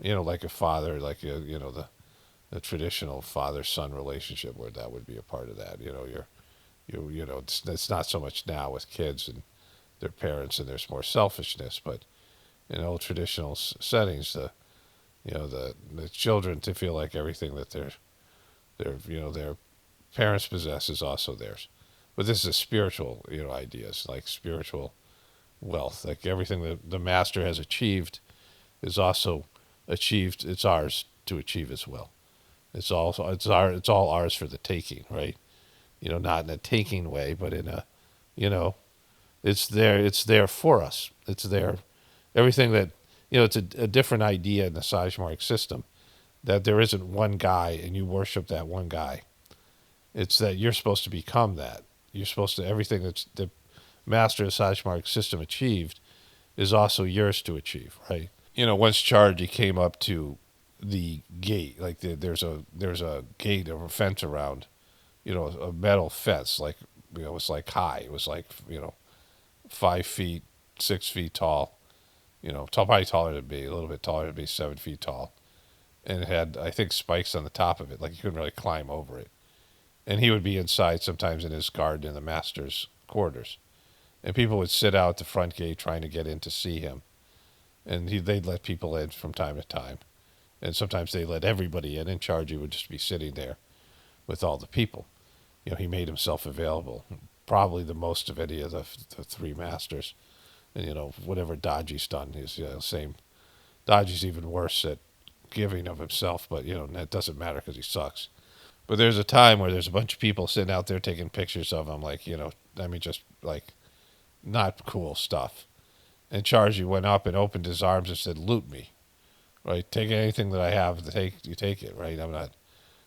like a father, like, the traditional father-son relationship where that would be a part of that. It's not so much now with kids and their parents and there's more selfishness, but, in old traditional settings, the children to feel like everything that their parents possess is also theirs. But this is a spiritual, ideas like spiritual wealth, like everything that the master has achieved is also achieved. It's ours to achieve as well. It's all ours for the taking, right? Not in a taking way, but in a, it's there for us. It's there. Everything that, it's a different idea in the Sajmark system, that there isn't one guy and you worship that one guy. It's that you're supposed to become that. You're supposed to, everything that's the master of Sajmark system achieved is also yours to achieve, right? Once Chargy came up to the gate, like there's a gate or a fence around, a metal fence, like, it's like high. It was like, 5 feet, 6 feet tall, probably taller than me, a little bit taller than me, 7 feet tall. And it had, I think, spikes on the top of it, like you couldn't really climb over it. And he would be inside sometimes in his garden in the master's quarters. And people would sit out the front gate trying to get in to see him. And they'd let people in from time to time. And sometimes they let everybody in, and Chargy would just be sitting there with all the people. He made himself available, probably the most of any of the three masters. And, whatever Daji's done, he's same. Daji's even worse at giving of himself, but, that doesn't matter because he sucks. But there's a time where there's a bunch of people sitting out there taking pictures of him, like, just like not cool stuff. And Chargy went up and opened his arms and said, "Loot me, right? Take anything that I have. You take it, right? I'm not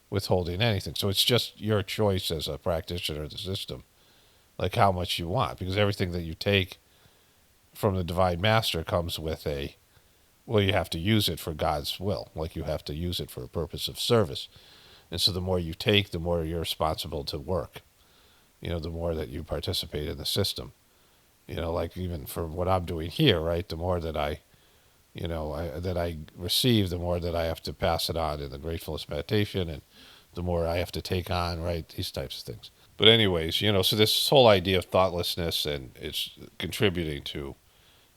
withholding anything." So it's just your choice as a practitioner of the system, like how much you want, because everything that you take from the Divine Master comes with you have to use it for God's will, like you have to use it for a purpose of service. And so the more you take, the more you're responsible to work, the more that you participate in the system. Like even for what I'm doing here, right? The more that I receive, the more that I have to pass it on in the Gratefulness meditation, and the more I have to take on, right? These types of things. But anyways, so this whole idea of thoughtlessness, and it's contributing to,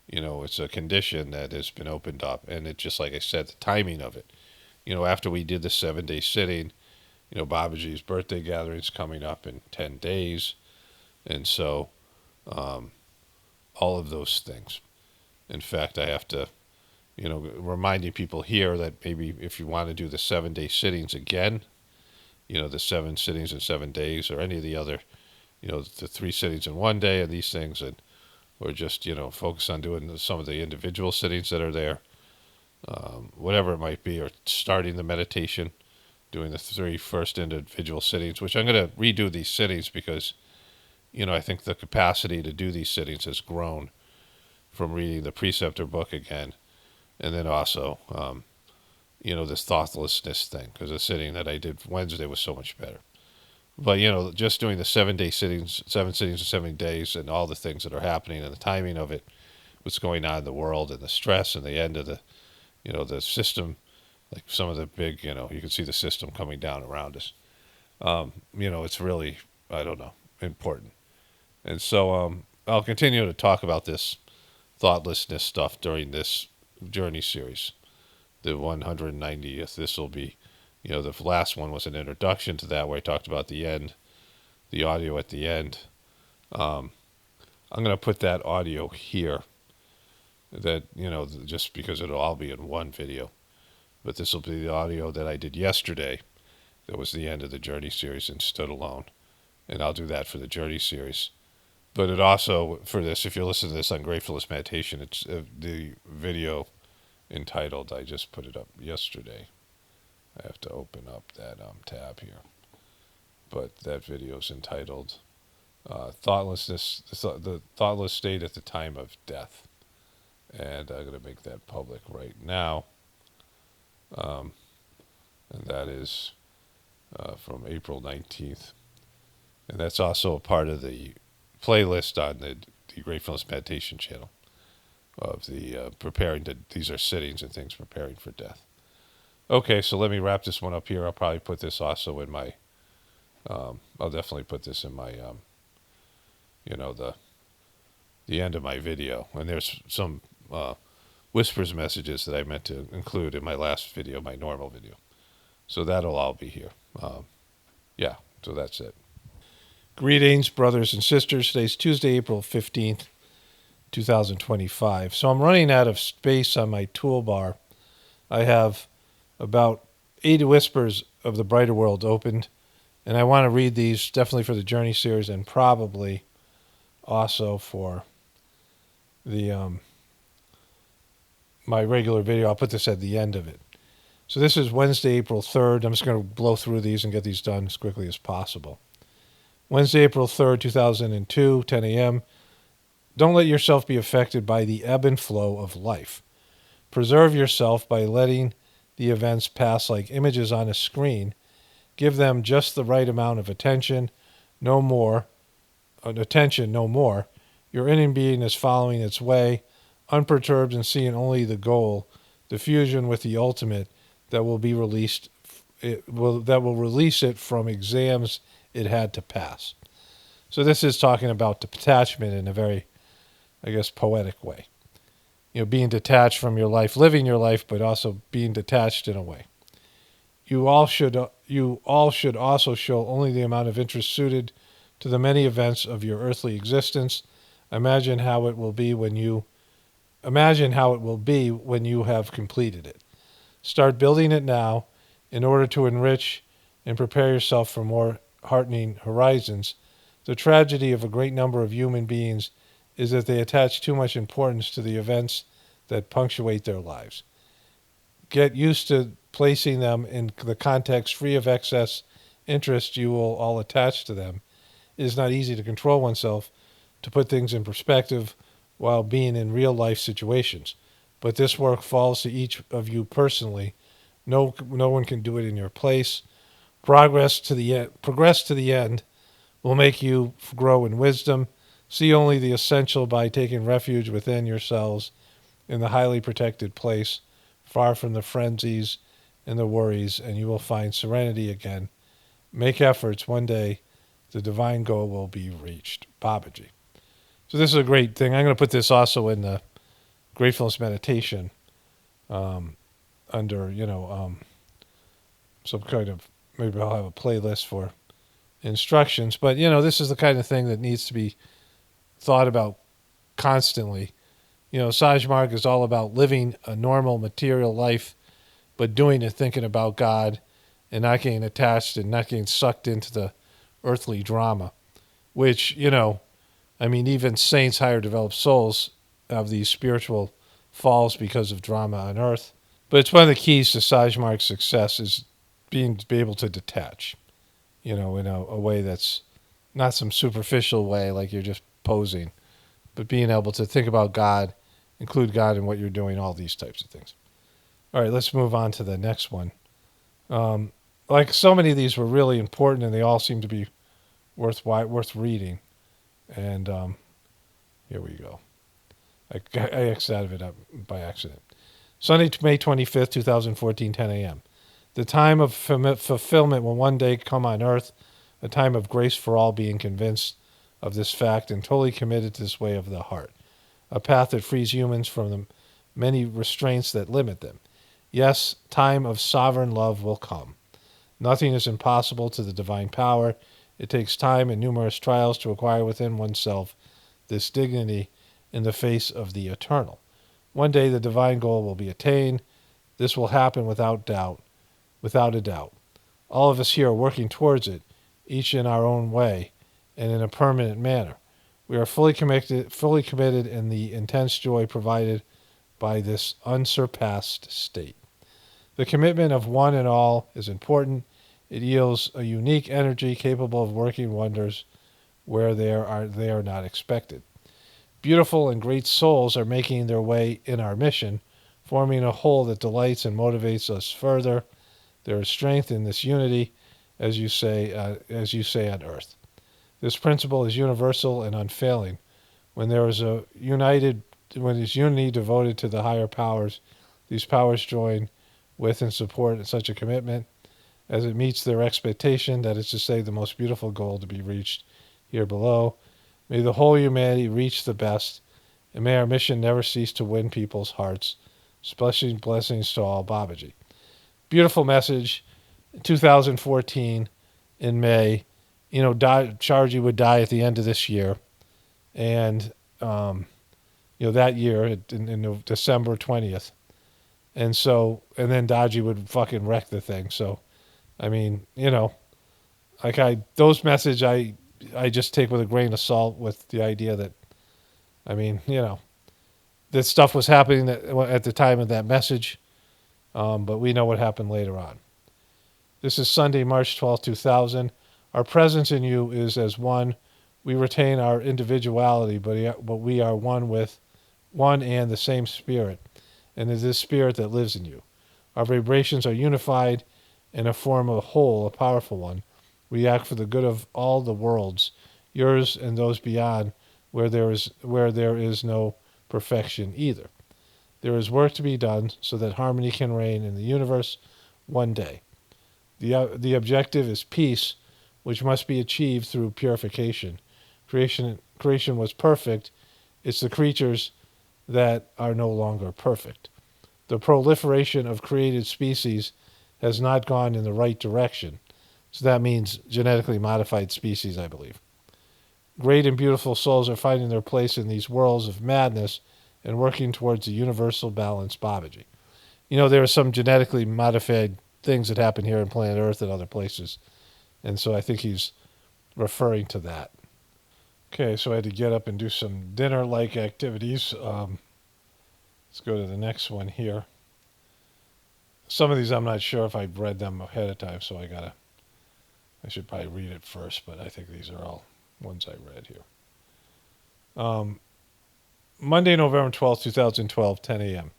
it's a condition that has been opened up. And it just, like I said, the timing of it, after we did the 7-day sitting, Babaji's birthday gathering's coming up in 10 days. And so, all of those things. In fact, I have to, reminding people here that maybe if you want to do the 7-day sittings again, the 7 sittings in 7 days, or any of the other, the 3 sittings in 1 day and these things, or just, focus on doing some of the individual sittings that are there, whatever it might be, or starting the meditation, doing the 3 first individual sittings, which I'm going to redo these sittings because, I think the capacity to do these sittings has grown from reading the Preceptor book again. And then also, this thoughtlessness thing, because the sitting that I did Wednesday was so much better. But, just doing the 7-day sittings, 7 sittings in 7 days, and all the things that are happening and the timing of it, what's going on in the world, and the stress and the end of the, the system, like some of the big, you can see the system coming down around us. It's really, I don't know, important. And so I'll continue to talk about this thoughtlessness stuff during this journey series, the 190th. This will be, the last one was an introduction to that, where I talked about the end, the audio at the end. I'm going to put that audio here, that, just because it'll all be in one video. But this will be the audio that I did yesterday. That was the end of the journey series and stood alone. And I'll do that for the journey series. But it also, for this, if you're listening to this on Gratefulness Meditation, it's the video entitled, I just put it up yesterday. I have to open up that tab here. But that video is entitled Thoughtlessness, the Thoughtless State at the Time of Death. And I'm going to make that public right now. And that is from April 19th. And that's also a part of the playlist on the Gratefulness Meditation channel of the these are sittings and things preparing for death. Okay, so let me wrap this one up here. I'll probably put this also in my, I'll definitely put this in my, the end of my video. And there's some Whispers messages that I meant to include in my last video, my normal video. So that'll all be here. Yeah, so that's it. Greetings, brothers and sisters. Today's Tuesday, April 15th, 2025. So I'm running out of space on my toolbar. I have about 80 Whispers of the Brighter World opened, and I want to read these definitely for the Journey series and probably also for the my regular video. I'll put this at the end of it. So this is Wednesday, April 3rd. I'm just going to blow through these and get these done as quickly as possible. Wednesday, April 3rd, 2002, 10 a.m. Don't let yourself be affected by the ebb and flow of life. Preserve yourself by letting the events pass like images on a screen. Give them just the right amount of attention, no more. Your inner being is following its way, unperturbed and seeing only the goal, the fusion with the ultimate that will be released. That will release it from exams it had to pass. So this is talking about detachment in a very, I guess, poetic way. You know, being detached from your life, living your life, but also being detached in a way. You all should also show only the amount of interest suited to the many events of your earthly existence. Imagine how it will be when you have completed it. Start building it now in order to enrich and prepare yourself for more heartening horizons. The tragedy of a great number of human beings is that they attach too much importance to the events that punctuate their lives. Get used to placing them in the context free of excess interest you will all attach to them. It is not easy to control oneself, to put things in perspective while being in real life situations. But this work falls to each of you personally. No one can do it in your place. Progress to the end will make you grow in wisdom. See only the essential by taking refuge within yourselves in the highly protected place, far from the frenzies and the worries, and you will find serenity again. Make efforts. One day, the divine goal will be reached. Babaji. So this is a great thing. I'm going to put this also in the Gratefulness meditation under, some kind of, maybe I'll have a playlist for instructions. But, this is the kind of thing that needs to be thought about constantly. Sajmarg is all about living a normal material life, but doing it thinking about God and not getting attached and not getting sucked into the earthly drama, which, even saints, higher developed souls, have these spiritual falls because of drama on earth. But it's one of the keys to Sajmarg's success is being able to detach, in a way that's not some superficial way like you're just posing, but being able to think about God, include God in what you're doing, all these types of things. All right, let's move on to the next one. Like so many of these were really important, and they all seem to be worth reading. And here we go. I X'd out of it by accident. Sunday, May 25th, 2014, 10 a.m. The time of fulfillment will one day come on earth, a time of grace for all being convinced of this fact and totally committed to this way of the heart, a path that frees humans from the many restraints that limit them. Yes, time of sovereign love will come. Nothing is impossible to the divine power. It takes time and numerous trials to acquire within oneself this dignity in the face of the eternal. One day the divine goal will be attained. This will happen without a doubt. All of us here are working towards it, each in our own way and in a permanent manner. We are fully committed in the intense joy provided by this unsurpassed state. The commitment of one and all is important. It yields a unique energy capable of working wonders where they are not expected. Beautiful and great souls are making their way in our mission, forming a whole that delights and motivates us further. There is strength in this unity, as you say on earth. This principle is universal and unfailing. When there is unity devoted to the higher powers, these powers join with and support such a commitment as it meets their expectation, that is to say, the most beautiful goal to be reached here below. May the whole humanity reach the best and may our mission never cease to win people's hearts. Blessings to all, Babaji. Beautiful message. 2014 in May. You know, Charji would die at the end of this year. And, that year, in December 20th. And so, and then Daji would fucking wreck the thing. So, I mean, those message I just take with a grain of salt with the idea that, this stuff was happening at the time of that message. But we know what happened later on. This is Sunday, March 12, 2000. Our presence in you is as one. We retain our individuality, but we are one with one and the same spirit, and it is this spirit that lives in you. Our vibrations are unified in a form of a whole, a powerful one. We act for the good of all the worlds, yours and those beyond, where there is no perfection either. There is work to be done so that harmony can reign in the universe one day. The objective is peace, which must be achieved through purification. Creation was perfect. It's the creatures that are no longer perfect. The proliferation of created species has not gone in the right direction. So that means genetically modified species, I believe. Great and beautiful souls are finding their place in these worlds of madness and working towards a universal balance, Babaji. There are some genetically modified things that happen here on planet Earth and other places. And so I think he's referring to that. Okay, so I had to get up and do some dinner-like activities. Let's go to the next one here. Some of these I'm not sure if I've read them ahead of time, so I should probably read it first, but I think these are all ones I read here. Monday, November 12, 2012, 10 a.m.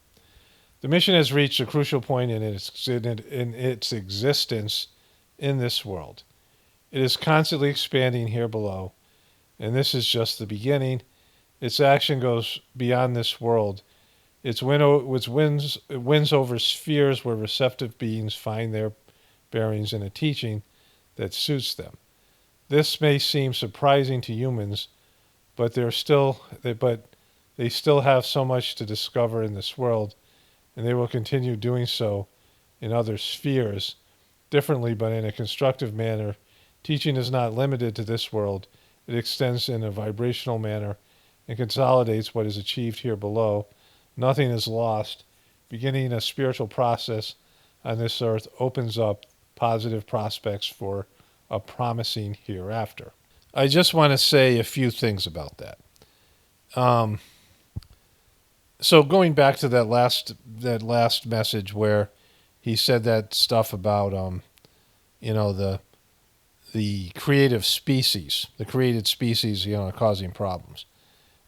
The mission has reached a crucial point in its existence in this world. It is constantly expanding here below, and this is just the beginning. Its action goes beyond this world. It wins over spheres where receptive beings find their bearings in a teaching that suits them. This may seem surprising to humans, but they still have so much to discover in this world, and they will continue doing so in other spheres, differently but in a constructive manner. Teaching is not limited to this world. It extends in a vibrational manner and consolidates what is achieved here below. Nothing is lost. Beginning a spiritual process on this earth opens up positive prospects for a promising hereafter. I just want to say a few things about that. So going back to that last message where he said that stuff about the creative species, the created species, are causing problems.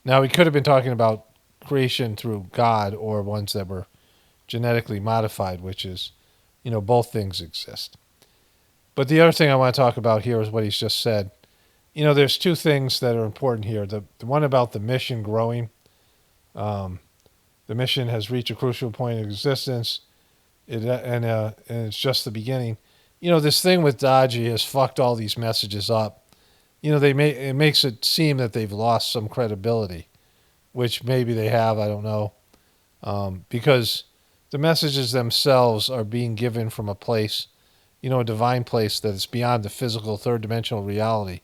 Now, he could have been talking about creation through God or ones that were genetically modified, which is, both things exist. But the other thing I want to talk about here is what he's just said. There's two things that are important here. The one about the mission growing. The mission has reached a crucial point of existence, and it's just the beginning. This thing with Daji has fucked all these messages up. It makes it seem that they've lost some credibility, which maybe they have, I don't know. Because the messages themselves are being given from a place, a divine place that is beyond the physical third-dimensional reality.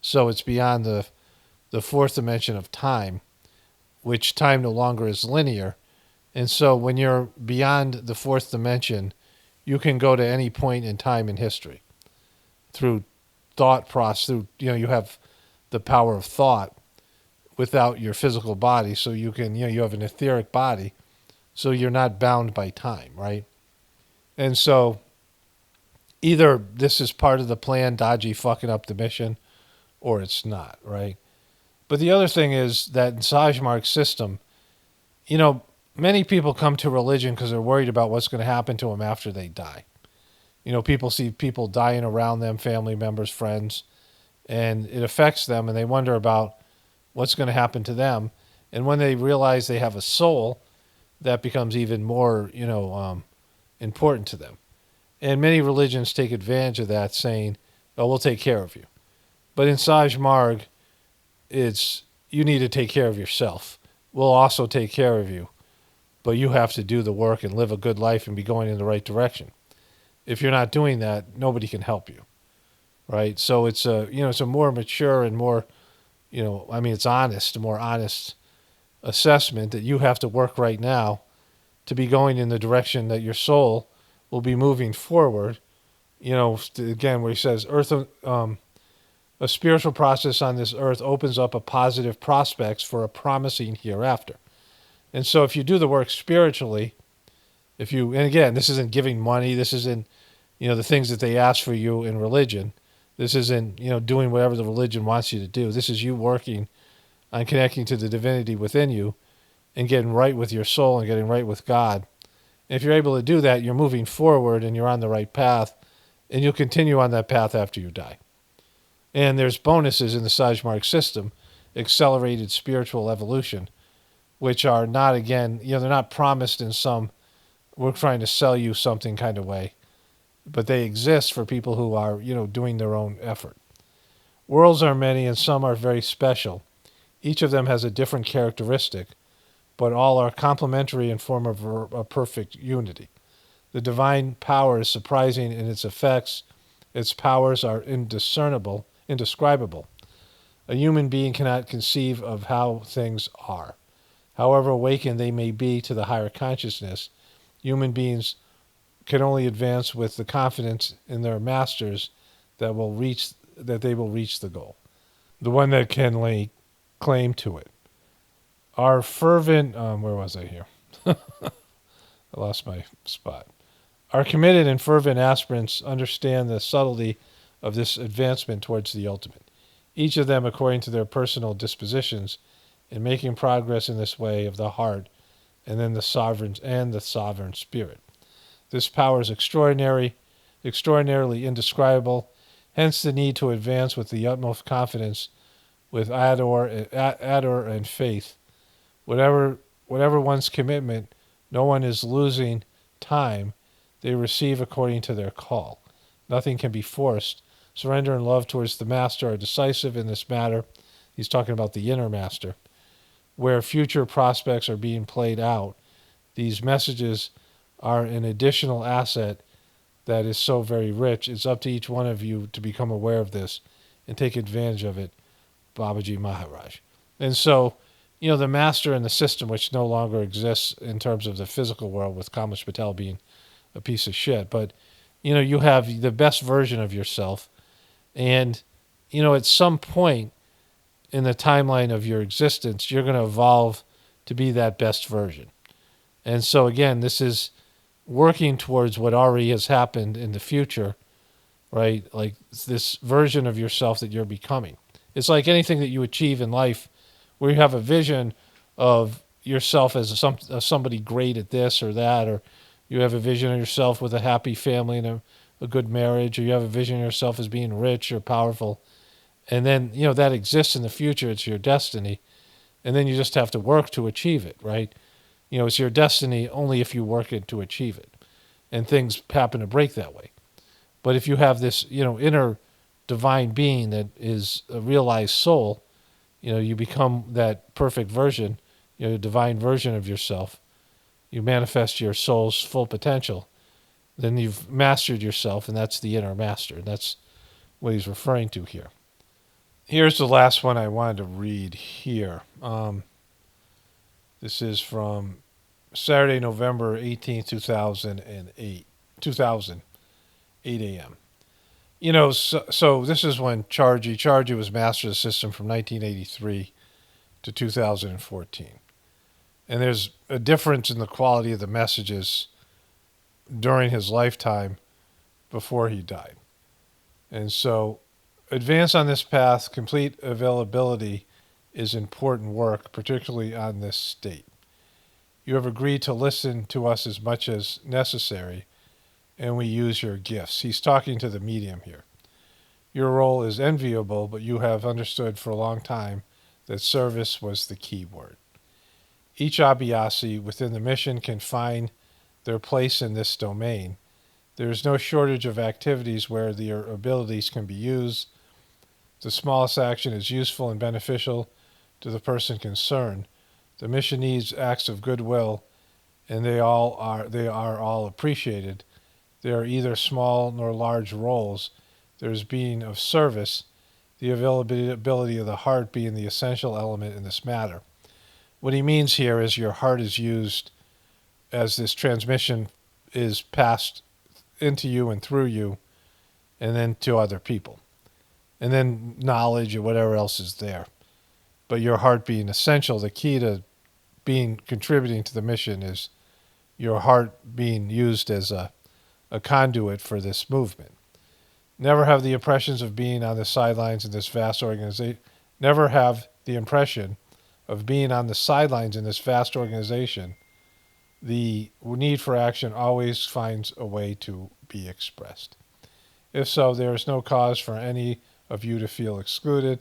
So it's beyond the fourth dimension of time, which time no longer is linear. And so when you're beyond the fourth dimension, you can go to any point in time in history through thought process. You have the power of thought without your physical body. So you can, you have an etheric body, so you're not bound by time, right? And so either this is part of the plan, Daji fucking up the mission, or it's not, right? But the other thing is that in Sajmark's system, many people come to religion because they're worried about what's going to happen to them after they die. People see people dying around them, family members, friends, and it affects them, and they wonder about what's going to happen to them. And when they realize they have a soul, that becomes even more, important to them. And many religions take advantage of that, saying, "Oh, we'll take care of you." But in Sajmarg, it's you need to take care of yourself. will also take care of you. But you have to do the work and live a good life and be going in the right direction. If you're not doing that, nobody can help you, right? So it's a more mature and more, it's honest, a more honest assessment that you have to work right now to be going in the direction that your soul will be moving forward. Again, where he says, a spiritual process on this earth opens up a positive prospects for a promising hereafter. And so if you do the work spiritually, and again, this isn't giving money, this isn't, the things that they ask for you in religion. This isn't, doing whatever the religion wants you to do. This is you working on connecting to the divinity within you and getting right with your soul and getting right with God. And if you're able to do that, you're moving forward and you're on the right path, and you'll continue on that path after you die. And there's bonuses in the Sajmark system, accelerated spiritual evolution, which are not, again, they're not promised in some, we're trying to sell you something kind of way, but they exist for people who are, doing their own effort. Worlds are many and some are very special. Each of them has a different characteristic, but all are complementary and form a perfect unity. The divine power is surprising in its effects. Its powers are indescribable. A human being cannot conceive of how things are. However awakened they may be to the higher consciousness, human beings can only advance with the confidence in their masters that they will reach the goal. The one that can lay claim to it. Our fervent, where was I here? I lost my spot. Our committed and fervent aspirants understand the subtlety of this advancement towards the ultimate, each of them according to their personal dispositions, in making progress in this way of the heart and then the sovereign spirit. This power is extraordinarily indescribable, hence the need to advance with the utmost confidence, with ardor and faith. Whatever one's commitment, no one is losing time. They receive according to their call. Nothing can be forced. Surrender and love towards the master are decisive in this matter. He's talking about the inner master. Where future prospects are being played out, these messages are an additional asset that is so very rich. It's up to each one of you to become aware of this and take advantage of it, Babaji Maharaj. And so, the master and the system, which no longer exists in terms of the physical world, with Kamlesh Patel being a piece of shit, but, you have the best version of yourself. And, at some point in the timeline of your existence, you're going to evolve to be that best version. And so, again, this is working towards what already has happened in the future, right? Like this version of yourself that you're becoming. It's like anything that you achieve in life where you have a vision of yourself as somebody great at this or that, or you have a vision of yourself with a happy family and a good marriage, or you have a vision of yourself as being rich or powerful. And then, that exists in the future. It's your destiny. And then you just have to work to achieve it, right? It's your destiny only if you work it to achieve it. And things happen to break that way. But if you have this, inner divine being that is a realized soul, you become that perfect version, the divine version of yourself. You manifest your soul's full potential. Then you've mastered yourself, and that's the inner master. And that's what he's referring to here. Here's the last one I wanted to read here. This is from Saturday, November 18th, 2008, 8 a.m. So this is when Chargy was master of the system from 1983 to 2014. And there's a difference in the quality of the messages during his lifetime before he died. And so advance on this path. Complete availability is important work, particularly on this state. You have agreed to listen to us as much as necessary, and we use your gifts. He's talking to the medium here. Your role is enviable, but you have understood for a long time that service was the key word. Each Abhyasi within the mission can find their place in this domain. There is no shortage of activities where their abilities can be used. The smallest action is useful and beneficial to the person concerned. The mission needs acts of goodwill, and they are all appreciated. There are either small nor large roles. There's being of service, the availability of the heart being the essential element in this matter. What he means here is your heart is used as this transmission is passed into you and through you, and then to other people. And then knowledge or whatever else is there. But your heart being essential, the key to contributing to the mission is your heart being used as a conduit for this movement. Never have the impressions of being on the sidelines in this vast organization. Never have the impression of being on the sidelines in this vast organization. The need for action always finds a way to be expressed. If so, there is no cause for any of you to feel excluded.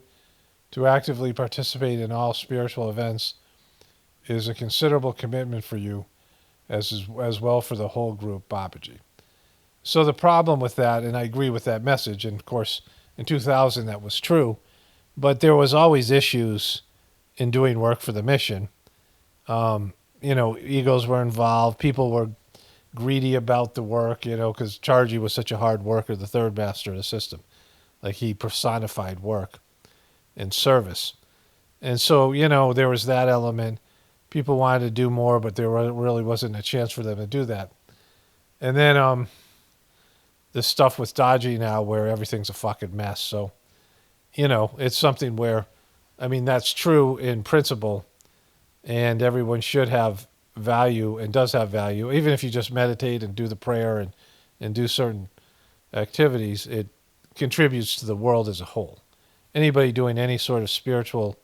To actively participate in all spiritual events is a considerable commitment for you, as well for the whole group, Babaji. So the problem with that, and I agree with that message, and of course in 2000 that was true, but there was always issues in doing work for the mission. Egos were involved. People were greedy about the work, because Chargy was such a hard worker, the third master of the system. Like, he personified work and service. And so, there was that element. People wanted to do more, but there really wasn't a chance for them to do that. And then the stuff with Dodgy now, where everything's a fucking mess. So, it's something where, that's true in principle, and everyone should have value and does have value. Even if you just meditate and do the prayer and do certain activities, it contributes to the world as a whole. Anybody doing any sort of spiritual,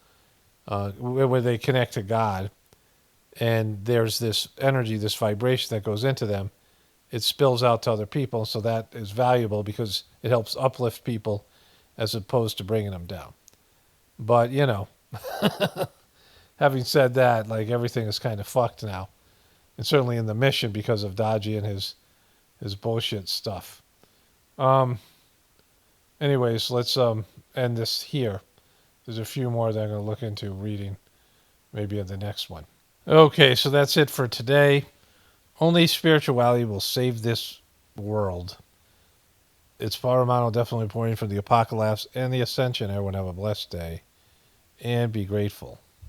where they connect to God, and there's this energy, this vibration that goes into them, it spills out to other people, so that is valuable because it helps uplift people as opposed to bringing them down. But, having said that, like, everything is kind of fucked now. And certainly in the mission because of Dodgy and his bullshit stuff. Anyways, let's end this here. There's a few more that I'm going to look into reading, maybe in the next one. Okay, so that's it for today. Only spirituality will save this world. It's paramount, definitely pointing for the apocalypse and the ascension. Everyone have a blessed day and be grateful.